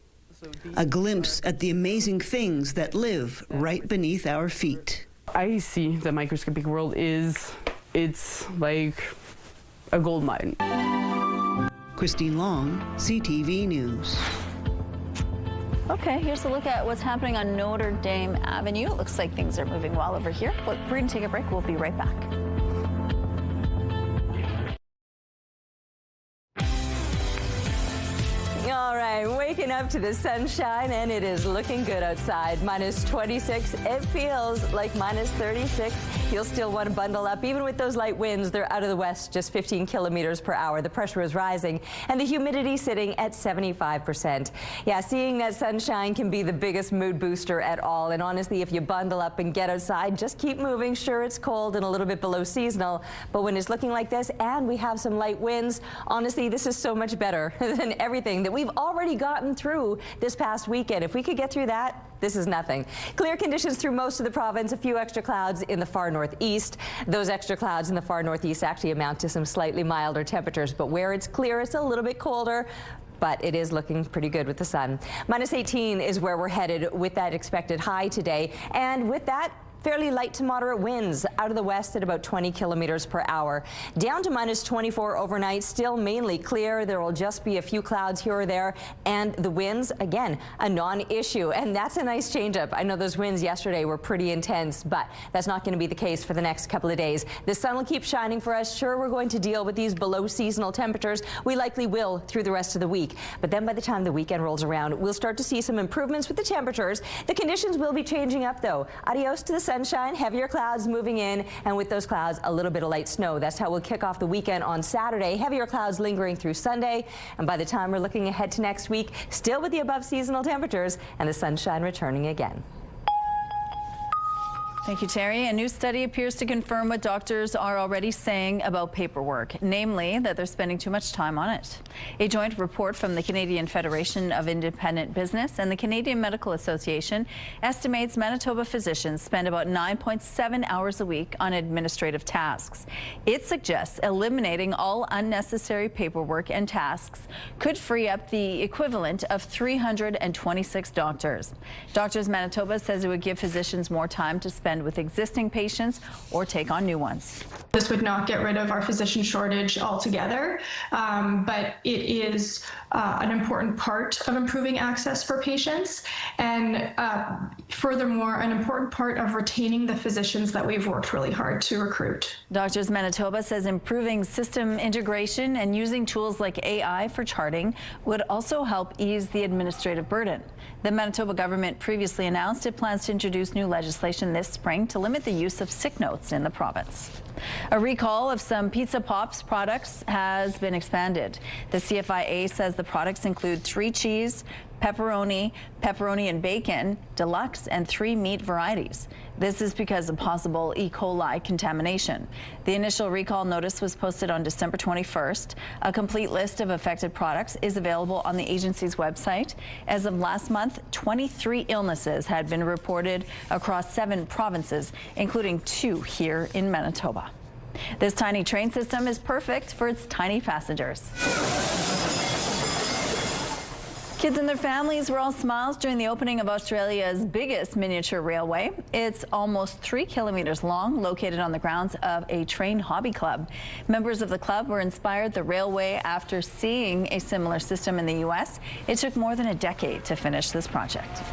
A glimpse at the amazing things that live right beneath our feet. I see the microscopic world it's like a gold mine. Christine Long, CTV News. Okay, here's a look at what's happening on Notre Dame Avenue. It looks like things are moving well over here. But we're going to take a break. We'll be right back. All right, waking up to the sunshine, and it is looking good outside. Minus 26. It feels like minus 36. You'll still want to bundle up. Even with those light winds, they're out of the west, just 15 kilometers per hour. The pressure is rising, and the humidity sitting at 75%. Yeah, seeing that sunshine can be the biggest mood booster at all. And honestly, if you bundle up and get outside, just keep moving. Sure, it's cold and a little bit below seasonal, but when it's looking like this and we have some light winds, honestly, this is so much better than everything that we've already gotten through this past weekend. If we could get through that, this is nothing. Clear conditions through most of the province, a few extra clouds in the far northeast. Those extra clouds in the far northeast actually amount to some slightly milder temperatures, but where it's clear, it's a little bit colder. But it is looking pretty good with the sun. Minus 18 is where we're headed with that expected high today. And with that, fairly light to moderate winds out of the west at about 20 kilometers per hour. Down to minus 24 overnight, still mainly clear. There will just be a few clouds here or there. And the winds, again, a non-issue. And that's a nice change up. I know those winds yesterday were pretty intense, but that's not going to be the case for the next couple of days. The sun will keep shining for us. Sure, we're going to deal with these below seasonal temperatures. We likely will through the rest of the week. But then by the time the weekend rolls around, we'll start to see some improvements with the temperatures. The conditions will be changing up, though. Adios to the sunshine, heavier clouds moving in, and with those clouds, a little bit of light snow. That's how we'll kick off the weekend on Saturday. Heavier clouds lingering through Sunday, and by the time we're looking ahead to next week, still with the above seasonal temperatures and the sunshine returning again. Thank you, Terry. A new study appears to confirm what doctors are already saying about paperwork, namely that they're spending too much time on it. A joint report from the Canadian Federation of Independent Business and the Canadian Medical Association estimates Manitoba physicians spend about 9.7 hours a week on administrative tasks. It suggests eliminating all unnecessary paperwork and tasks could free up the equivalent of 326 doctors. Doctors Manitoba says it would give physicians more time to spend with existing patients or take on new ones. This would not get rid of our physician shortage altogether, but it is an important part of improving access for patients, and furthermore, an important part of retaining the physicians that we've worked really hard to recruit. Doctors Manitoba says improving system integration and using tools like AI for charting would also help ease the administrative burden. The Manitoba government previously announced it plans to introduce new legislation this spring to limit the use of sick notes in the province. A recall of some Pizza Pops products has been expanded. The CFIA says the products include 3 cheese, pepperoni, pepperoni and bacon, deluxe, and 3 meat varieties. This is because of possible E. coli contamination. The initial recall notice was posted on December 21st. A complete list of affected products is available on the agency's website. As of last month, 23 illnesses had been reported across 7 provinces, including 2 here in Manitoba. This tiny train system is perfect for its tiny passengers. Kids and their families were all smiles during the opening of Australia's biggest miniature railway. It's almost 3 kilometers long, located on the grounds of a train hobby club. Members of the club were inspired the railway after seeing a similar system in the U.S. It took more than a decade to finish this project.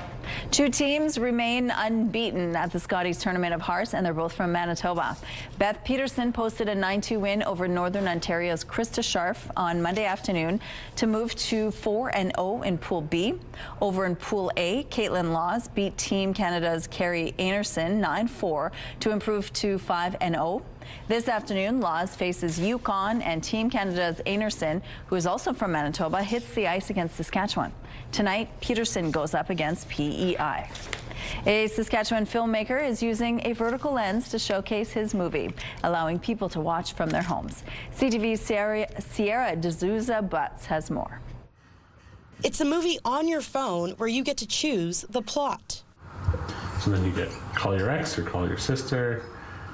2 teams remain unbeaten at the Scotties Tournament of Hearts, and they're both from Manitoba. Beth Peterson posted a 9-2 win over Northern Ontario's Krista Scharf on Monday afternoon to move to 4-0 in Pool B. Over in Pool A, Caitlin Laws beat Team Canada's Carrie Anerson 9-4 to improve to 5-0. This afternoon, Laws faces Yukon, and Team Canada's Anerson, who is also from Manitoba, hits the ice against Saskatchewan. Tonight, Peterson goes up against PEI. A Saskatchewan filmmaker is using a vertical lens to showcase his movie, allowing people to watch from their homes. CTV's Sierra D'Souza Butts has more. It's a movie on your phone where you get to choose the plot. So then you get call your ex or call your sister.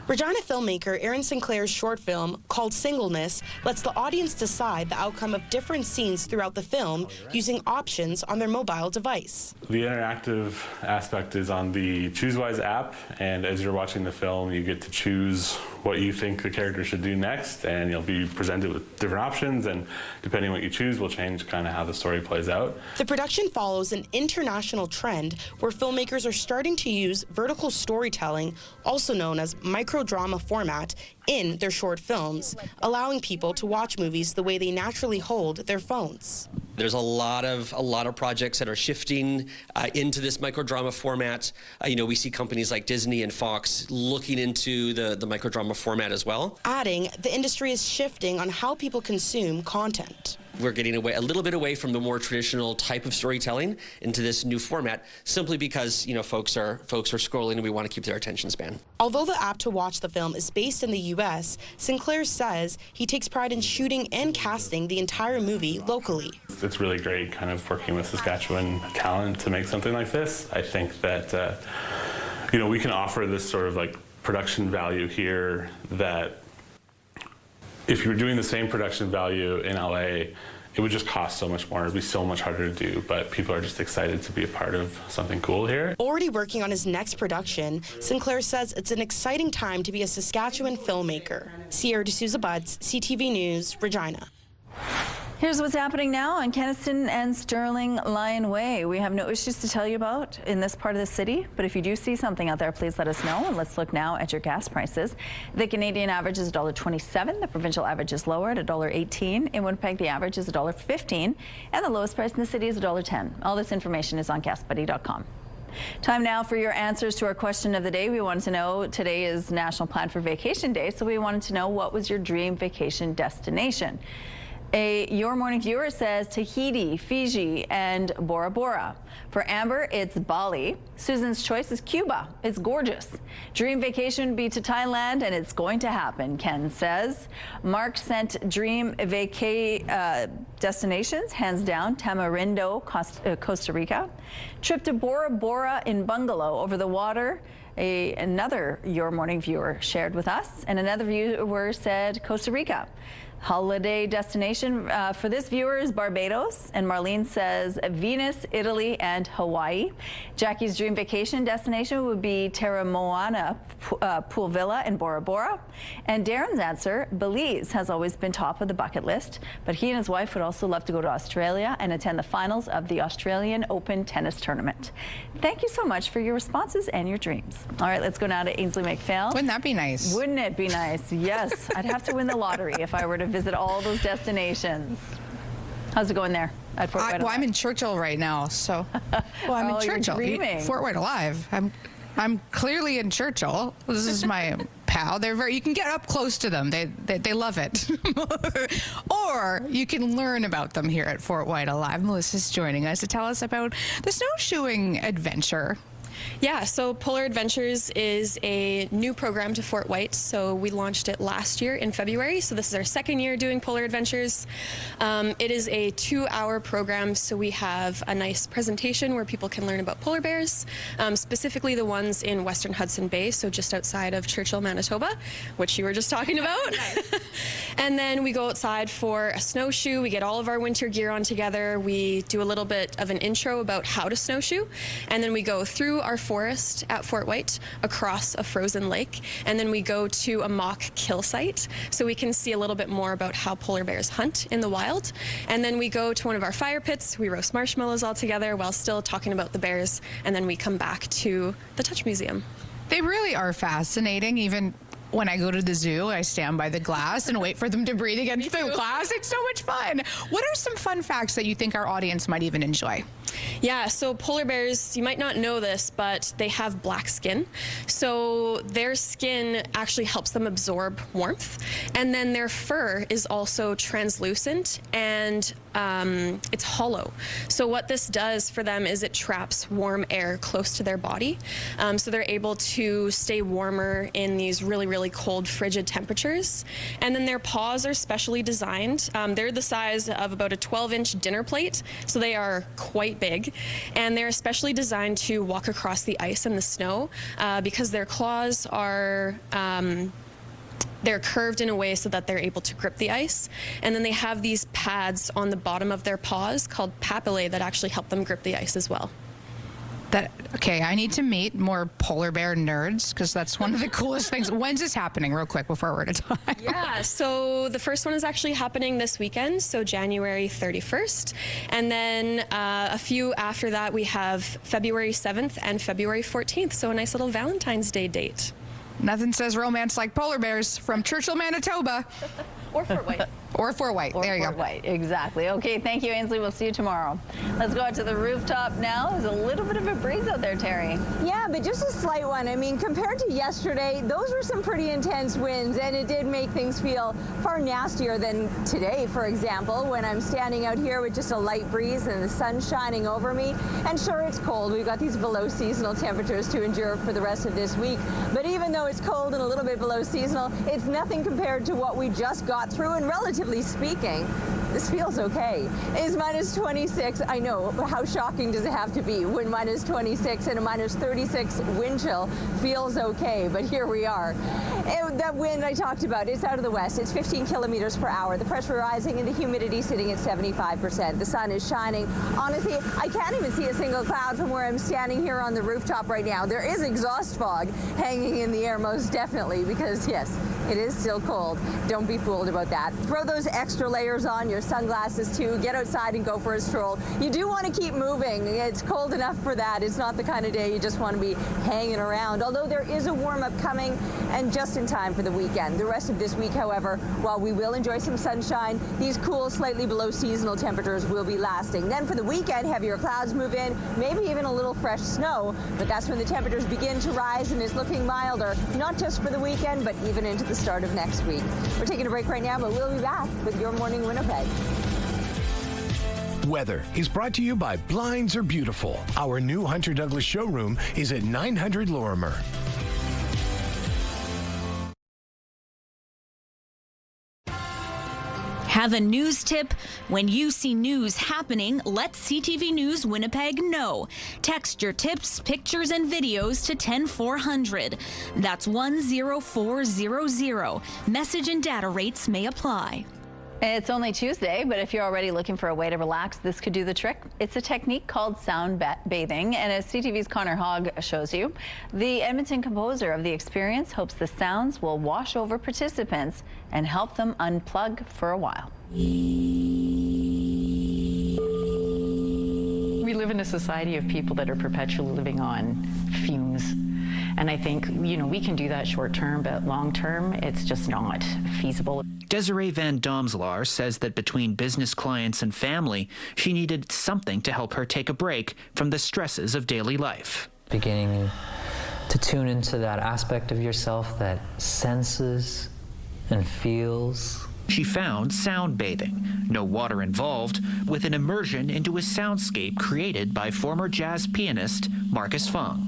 Regina filmmaker Erin Sinclair's short film, called Singleness, lets the audience decide the outcome of different scenes throughout the film using options on their mobile device. The interactive aspect is on the ChooseWise app, and as you're watching the film, you get to choose what you think the character should do next, and you'll be presented with different options, and depending on what you choose will change kind of how the story plays out. The production follows an international trend where filmmakers are starting to use vertical storytelling, also known as microdrama format, in their short films, allowing people to watch movies the way they naturally hold their phones. There's a lot of projects that are shifting into this microdrama format. We see companies like Disney and Fox looking into the microdrama format as well. Adding, the industry is shifting on how people consume content. We're getting a little bit away from the more traditional type of storytelling into this new format, simply because folks are scrolling and we want to keep their attention span. Although the app to watch the film is based in the U.S., Sinclair says he takes pride in shooting and casting the entire movie locally. It's really great kind of working with Saskatchewan talent to make something like this. I think that we can offer this sort of like production value here that if you were doing the same production value in LA, it would just cost so much more. It'd be so much harder to do, but people are just excited to be a part of something cool here. Already working on his next production, Sinclair says it's an exciting time to be a Saskatchewan filmmaker. Sierra D'Souza Butts, CTV News, Regina. Here's what's happening now on Kenaston and Sterling Lion Way. We have no issues to tell you about in this part of the city, but if you do see something out there, please let us know. And let's look now at your gas prices. The Canadian average is $1.27. The provincial average is lower at $1.18. In Winnipeg, the average is $1.15, and the lowest price in the city is $1.10. All this information is on gasbuddy.com. Time now for your answers to our question of the day. We wanted to know, today is National Plan for Vacation Day, so we wanted to know, what was your dream vacation destination? Your Morning viewer says Tahiti, Fiji, and Bora Bora. For Amber, it's Bali. Susan's choice is Cuba. It's gorgeous. Dream vacation would be to Thailand, and it's going to happen, Ken says. Mark sent dream vacay destinations, hands down, Tamarindo, Costa Rica. Trip to Bora Bora in bungalow over the water. Another Your Morning viewer shared with us, and another viewer said Costa Rica. Holiday destination for this viewer is Barbados, and Marlene says Venus, Italy, and Hawaii. Jackie's dream vacation destination would be Terra Moana Pool Villa in Bora Bora. And Darren's answer, Belize, has always been top of the bucket list, but he and his wife would also love to go to Australia and attend the finals of the Australian Open Tennis Tournament. Thank you so much for your responses and your dreams. All right, let's go now to Ainsley McPhail. Wouldn't that be nice? Wouldn't it be nice? Yes, I'd have to win the lottery if I were to visit all those destinations. How's it going there at Fort Whyte? Well, I'm in Churchill right now, so. Well, I'm in Churchill. Fort Whyte Alive. I'm clearly in Churchill. This is my pal. You can get up close to them. They love it. Or you can learn about them here at Fort Whyte Alive. Melissa's joining us to tell us about the snowshoeing adventure. Yeah, so Polar Adventures is a new program to Fort Whyte. So we launched it last year in February. So this is our second year doing Polar Adventures. It is a 2-hour program. So we have a nice presentation where people can learn about polar bears, specifically the ones in Western Hudson Bay, so just outside of Churchill, Manitoba, which you were just talking about. And then we go outside for a snowshoe. We get all of our winter gear on together. We do a little bit of an intro about how to snowshoe. And then we go through our forest at Fort Whyte, across a frozen lake, and then we go to a mock kill site so we can see a little bit more about how polar bears hunt in the wild. And then we go to one of our fire pits, we roast marshmallows all together while still talking about the bears, and then we come back to the Touch Museum. They really are fascinating. Even when I go to the zoo, I stand by the glass and wait for them to breathe against the glass. It's so much fun. What are some fun facts that you think our audience might even enjoy? Yeah, so polar bears, you might not know this, but they have black skin. So their skin actually helps them absorb warmth. And then their fur is also translucent and it's hollow. So what this does for them is it traps warm air close to their body. So they're able to stay warmer in these really, really cold, frigid temperatures. And then their paws are specially designed. They're the size of about a 12-inch dinner plate. So they are quite big. And they're especially designed to walk across the ice and the snow because their claws are they're curved in a way so that they're able to grip the ice. And then they have these pads on the bottom of their paws called papillae that actually help them grip the ice as well. Okay, I need to meet more polar bear nerds because that's one of the coolest things. When's this happening, real quick, before we're out of time? Yeah, so the first one is actually happening this weekend, so January 31st. And then a few after that, we have February 7th and February 14th, so a nice little Valentine's Day date. Nothing says romance like polar bears from Churchill, Manitoba. Or Fort Whyte. Or Fort Whyte. There you go. Fort Whyte, exactly. Okay, thank you, Ainsley. We'll see you tomorrow. Let's go out to the rooftop now. There's a little bit of a breeze out there, Terry. Yeah, but just a slight one. I mean, compared to yesterday, those were some pretty intense winds, and it did make things feel far nastier than today, for example, when I'm standing out here with just a light breeze and the sun shining over me. And sure, it's cold. We've got these below seasonal temperatures to endure for the rest of this week. But even though it's cold and a little bit below seasonal, it's nothing compared to what we just got through, and relatively speaking, this feels okay. It's minus 26. I know, but how shocking does it have to be when minus 26 and a minus 36 wind chill feels okay? But here we are. That wind I talked about, it's out of the west. It's 15 kilometers per hour. The pressure rising and the humidity sitting at 75%. The sun is shining. Honestly, I can't even see a single cloud from where I'm standing here on the rooftop right now. There is exhaust fog hanging in the air, most definitely, because yes, it is still cold. Don't be fooled about that. Throw those extra layers on, your sunglasses too. Get outside and go for a stroll. You do want to keep moving. It's cold enough for that. It's not the kind of day you just want to be hanging around, although there is a warm-up coming and just in time for the weekend. The rest of this week, however, while we will enjoy some sunshine, these cool, slightly below seasonal temperatures will be lasting. Then for the weekend, heavier clouds move in, maybe even a little fresh snow, but that's when the temperatures begin to rise and is looking milder, not just for the weekend, but even into the start of next week. We're taking a break right now, but we'll be back with your Morning Winnipeg. Weather is brought to you by Blinds Are Beautiful. Our new Hunter Douglas showroom is at 900 Lorimer. Have a news tip? When you see news happening, let CTV News Winnipeg know. Text your tips, pictures, and videos to 10400. That's 10400. Message and data rates may apply. It's only Tuesday, but if you're already looking for a way to relax, this could do the trick. It's a technique called sound bathing, and as CTV's Connor Hogg shows you, the Edmonton composer of the experience hopes the sounds will wash over participants and help them unplug for a while. We live in a society of people that are perpetually living on fumes. And I think, we can do that short term, but long term, it's just not feasible. Desiree Van Domslaar says that between business clients and family, she needed something to help her take a break from the stresses of daily life. Beginning to tune into that aspect of yourself that senses and feels. She found sound bathing, no water involved, with an immersion into a soundscape created by former jazz pianist Marcus Fung.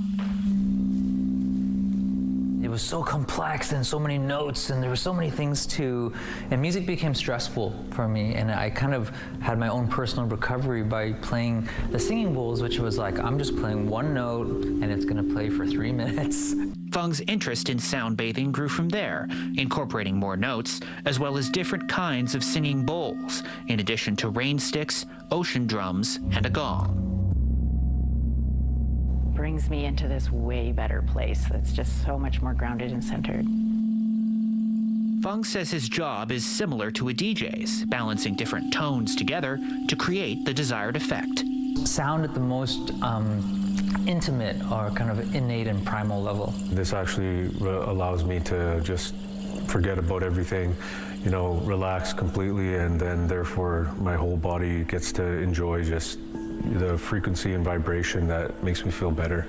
was so complex and so many notes and there were so many things and music became stressful for me, and I kind of had my own personal recovery by playing the singing bowls, which was like, I'm just playing one note and it's gonna play for 3 minutes. Fung's interest in sound bathing grew from there, incorporating more notes, as well as different kinds of singing bowls, in addition to rain sticks, ocean drums, and a gong. Brings me into this way better place that's just so much more grounded and centered. Fung says his job is similar to a DJ's, balancing different tones together to create the desired effect. Sound at the most intimate or kind of innate and primal level. This actually allows me to just forget about everything, you know, relax completely, and then therefore my whole body gets to enjoy just the frequency and vibration that makes me feel better.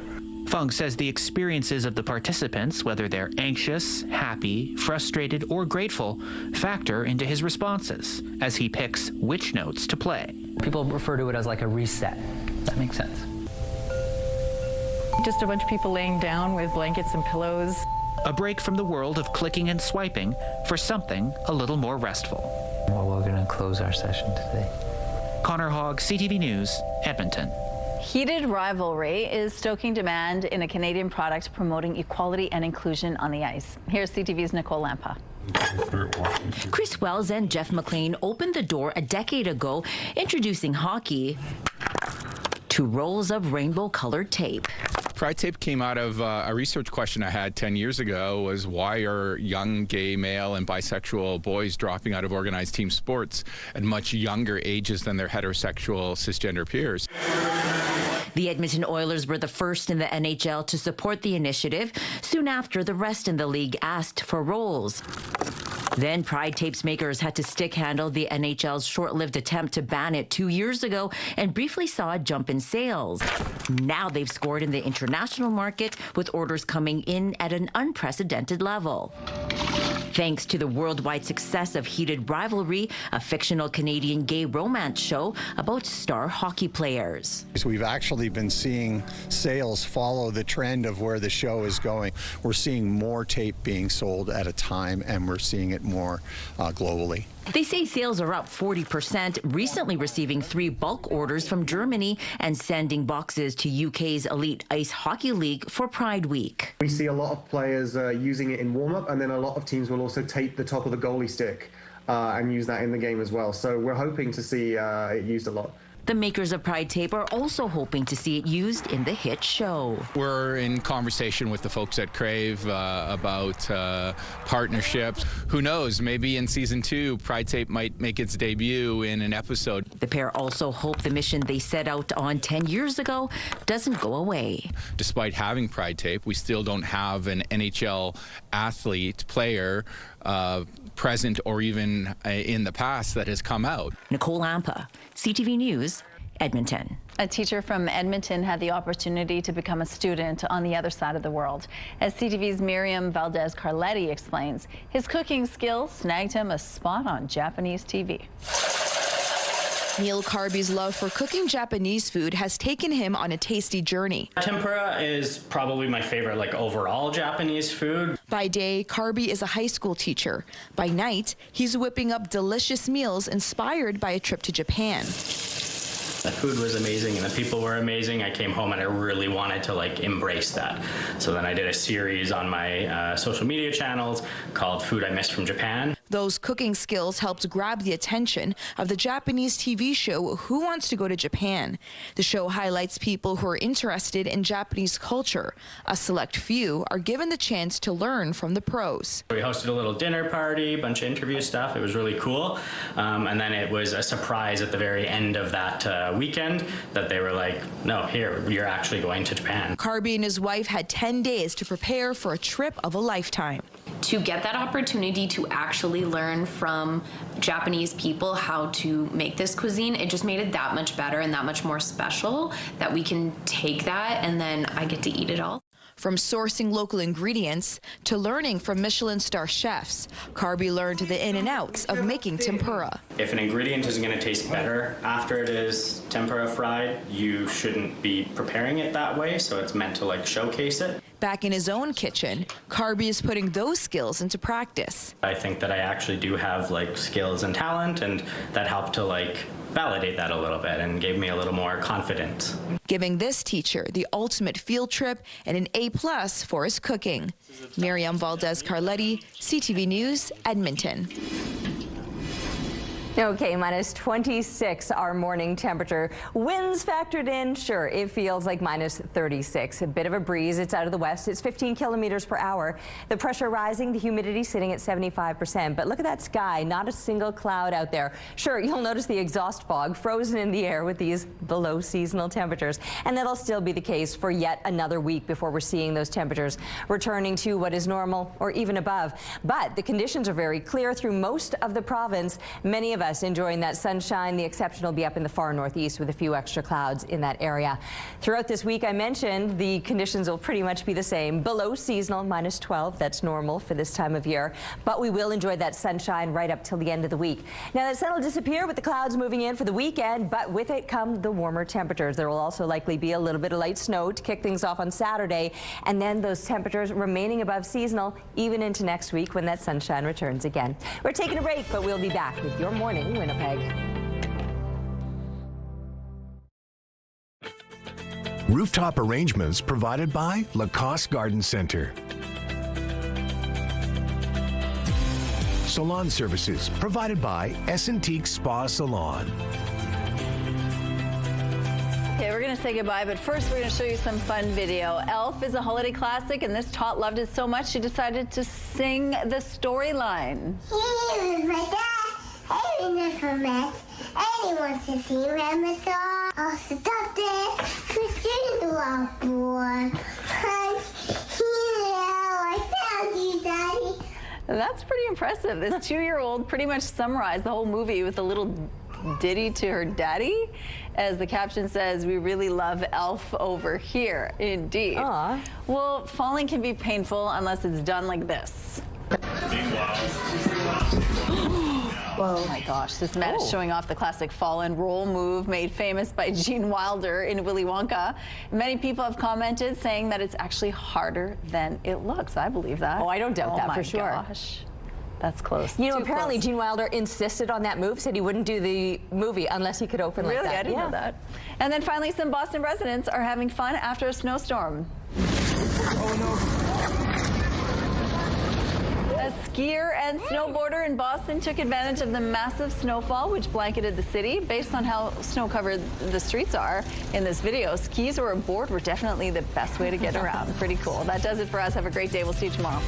Fung says the experiences of the participants, whether they're anxious, happy, frustrated, or grateful, factor into his responses as he picks which notes to play. People refer to it as like a reset. That makes sense. Just a bunch of people laying down with blankets and pillows. A break from the world of clicking and swiping for something a little more restful. Well, we're going to close our session today. Connor Hogg, CTV News, Edmonton. Heated rivalry is stoking demand in a Canadian product promoting equality and inclusion on the ice. Here's CTV's Nicole Lampa. Chris Wells and Jeff McLean opened the door a decade ago, introducing hockey to rolls of rainbow-colored tape. Pride tape came out of a research question I had 10 years ago, was why are young gay male and bisexual boys dropping out of organized team sports at much younger ages than their heterosexual cisgender peers? The Edmonton Oilers were the first in the NHL to support the initiative. Soon after, the rest in the league asked for rolls. Then Pride Tape's makers had to stick-handle the NHL's short-lived attempt to ban it 2 years ago and briefly saw a jump in sales. Now they've scored in the international market, with orders coming in at an unprecedented level. Thanks to the worldwide success of Heated Rivalry, a fictional Canadian gay romance show about star hockey players. So we've actually been seeing sales follow the trend of where the show is going. We're seeing more tape being sold at a time, and we're seeing it more globally. They say sales are up 40%, recently receiving 3 bulk orders from Germany and sending boxes to UK's Elite Ice Hockey League for Pride Week. We see a lot of players using it in warm-up, and then a lot of teams will also tape the top of the goalie stick and use that in the game as well. So we're hoping to see it used a lot. The makers of Pride Tape are also hoping to see it used in the hit show. We're in conversation with the folks at Crave about partnerships. Who knows, maybe in season 2, Pride Tape might make its debut in an episode. The pair also hope the mission they set out on 10 years ago doesn't go away. Despite having Pride Tape, we still don't have an NHL athlete, player, present or even in the past that has come out. Nicole Lampa, CTV News, Edmonton. A teacher from Edmonton had the opportunity to become a student on the other side of the world. As CTV's Miriam Valdez-Carletti explains, his cooking skills snagged him a spot on Japanese TV. Neil Carby's love for cooking Japanese food has taken him on a tasty journey. Tempura is probably my favorite, overall Japanese food. By day, Carby is a high school teacher. By night, he's whipping up delicious meals inspired by a trip to Japan. The food was amazing and the people were amazing. I came home and I really wanted to embrace that. So then I did a series on my social media channels called Food I Missed from Japan. Those cooking skills helped grab the attention of the Japanese TV show Who Wants to Go to Japan? The show highlights people who are interested in Japanese culture. A select few are given the chance to learn from the pros. We hosted a little dinner party, a bunch of interview stuff. It was really cool. And then it was a surprise at the very end of that weekend that they were like, no, here, you're actually going to Japan. Carby and his wife had 10 days to prepare for a trip of a lifetime. To get that opportunity to actually learn from Japanese people how to make this cuisine, it just made it that much better and that much more special that we can take that and then I get to eat it all. From sourcing local ingredients to learning from Michelin star chefs, Carby learned the in and outs of making tempura. If an ingredient is going to taste better after it is tempura fried, you shouldn't be preparing it that way, so it's meant to showcase it. Back in his own kitchen, Carby is putting those skills into practice. I think that I actually do have like skills and talent, and that helped to like validate that a little bit and gave me a little more confidence. Giving this teacher the ultimate field trip and an A+ for his cooking. Miriam Valdez-Carletti, CTV News, Edmonton. Okay, minus 26 our morning temperature. Winds factored in, sure, it feels like minus 36. A bit of a breeze, it's out of the west, it's 15 kilometers per hour. The pressure rising, the humidity sitting at 75%. But look at that sky, not a single cloud out there. Sure, you'll notice the exhaust fog frozen in the air with these below seasonal temperatures. And that'll still be the case for yet another week before we're seeing those temperatures returning to what is normal or even above. But the conditions are very clear through most of the province. Many of us enjoying that sunshine. The exception will be up in the far northeast with a few extra clouds in that area. Throughout this week, I mentioned the conditions will pretty much be the same. Below seasonal, minus 12. That's normal for this time of year. But we will enjoy that sunshine right up till the end of the week. Now, that sun will disappear with the clouds moving in for the weekend, but with it come the warmer temperatures. There will also likely be a little bit of light snow to kick things off on Saturday, and then those temperatures remaining above seasonal even into next week when that sunshine returns again. We're taking a break, but we'll be back with your morning Winnipeg. Rooftop arrangements provided by Lacoste Garden Center. Salon services provided by Essentique Spa Salon. Okay, we're going to say goodbye, but first we're going to show you some fun video. Elf is a holiday classic, and this tot loved it so much she decided to sing the storyline. Anyone wants to see Grandma's song? I'll stop there. Christian love boy. I found you, Daddy. That's pretty impressive. This 2-year-old pretty much summarized the whole movie with a little ditty to her daddy. As the caption says, we really love Elf over here. Indeed. Aww. Well, falling can be painful unless it's done like this. Oh my gosh, this man is showing off the classic fall and roll move made famous by Gene Wilder in Willy Wonka. Many people have commented saying that it's actually harder than it looks. I believe that. Oh, I don't doubt that for sure. Gosh. That's close. You know, apparently Gene Wilder insisted on that move, said he wouldn't do the movie unless he could open like that. Really? I didn't know that. And then finally, some Boston residents are having fun after a snowstorm. Oh no. A skier and snowboarder in Boston took advantage of the massive snowfall which blanketed the city. Based on how snow-covered the streets are in this video, skis or a board were definitely the best way to get around. Pretty cool. That does it for us. Have a great day. We'll see you tomorrow.